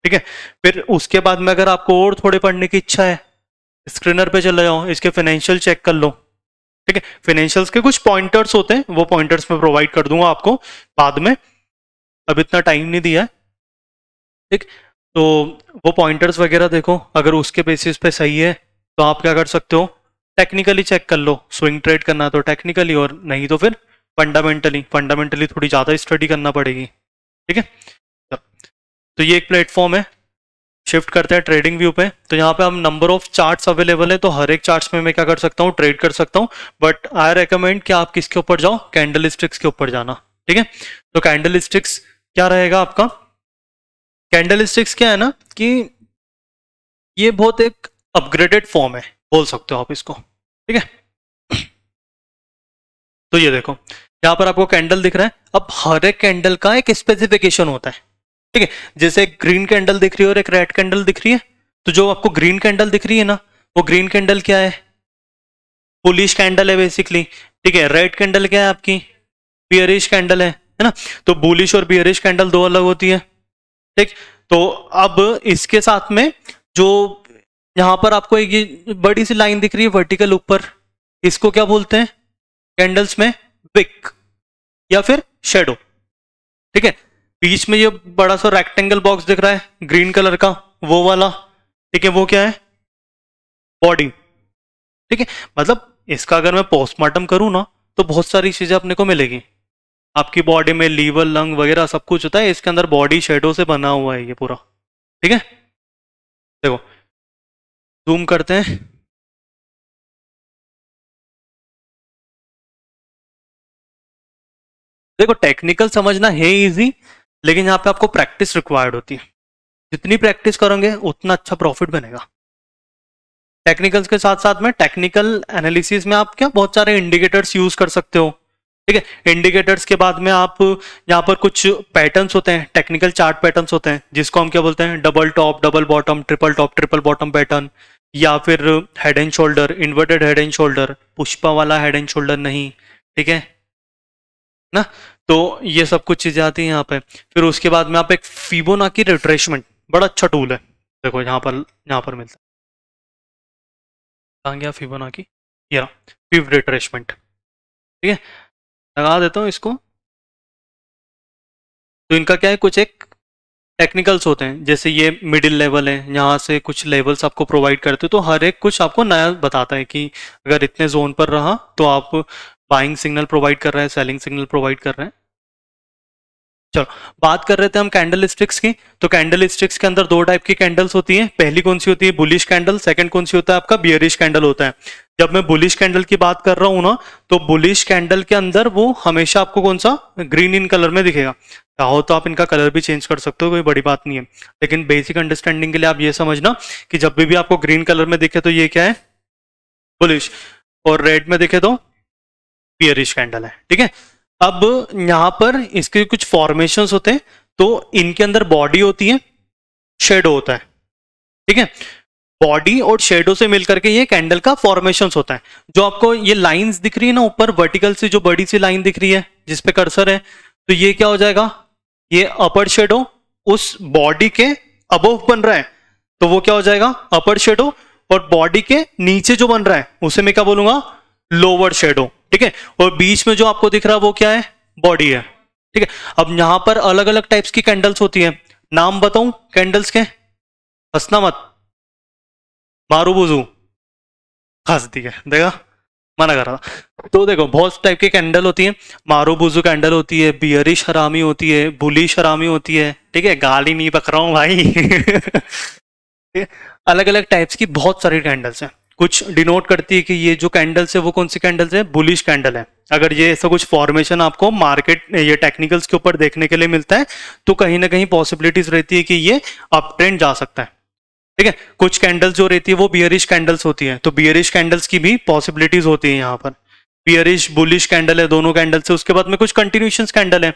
ठीक है, फिर उसके बाद में अगर आपको और थोड़े पढ़ने की इच्छा है, स्क्रीनर पे चले जाओ, इसके फाइनेंशियल चेक कर लो। ठीक है, फाइनेंशियल्स के कुछ पॉइंटर्स होते हैं, वो पॉइंटर्स मैं प्रोवाइड कर दूंगा आपको बाद में, अब इतना टाइम नहीं दिया है। ठीक, तो वो पॉइंटर्स वगैरह देखो, अगर उसके बेसिस पे सही है तो आप क्या कर सकते हो, टेक्निकली चेक कर लो। स्विंग ट्रेड करना है तो टेक्निकली, और नहीं तो फिर फंडामेंटली थोड़ी ज़्यादा स्टडी करना पड़ेगी। ठीक है, तो ये एक प्लेटफॉर्म है। शिफ्ट करते हैं ट्रेडिंग व्यू पे, तो यहाँ पे हम नंबर ऑफ चार्ट्स अवेलेबल है, तो हर एक चार्ट्स में मैं क्या कर सकता हूँ, ट्रेड कर सकता हूँ। बट आई रेकमेंड कि आप किसके ऊपर जाओ, कैंडलस्टिक्स के ऊपर जाना। ठीक है, तो कैंडलस्टिक्स क्या रहेगा आपका, कैंडलस्टिक्स क्या है ना कि ये बहुत एक अपग्रेडेड फॉर्म है, बोल सकते हो आप इसको। ठीक है, तो ये देखो यहाँ पर आपको कैंडल दिख रहा है। अब हर एक कैंडल का एक स्पेसिफिकेशन होता है। ठीक है, जैसे एक ग्रीन कैंडल दिख रही है और एक रेड कैंडल दिख रही है, तो जो आपको ग्रीन कैंडल दिख रही है ना, वो ग्रीन कैंडल क्या है, बुलिश कैंडल है बेसिकली। ठीक है, रेड कैंडल क्या है आपकी, बियरिश कैंडल है ना। तो बुलिश और बियरिश कैंडल दो अलग होती है। ठीक, तो अब इसके साथ में जो यहाँ पर आपको एक ये बड़ी सी लाइन दिख रही है वर्टिकल ऊपर, इसको क्या बोलते हैं कैंडल्स में, विक या फिर शेडो। ठीक है, बीच में ये बड़ा सा रेक्टेंगल बॉक्स दिख रहा है ग्रीन कलर का, वो वाला। ठीक है, वो क्या है, बॉडी। ठीक है, मतलब इसका अगर मैं पोस्टमार्टम करूं ना, तो बहुत सारी चीजें अपने को मिलेगी। आपकी बॉडी में लीवर लंग वगैरह सब कुछ होता है, इसके अंदर बॉडी शेडो से बना हुआ है ये पूरा। ठीक है, देखो जूम करते हैं। देखो टेक्निकल समझना है इजी, लेकिन यहाँ पे आपको प्रैक्टिस रिक्वायर्ड होती है। जितनी प्रैक्टिस करोगे उतना अच्छा प्रॉफिट बनेगा। टेक्निकल्स के साथ साथ में टेक्निकल एनालिसिस में आप क्या बहुत सारे इंडिकेटर्स यूज कर सकते हो। ठीक है, इंडिकेटर्स के बाद में आप यहाँ पर कुछ पैटर्न्स होते हैं, टेक्निकल चार्ट पैटर्न्स होते हैं, जिसको हम क्या बोलते हैं, double top double bottom triple top triple bottom pattern, या फिर head and shoulder, inverted head and shoulder, Pushpa वाला हेड एंड शोल्डर नहीं। ठीक है ना, तो ये सब कुछ चीजें आती हैं यहाँ पे। फिर उसके बाद में आप एक फिबोनाची रिट्रेसमेंट, बड़ा अच्छा टूल है, देखो यहाँ पर मिलता है। कहाँ गया फिबोनाची, ये रहा फिब रिट्रेसमेंट। ठीक है, लगा देता हूँ इसको। तो इनका क्या है, कुछ एक टेक्निकल्स होते हैं, जैसे ये मिडिल लेवल है, यहाँ से कुछ लेवल्स आपको प्रोवाइड करते हैं, तो हर एक कुछ आपको नया बताता है कि अगर इतने जोन पर रहा तो आप बाइंग सिग्नल प्रोवाइड कर रहे हैं, सेलिंग सिग्नल प्रोवाइड कर रहे हैं। चलो बात कर रहे थे हम कैंडल स्टिक्स की। तो कैंडल स्टिक्स के अंदर दो टाइप की कैंडल्स होती हैं। पहली कौन सी होती है, बुलिश कैंडल। सेकंड कौन सी होता है आपका, बियरिश कैंडल होता है। जब मैं बुलिश कैंडल की बात कर रहा हूं ना, तो बुलिश कैंडल के अंदर वो हमेशा आपको कौन सा, ग्रीन इन कलर में दिखेगा। चाहो तो आप इनका कलर भी चेंज कर सकते हो, कोई बड़ी बात नहीं है, लेकिन बेसिक अंडरस्टैंडिंग के लिए आप ये समझना कि जब भी आपको ग्रीन कलर में दिखे तो ये क्या है, बुलिश, और रेड में दिखे तो बियरिश कैंडल है। ठीक है, अब यहां पर इसके कुछ फॉर्मेशंस होते हैं, तो इनके अंदर बॉडी होती है, शेडो होता है। ठीक है, बॉडी और शेडो से मिलकर के ये कैंडल का फॉर्मेशंस होता है। जो आपको ये लाइंस दिख रही है ना ऊपर वर्टिकल से, जो बड़ी सी लाइन दिख रही है जिस पे कर्सर है, तो ये क्या हो जाएगा, ये अपर शेडो उस बॉडी के अबव बन रहा है, तो वो क्या हो जाएगा, अपर शेडो। और बॉडी के नीचे जो बन रहा है उसे मैं क्या बोलूंगा, लोअर शेडो। ठीक है, और बीच में जो आपको दिख रहा है वो क्या है, बॉडी है। ठीक है, अब यहां पर अलग अलग टाइप्स की कैंडल्स होती है। नाम बताऊं कैंडल्स के, हंसना मत, मारू बुझू, हंस दिया, देखा मना कर रहा था। तो देखो बहुत टाइप की कैंडल होती है, मारू बुझू कैंडल होती है, बियरिश हरामी होती है, बुलिश हरामी होती है। ठीक है, गाली नहीं पक रहा हूं भाई अलग अलग टाइप्स की बहुत सारी कैंडल्स हैं। कुछ डिनोट करती है कि ये जो कैंडल्स है वो कौन सी कैंडल्स है, बुलिश कैंडल है। अगर ये ऐसा कुछ फॉर्मेशन आपको मार्केट ये टेक्निकल्स के ऊपर देखने के लिए मिलता है, तो कहीं ना कहीं पॉसिबिलिटीज रहती है कि ये अप ट्रेंड जा सकता है। ठीक है, कुछ कैंडल्स जो रहती है वो बियरिश कैंडल्स होती है, तो बियरिश कैंडल्स की भी पॉसिबिलिटीज होती है। यहाँ पर बियरिश बुलिश कैंडल है दोनों कैंडल से। उसके बाद में कुछ कंटिन्यूशन कैंडल है।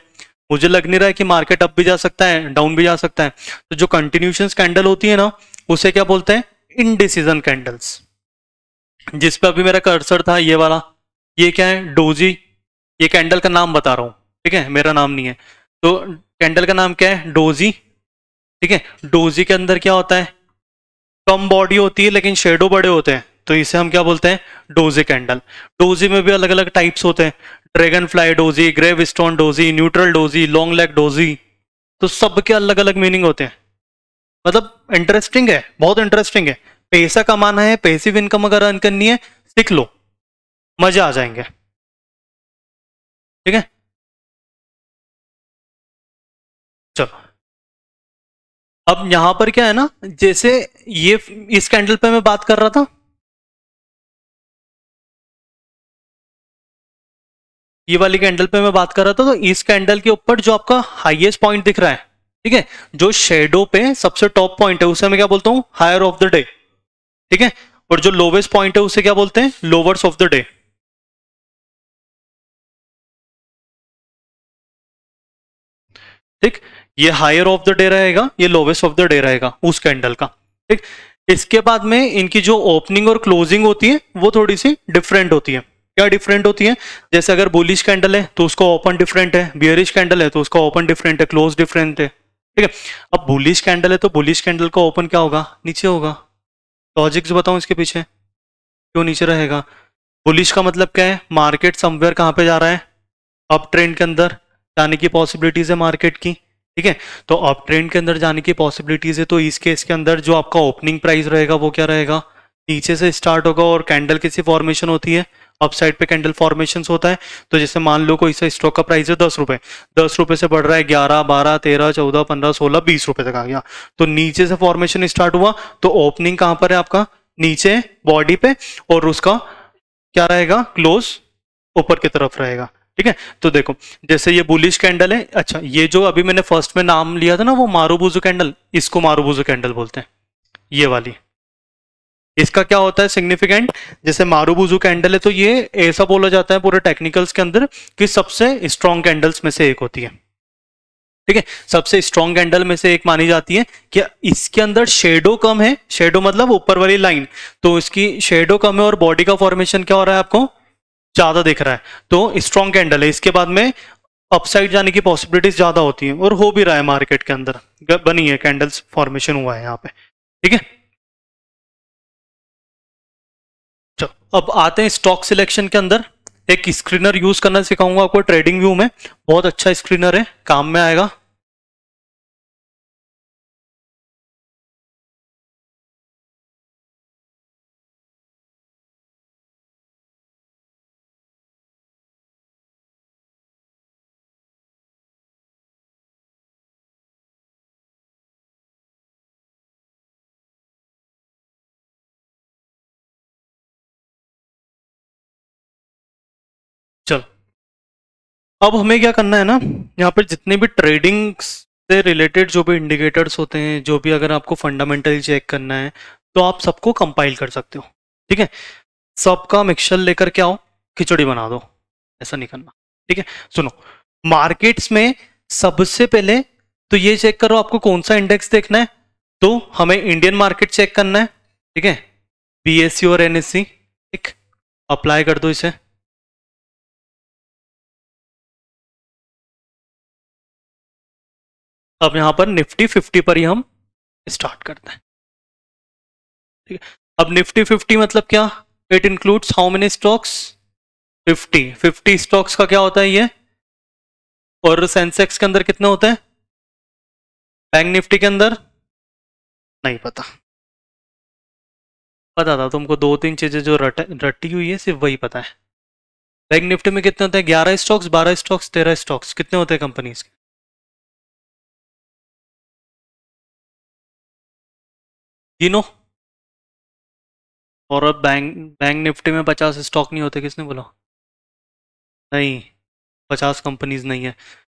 मुझे लग नहीं रहा है कि मार्केट अप भी जा सकता है, डाउन भी जा सकता है। तो जो कंटिन्यूशन कैंडल होती है ना, उसे क्या बोलते हैं, इनडिसीजन कैंडल्स। जिस पे अभी मेरा कर्सर था ये वाला, ये क्या है, डोजी। ये कैंडल का नाम बता रहा हूं, ठीक है, मेरा नाम नहीं है। तो कैंडल का नाम क्या है, डोजी। ठीक है, डोजी के अंदर क्या होता है, कम बॉडी होती है लेकिन शेडो बड़े होते हैं, तो इसे हम क्या बोलते हैं, डोजी कैंडल। डोजी में भी अलग अलग टाइप्स होते हैं, dragonfly doji, gravestone doji, neutral doji, long leg doji. तो सबके अलग अलग मीनिंग होते हैं। मतलब इंटरेस्टिंग है, बहुत इंटरेस्टिंग है। पैसा कमाना है, पैसिव इनकम अगर अर्न करनी है, सीख लो, मजा आ जाएंगे। ठीक है, चलो अब यहां पर क्या है ना, जैसे ये इस कैंडल पे मैं बात कर रहा था, ये वाली कैंडल पे मैं बात कर रहा था, तो इस कैंडल के ऊपर जो आपका हाईएस्ट पॉइंट दिख रहा है, ठीक है, जो शेडो पे सबसे टॉप पॉइंट है, उसे मैं क्या बोलता हूं, हायर ऑफ द डे। ठीक है, और जो लोवेस्ट पॉइंट है उसे क्या बोलते हैं, लोवर्स ऑफ द डे। ठीक, ये हायर ऑफ द डे रहेगा, ये लोवेस्ट ऑफ द डे रहेगा उस कैंडल का। ठीक, इसके बाद में इनकी जो ओपनिंग और क्लोजिंग होती है वो थोड़ी सी डिफरेंट होती है। क्या डिफरेंट होती है, जैसे अगर बुलिश कैंडल है तो उसका ओपन डिफरेंट है, बियरिश कैंडल है तो उसका ओपन डिफरेंट है, क्लोज डिफरेंट है। ठीक है, अब बुलिश कैंडल है तो बुलिश कैंडल का ओपन क्या होगा, नीचे होगा। लॉजिक्स बताऊं इसके पीछे क्यों नीचे रहेगा। बुलिश का मतलब क्या है, मार्केट समवेयर कहाँ पे जा रहा है, अप ट्रेंड के अंदर जाने की पॉसिबिलिटीज है मार्केट की। ठीक है, तो अप ट्रेंड के अंदर जाने की पॉसिबिलिटीज है, तो इस केस के अंदर जो आपका ओपनिंग प्राइस रहेगा वो क्या रहेगा, नीचे से स्टार्ट होगा, और कैंडल किसी फॉर्मेशन होती है, अप साइड पे कैंडल फॉर्मेशन होता है। तो जैसे मान लो कोई सा स्टॉक का प्राइस है 10 रुपए, 10 रुपए से बढ़ रहा है 11, 12, 13, 14, 15, 16, 20 रुपए तक आ गया। तो नीचे से फॉर्मेशन स्टार्ट हुआ, तो ओपनिंग कहां पर है आपका, नीचे बॉडी पे, और उसका क्या रहेगा, क्लोज ऊपर की तरफ रहेगा। ठीक है, तो देखो जैसे ये बुलिश कैंडल है। अच्छा, ये जो अभी मैंने फर्स्ट में नाम लिया था ना, वो मारुबुजु कैंडल, इसको मारुबुजु कैंडल बोलते हैं, ये वाली। इसका क्या होता है सिग्निफिकेंट, जैसे मारुबुजु कैंडल है तो ये ऐसा बोला जाता है पूरे टेक्निकल्स के अंदर कि सबसे स्ट्रॉन्ग कैंडल्स में से एक होती है। ठीक है, सबसे स्ट्रॉन्ग कैंडल में से एक मानी जाती है कि इसके अंदर शेडो कम है, शेडो मतलब ऊपर वाली लाइन, तो इसकी शेडो कम है और बॉडी का फॉर्मेशन क्या हो रहा है आपको ज्यादा दिख रहा है, तो स्ट्रॉन्ग कैंडल है। इसके बाद में अपसाइड जाने की पॉसिबिलिटीज ज्यादा होती है, और हो भी रहा है मार्केट के अंदर, बनी है कैंडल्स, फॉर्मेशन हुआ है यहाँ पे। ठीक है, चलो अब आते हैं स्टॉक सिलेक्शन के अंदर। एक स्क्रीनर यूज करना सिखाऊंगा आपको ट्रेडिंग व्यू में, बहुत अच्छा स्क्रीनर है, काम में आएगा। चलो अब हमें क्या करना है ना, यहाँ पर जितने भी ट्रेडिंग से रिलेटेड जो भी इंडिकेटर्स होते हैं, जो भी अगर आपको फंडामेंटली चेक करना है, तो आप सबको कंपाइल कर सकते हो। ठीक है, सबका मिक्सचर लेकर के आओ, खिचड़ी बना दो, ऐसा नहीं करना। ठीक है, सुनो, मार्केट्स में सबसे पहले तो ये चेक करो आपको कौन सा इंडेक्स देखना है, तो हमें इंडियन मार्केट चेक करना है। ठीक है, बीएससी और एनएससी, ठीक, अप्लाई कर दो इसे। अब यहां पर निफ्टी 50 पर ही हम स्टार्ट करते हैं। ठीक है, अब निफ्टी 50 मतलब क्या, it includes how many stocks, 50 stocks का क्या होता है ये, और सेंसेक्स के अंदर कितने होते हैं, बैंक निफ्टी के अंदर नहीं पता, पता था तुमको, दो तीन चीजें जो रटी हुई है सिर्फ वही पता है। बैंक निफ्टी में कितने होते हैं, 11 स्टॉक्स, 12 स्टॉक्स, 13 स्टॉक्स, कितने होते हैं कंपनीज के, गिनो। और अब बैंक बैंक निफ्टी में 50 स्टॉक नहीं होते, किसने बोला, नहीं, 50 कंपनीज नहीं है।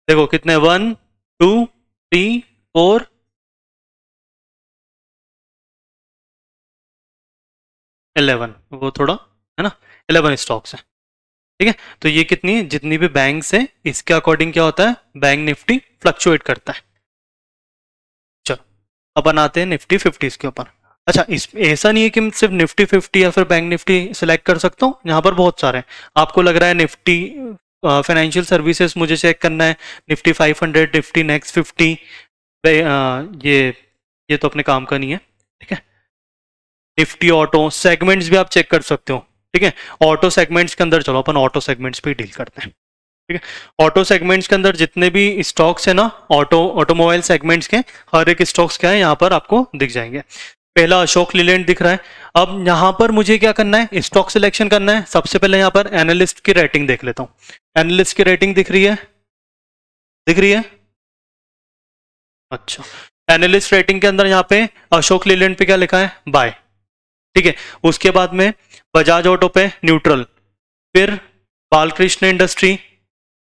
देखो कितने, 1, 2, 3, 4, 11, वो थोड़ा है ना, 11 स्टॉक्स है। ठीक है, तो ये कितनी, जितनी भी बैंक्स है इसके अकॉर्डिंग क्या होता है, बैंक निफ्टी फ्लक्चुएट करता है। चलो अब बनाते हैं निफ्टी 50 के ऊपर। अच्छा, इस ऐसा नहीं है कि मैं सिर्फ निफ्टी 50 या फिर बैंक निफ्टी सिलेक्ट कर सकता हूँ, यहाँ पर बहुत सारे हैं। आपको लग रहा है निफ्टी फाइनेंशियल सर्विसेज मुझे चेक करना है, निफ्टी 500, निफ्टी नेक्स्ट 50, ये तो अपने काम का नहीं है। ठीक है, निफ्टी ऑटो सेगमेंट्स भी आप चेक कर सकते हो। ठीक है, ऑटो सेगमेंट्स के अंदर चलो अपन ऑटो सेगमेंट्स पे डील करते हैं। ठीक है, ऑटो सेगमेंट्स के अंदर जितने भी स्टॉक्स है ना, ऑटोमोबाइल सेगमेंट्स के, हर एक स्टॉक्स क्या है यहाँ पर आपको दिख जाएंगे। पहला अशोक लीलैंड दिख रहा है। अब यहाँ पर मुझे क्या करना है, स्टॉक सिलेक्शन करना है। सबसे पहले यहाँ पर एनालिस्ट की रेटिंग देख लेता हूँ। एनालिस्ट की रेटिंग दिख रही है, दिख रही है, अच्छा। एनालिस्ट रेटिंग के अंदर यहाँ पे अशोक लीलैंड पे क्या लिखा है, बाय। ठीक है, उसके बाद में बजाज ऑटो पे न्यूट्रल, फिर बालकृष्ण इंडस्ट्री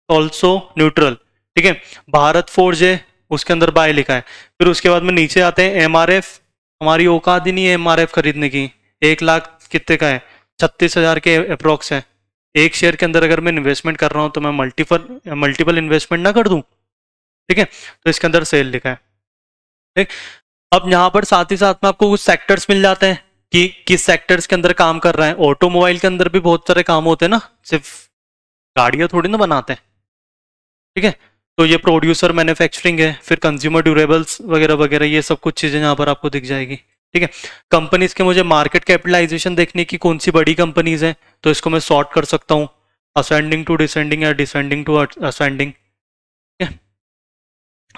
ऑल्सो न्यूट्रल। ठीक है, भारत फोर्ज है, उसके अंदर बाय लिखा है। फिर उसके बाद में नीचे आते हैं एमआरएफ, हमारी औकात ही नहीं है एमआरएफ खरीदने की, 1 लाख कितने का है, 36,000 के अप्रोक्स है। एक शेयर के अंदर अगर मैं इन्वेस्टमेंट कर रहा हूं तो मैं मल्टीपल इन्वेस्टमेंट ना कर दूं। ठीक है, तो इसके अंदर सेल लिखा है। ठीक, अब यहाँ पर साथ ही साथ में आपको कुछ सेक्टर्स मिल जाते हैं कि किस सेक्टर्स के अंदर काम कर रहा है। ऑटोमोबाइल के अंदर भी बहुत सारे काम होते हैं ना, सिर्फ गाड़ियां थोड़ी ना बनाते हैं। ठीक है, तो ये प्रोड्यूसर मैन्युफैक्चरिंग है, फिर कंज्यूमर ड्यूरेबल्स वगैरह वगैरह, ये सब कुछ चीजें यहाँ पर आपको दिख जाएगी। ठीक है, कंपनीज के मुझे मार्केट कैपिटलाइजेशन देखने की, कौन सी बड़ी कंपनीज हैं, तो इसको मैं सॉर्ट कर सकता हूँ, असेंडिंग टू डिसेंडिंग या डिसेंडिंग टू असेंडिंग। ठीक है,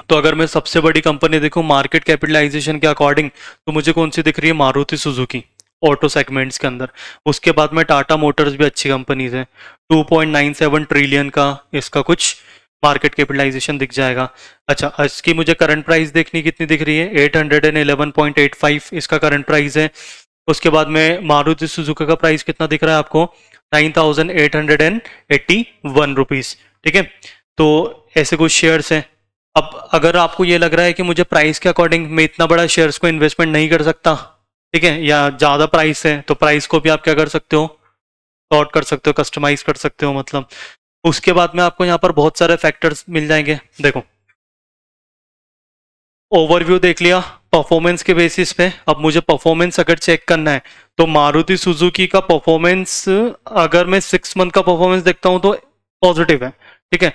तो अगर मैं सबसे बड़ी कंपनी देखूं मार्केट कैपिटलाइजेशन के अकॉर्डिंग, तो मुझे कौन सी दिख रही है, मारुति सुजुकी। ऑटो सेगमेंट्स के अंदर। उसके बाद में टाटा मोटर्स भी अच्छी कंपनीज है, 2.97 ट्रिलियन का इसका कुछ मार्केट कैपिटलाइजेशन दिख जाएगा। अच्छा, इसकी मुझे करंट प्राइस देखनी कितनी दिख रही है, 811.85 इसका करंट प्राइस है। उसके बाद में मारुति सुजुकी का प्राइस कितना दिख रहा है आपको, 9,881 रुपीज। ठीक है, तो ऐसे कुछ शेयर्स हैं। अब अगर आपको ये लग रहा है कि मुझे प्राइस के अकॉर्डिंग मैं इतना बड़ा शेयर्स को इन्वेस्टमेंट नहीं कर सकता, ठीक है, या ज़्यादा प्राइस है, तो प्राइस को भी आप क्या कर सकते हो, सॉर्ट कर सकते हो, कस्टमाइज कर सकते हो मतलब। उसके बाद में आपको यहाँ पर बहुत सारे फैक्टर्स मिल जाएंगे। देखो, ओवरव्यू देख लिया परफॉर्मेंस के बेसिस पे। अब मुझे परफॉर्मेंस अगर चेक करना है तो मारुति सुजुकी का परफॉर्मेंस, अगर मैं 6 मंथ का परफॉर्मेंस देखता हूँ तो पॉजिटिव है। ठीक है,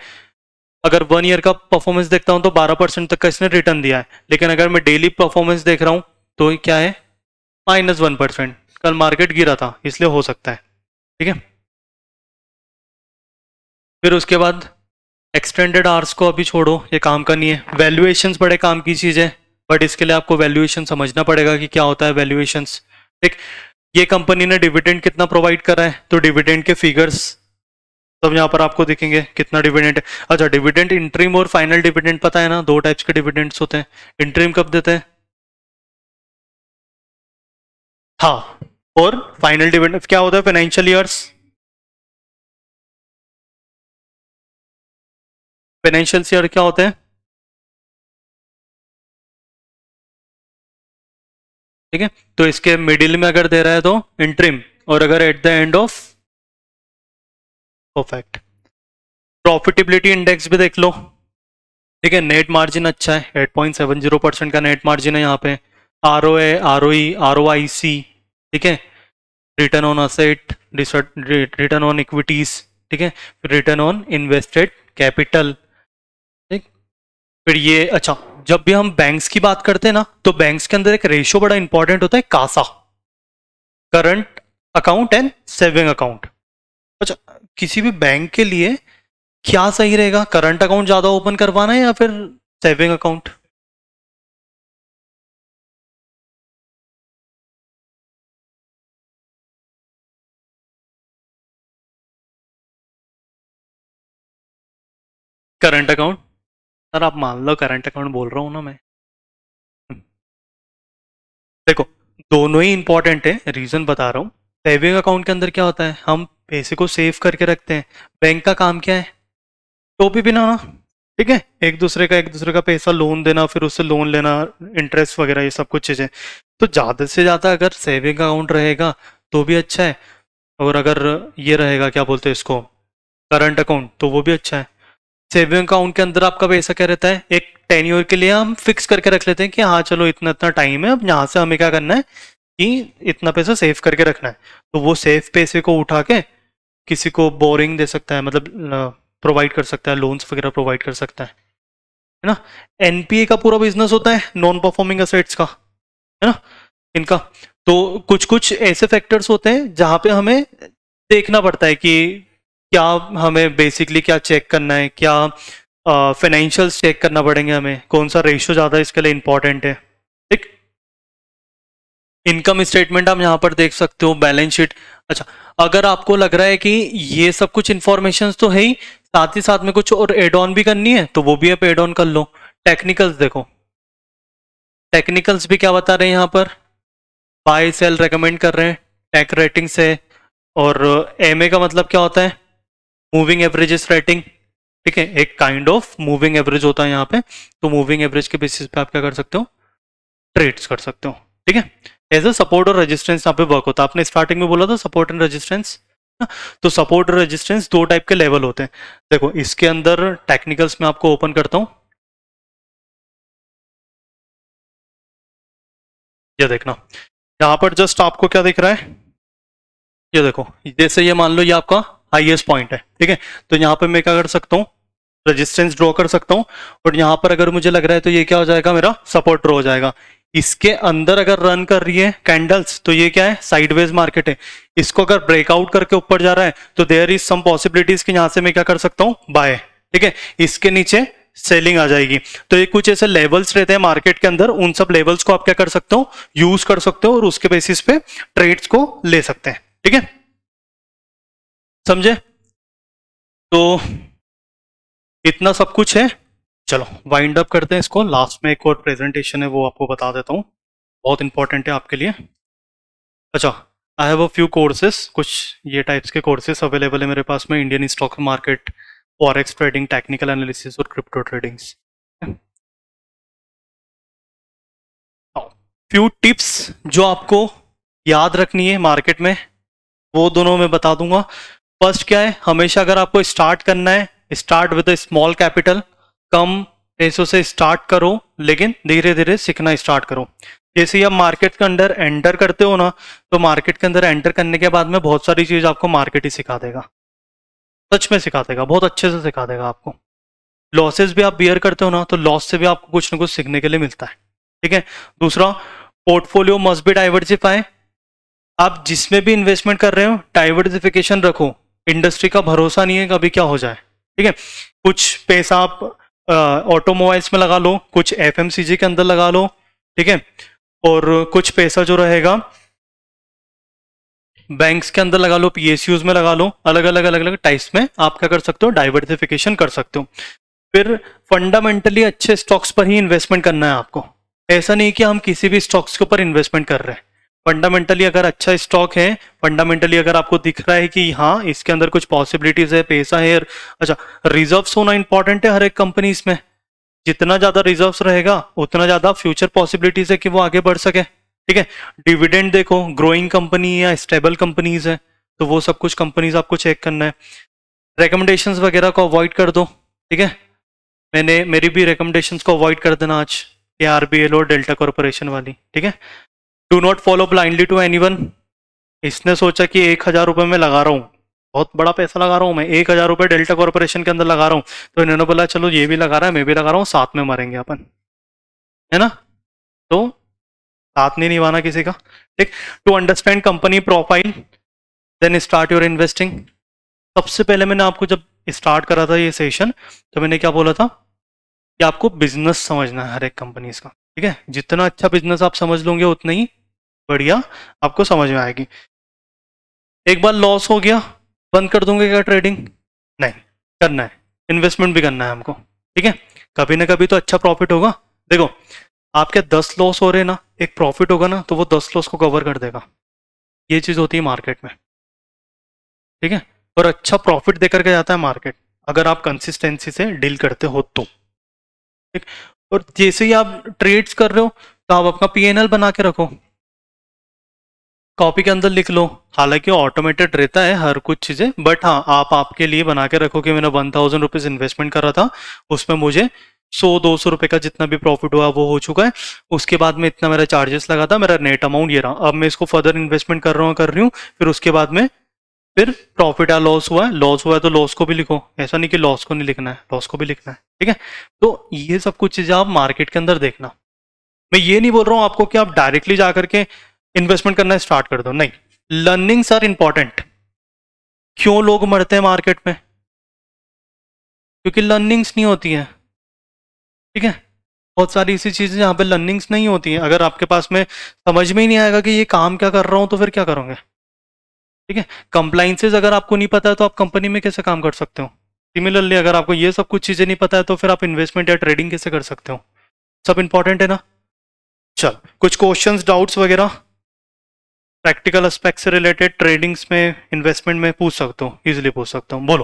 अगर 1 ईयर का परफॉर्मेंस देखता हूँ तो 12% तक का इसने रिटर्न दिया है। लेकिन अगर मैं डेली परफॉर्मेंस देख रहा हूँ तो ये क्या है, -1%। कल मार्केट गिरा था इसलिए हो सकता है। ठीक है, फिर उसके बाद एक्सटेंडेड आवर्स को अभी छोड़ो, ये काम का नहीं है। वैल्यूएशंस बड़े काम की चीज़ है, बट इसके लिए आपको वैल्यूएशन समझना पड़ेगा कि क्या होता है वैल्यूएशंस। ठीक, ये कंपनी ने डिविडेंड कितना प्रोवाइड करा है, तो डिविडेंड के फिगर्स सब यहाँ पर आपको दिखेंगे, कितना डिविडेंड है। अच्छा, डिविडेंड इंटरिम और फाइनल डिविडेंड पता है ना, 2 टाइप्स के डिविडेंड्स होते हैं। इंटरिम कब देते हैं, हाँ, और फाइनल डिविडेंड क्या होता है, फाइनेंशियल ईयर्स। फाइनेंशियल ईयर क्या होते हैं, ठीक है, तो इसके मिडिल में अगर दे रहा है तो इंटरिम, और अगर at the end of perfect. Profitability index भी देख लो। ठीक है, नेट मार्जिन अच्छा है, 8.70% का नेट मार्जिन है यहाँ पे। ROA, ROE, ROIC, ठीक है, return on asset, return on equities, ठीक है, रिटर्न ऑन इन्वेस्टेड कैपिटल। ठीक, फिर ये अच्छा, जब भी हम बैंक्स की बात करते हैं ना, तो बैंक्स के अंदर एक रेशियो बड़ा इंपॉर्टेंट होता है, CASA, current account and saving account. अच्छा, किसी भी बैंक के लिए क्या सही रहेगा, करंट अकाउंट ज्यादा ओपन करवाना है या फिर saving account? Current account, sir आप मान लो करंट अकाउंट बोल रहा हूं ना मैं। देखो, दोनों ही इंपॉर्टेंट है, रीजन बता रहा हूँ। सेविंग अकाउंट के अंदर क्या होता है, हम पैसे को सेव करके रखते हैं। बैंक का काम क्या है, टोपी पिनाना। ठीक है, एक दूसरे का पैसा लोन देना, फिर उससे लोन लेना, इंटरेस्ट वगैरह, ये सब कुछ चीजें। तो ज्यादा से ज्यादा अगर सेविंग अकाउंट रहेगा तो भी अच्छा है, और अगर ये रहेगा क्या बोलते हैं इसको, करंट अकाउंट, तो वो भी अच्छा है। सेविंग अकाउंट के अंदर आपका पैसा क्या रहता है, एक टेन्योर के लिए हम फिक्स करके रख लेते हैं कि हाँ चलो इतना इतना टाइम है, अब यहाँ से हमें क्या करना है कि इतना पैसा सेव करके रखना है। तो वो सेव पैसे को उठा के किसी को बोरिंग दे सकता है, मतलब प्रोवाइड कर सकता है, लोन्स वगैरह प्रोवाइड कर सकता है ना। एनपीए का पूरा बिजनेस होता है नॉन परफॉर्मिंग असेट्स का, है ना, इनका। तो कुछ कुछ ऐसे फैक्टर्स होते हैं जहां पे हमें देखना पड़ता है कि क्या हमें बेसिकली क्या चेक करना है, क्या फाइनेंशियल्स चेक करना पड़ेंगे हमें, कौन सा रेशियो ज़्यादा इसके लिए इंपॉर्टेंट है। ठीक, इनकम स्टेटमेंट आप यहाँ पर देख सकते हो, बैलेंस शीट। अच्छा, अगर आपको लग रहा है कि ये सब कुछ इंफॉर्मेशन तो है ही, साथ ही साथ में कुछ और एड ऑन भी करनी है, तो वो भी आप एड ऑन कर लो। टेक्निकल्स देखो, टेक्निकल्स भी क्या बता रहे हैं यहाँ पर, बाय सेल रेकमेंड कर रहे हैं, टेक रेटिंग से। और एमए का मतलब क्या होता है, मूविंग एवरेजेस रेटिंग। ठीक है, एक काइंड ऑफ मूविंग एवरेज होता है यहाँ पे। तो मूविंग एवरेज के बेसिस पे आप क्या कर सकते हो, ट्रेड्स कर सकते हो। ठीक है, एज अ सपोर्ट और रेजिस्टेंस यहाँ पे वर्क होता है। आपने स्टार्टिंग में बोला था सपोर्ट एंड रेजिस्टेंस, तो सपोर्ट और रेजिस्टेंस 2 टाइप के लेवल होते हैं। देखो, इसके अंदर टेक्निकल्स में आपको ओपन करता हूं, ये देखना, यहाँ पर जस्ट आपको क्या दिख रहा है, ये देखो, जैसे ये मान लो ये आपका हाईएस्ट पॉइंट है। ठीक है, तो यहाँ पे मैं क्या कर सकता हूँ, रेजिस्टेंस ड्रॉ कर सकता हूँ, और यहाँ पर अगर मुझे लग रहा है तो ये क्या हो जाएगा, मेरा सपोर्ट ड्रॉ हो जाएगा। इसके अंदर अगर रन कर रही है कैंडल्स, तो ये क्या है, साइडवेज मार्केट है। इसको अगर ब्रेकआउट करके ऊपर जा रहा है तो देयर इज सम पॉसिबिलिटीज कि यहाँ से मैं क्या कर सकता हूँ, बाय। ठीक है, इसके नीचे सेलिंग आ जाएगी। तो ये कुछ ऐसे लेवल्स रहते हैं मार्केट के अंदर, उन सब लेवल्स को आप क्या कर सकते हो, यूज कर सकते हो और उसके बेसिस पे ट्रेड्स को ले सकते हैं। ठीक है, समझे? तो इतना सब कुछ है। चलो वाइंड अप करते हैं इसको। लास्ट में एक और प्रेजेंटेशन है, वो आपको बता देता हूँ, बहुत इंपॉर्टेंट है आपके लिए। अच्छा, I have a few courses, कुछ ये टाइप्स के कोर्सेस अवेलेबल है मेरे पास में, Indian stock market, forex trading, technical analysis और क्रिप्टो ट्रेडिंग्स। फ्यू टिप्स जो आपको याद रखनी है मार्केट में, वो दोनों मैं बता दूंगा। फर्स्ट क्या है, हमेशा अगर आपको स्टार्ट करना है, start with a small capital, कम पैसों से स्टार्ट करो, लेकिन धीरे धीरे सीखना स्टार्ट करो। जैसे ही आप मार्केट के अंदर एंटर करते हो ना, तो मार्केट के अंदर एंटर करने के बाद में बहुत सारी चीज आपको मार्केट ही सिखा देगा, सच में सिखा देगा, बहुत अच्छे से सिखा देगा आपको। लॉसेस भी आप बियर करते हो ना, तो लॉस से भी आपको कुछ ना कुछ सीखने के लिए मिलता है। ठीक है, दूसरा, पोर्टफोलियो मस्ट बी डाइवर्सिफाई। आप जिसमें भी इन्वेस्टमेंट कर रहे हो डाइवर्सिफिकेशन रखो, इंडस्ट्री का भरोसा नहीं है कभी क्या हो जाए। ठीक है, कुछ पैसा आप ऑटोमोबाइल्स में लगा लो, कुछ एफएमसीजी के अंदर लगा लो। ठीक है, और कुछ पैसा जो रहेगा बैंक्स के अंदर लगा लो, पीएसयूज में लगा लो, अलग अलग टाइप्स में आप क्या कर सकते हो, डाइवर्सिफिकेशन कर सकते हो। फिर फंडामेंटली अच्छे स्टॉक्स पर ही इन्वेस्टमेंट करना है आपको। ऐसा नहीं कि हम किसी भी स्टॉक्स के ऊपर इन्वेस्टमेंट कर रहे हैं। फंडामेंटली अगर अच्छा स्टॉक है, फंडामेंटली अगर आपको दिख रहा है कि हाँ इसके अंदर कुछ पॉसिबिलिटीज है, पैसा है, अच्छा, रिजर्व्स होना इंपॉर्टेंट है हर एक कंपनीज में। जितना ज्यादा रिजर्व्स रहेगा उतना ज्यादा फ्यूचर पॉसिबिलिटीज है कि वो आगे बढ़ सके। ठीक है, डिविडेंड देखो, ग्रोइंग कंपनी या स्टेबल कंपनीज है, तो वो सब कुछ कंपनीज आपको चेक करना है। रिकमेंडेशंस वगैरह को अवॉइड कर दो। ठीक है, मेरी भी रिकमेंडेशंस को अवॉइड कर देना आज, ये आरबीएल और डेल्टा कॉर्पोरेशन वाली। ठीक है, do not follow blindly to anyone. इसने सोचा कि 1,000 रुपये में लगा रहा हूँ, बहुत बड़ा पैसा लगा रहा हूँ मैं, 1,000 रुपये डेल्टा कॉर्पोरेशन के अंदर लगा रहा हूँ, तो इन्होंने बोला चलो ये भी लगा रहा है मैं भी लगा रहा हूँ, साथ में मरेंगे अपन, है ना? तो साथ नहीं निभाना किसी का। ठीक, to understand company profile then start your investing. सबसे पहले मैंने आपको जब स्टार्ट करा था ये सेशन, तो मैंने क्या बोला था कि आपको बिजनेस समझना है हर एक कंपनीज का। ठीक है, जितना अच्छा बिजनेस आप समझ लोगे उतना ही बढ़िया आपको समझ में आएगी। एक बार लॉस हो गया बंद कर दूंगे क्या ट्रेडिंग? नहीं, करना है, इन्वेस्टमेंट भी करना है हमको। ठीक है, कभी ना कभी तो अच्छा प्रॉफिट होगा। देखो, आपके 10 लॉस हो रहे हैं ना, एक प्रॉफिट होगा ना तो वो 10 लॉस को कवर कर देगा। ये चीज होती है मार्केट में। ठीक है, और अच्छा प्रॉफिट देकर के जाता है मार्केट, अगर आप कंसिस्टेंसी से डील करते हो तो। ठीक, और जैसे ही आप ट्रेड्स कर रहे हो तो आप अपना पीएनएल बना के रखो, कॉपी के अंदर लिख लो। हालांकि ऑटोमेटेड रहता है हर कुछ चीजें, बट हाँ आप आपके लिए बना के रखो कि मैंने 1,000 रुपीज इन्वेस्टमेंट करा था, उसमें मुझे 100-200 रुपए का जितना भी प्रॉफिट हुआ वो हो चुका है, उसके बाद में इतना मेरा चार्जेस लगा था, मेरा नेट अमाउंट ये रहा, अब मैं इसको फर्दर इन्वेस्टमेंट कर रही हूँ, फिर उसके बाद में फिर प्रॉफिट या लॉस हुआ है, लॉस हुआ है तो लॉस को भी लिखो, ऐसा नहीं कि लॉस को नहीं लिखना है, लॉस को भी लिखना है। ठीक है, तो ये सब कुछ चीजें आप मार्केट के अंदर देखना। मैं ये नहीं बोल रहा हूं आपको कि आप डायरेक्टली जाकर के इन्वेस्टमेंट करना स्टार्ट कर दो, नहीं, लर्निंग्स आर इंपॉर्टेंट। क्यों लोग मरते हैं मार्केट में? क्योंकि लर्निंग्स नहीं होती है। ठीक है, बहुत सारी ऐसी चीजें जहाँ पे लर्निंग्स नहीं होती है, अगर आपके पास में समझ में ही नहीं आएगा कि ये काम क्या कर रहा हूँ तो फिर क्या करोगे? ठीक है, कंप्लाइंसेज अगर आपको नहीं पता है तो आप कंपनी में कैसे काम कर सकते हो? सिमिलरली अगर आपको ये सब कुछ चीजें नहीं पता है तो फिर आप इन्वेस्टमेंट या ट्रेडिंग कैसे कर सकते हो? सब इंपॉर्टेंट है ना। चल, कुछ क्वेश्चंस डाउट्स वगैरह प्रैक्टिकल एस्पेक्ट से रिलेटेड ट्रेडिंग्स में, इन्वेस्टमेंट में पूछ सकता हूँ, इजिली पूछ सकता हूँ, बोलो।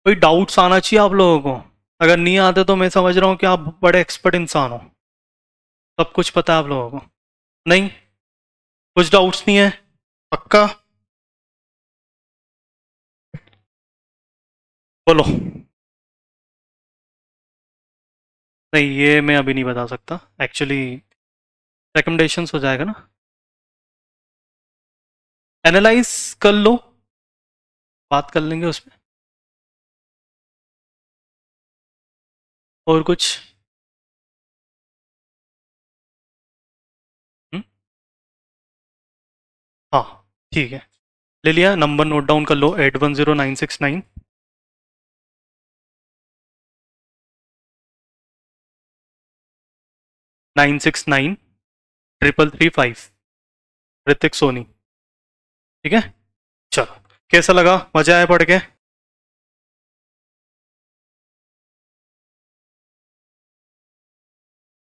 कोई डाउट्स आना चाहिए आप लोगों को, अगर नहीं आते तो मैं समझ रहा हूँ कि आप बड़े एक्सपर्ट इंसान हो, सब कुछ पता है आप लोगों को। नहीं, कुछ डाउट्स नहीं है? पक्का? बोलो। नहीं, ये मैं अभी नहीं बता सकता एक्चुअली, रिकमेंडेशंस हो जाएगा ना, एनालाइज कर लो, बात कर लेंगे उसमें। और कुछ? हुँ? हाँ, ठीक है, ले लिया, नंबर नोट डाउन कर लो, 810969। 969335 ऋतिक सोनी। ठीक है, चलो कैसा लगा, मजा आया पढ़ के?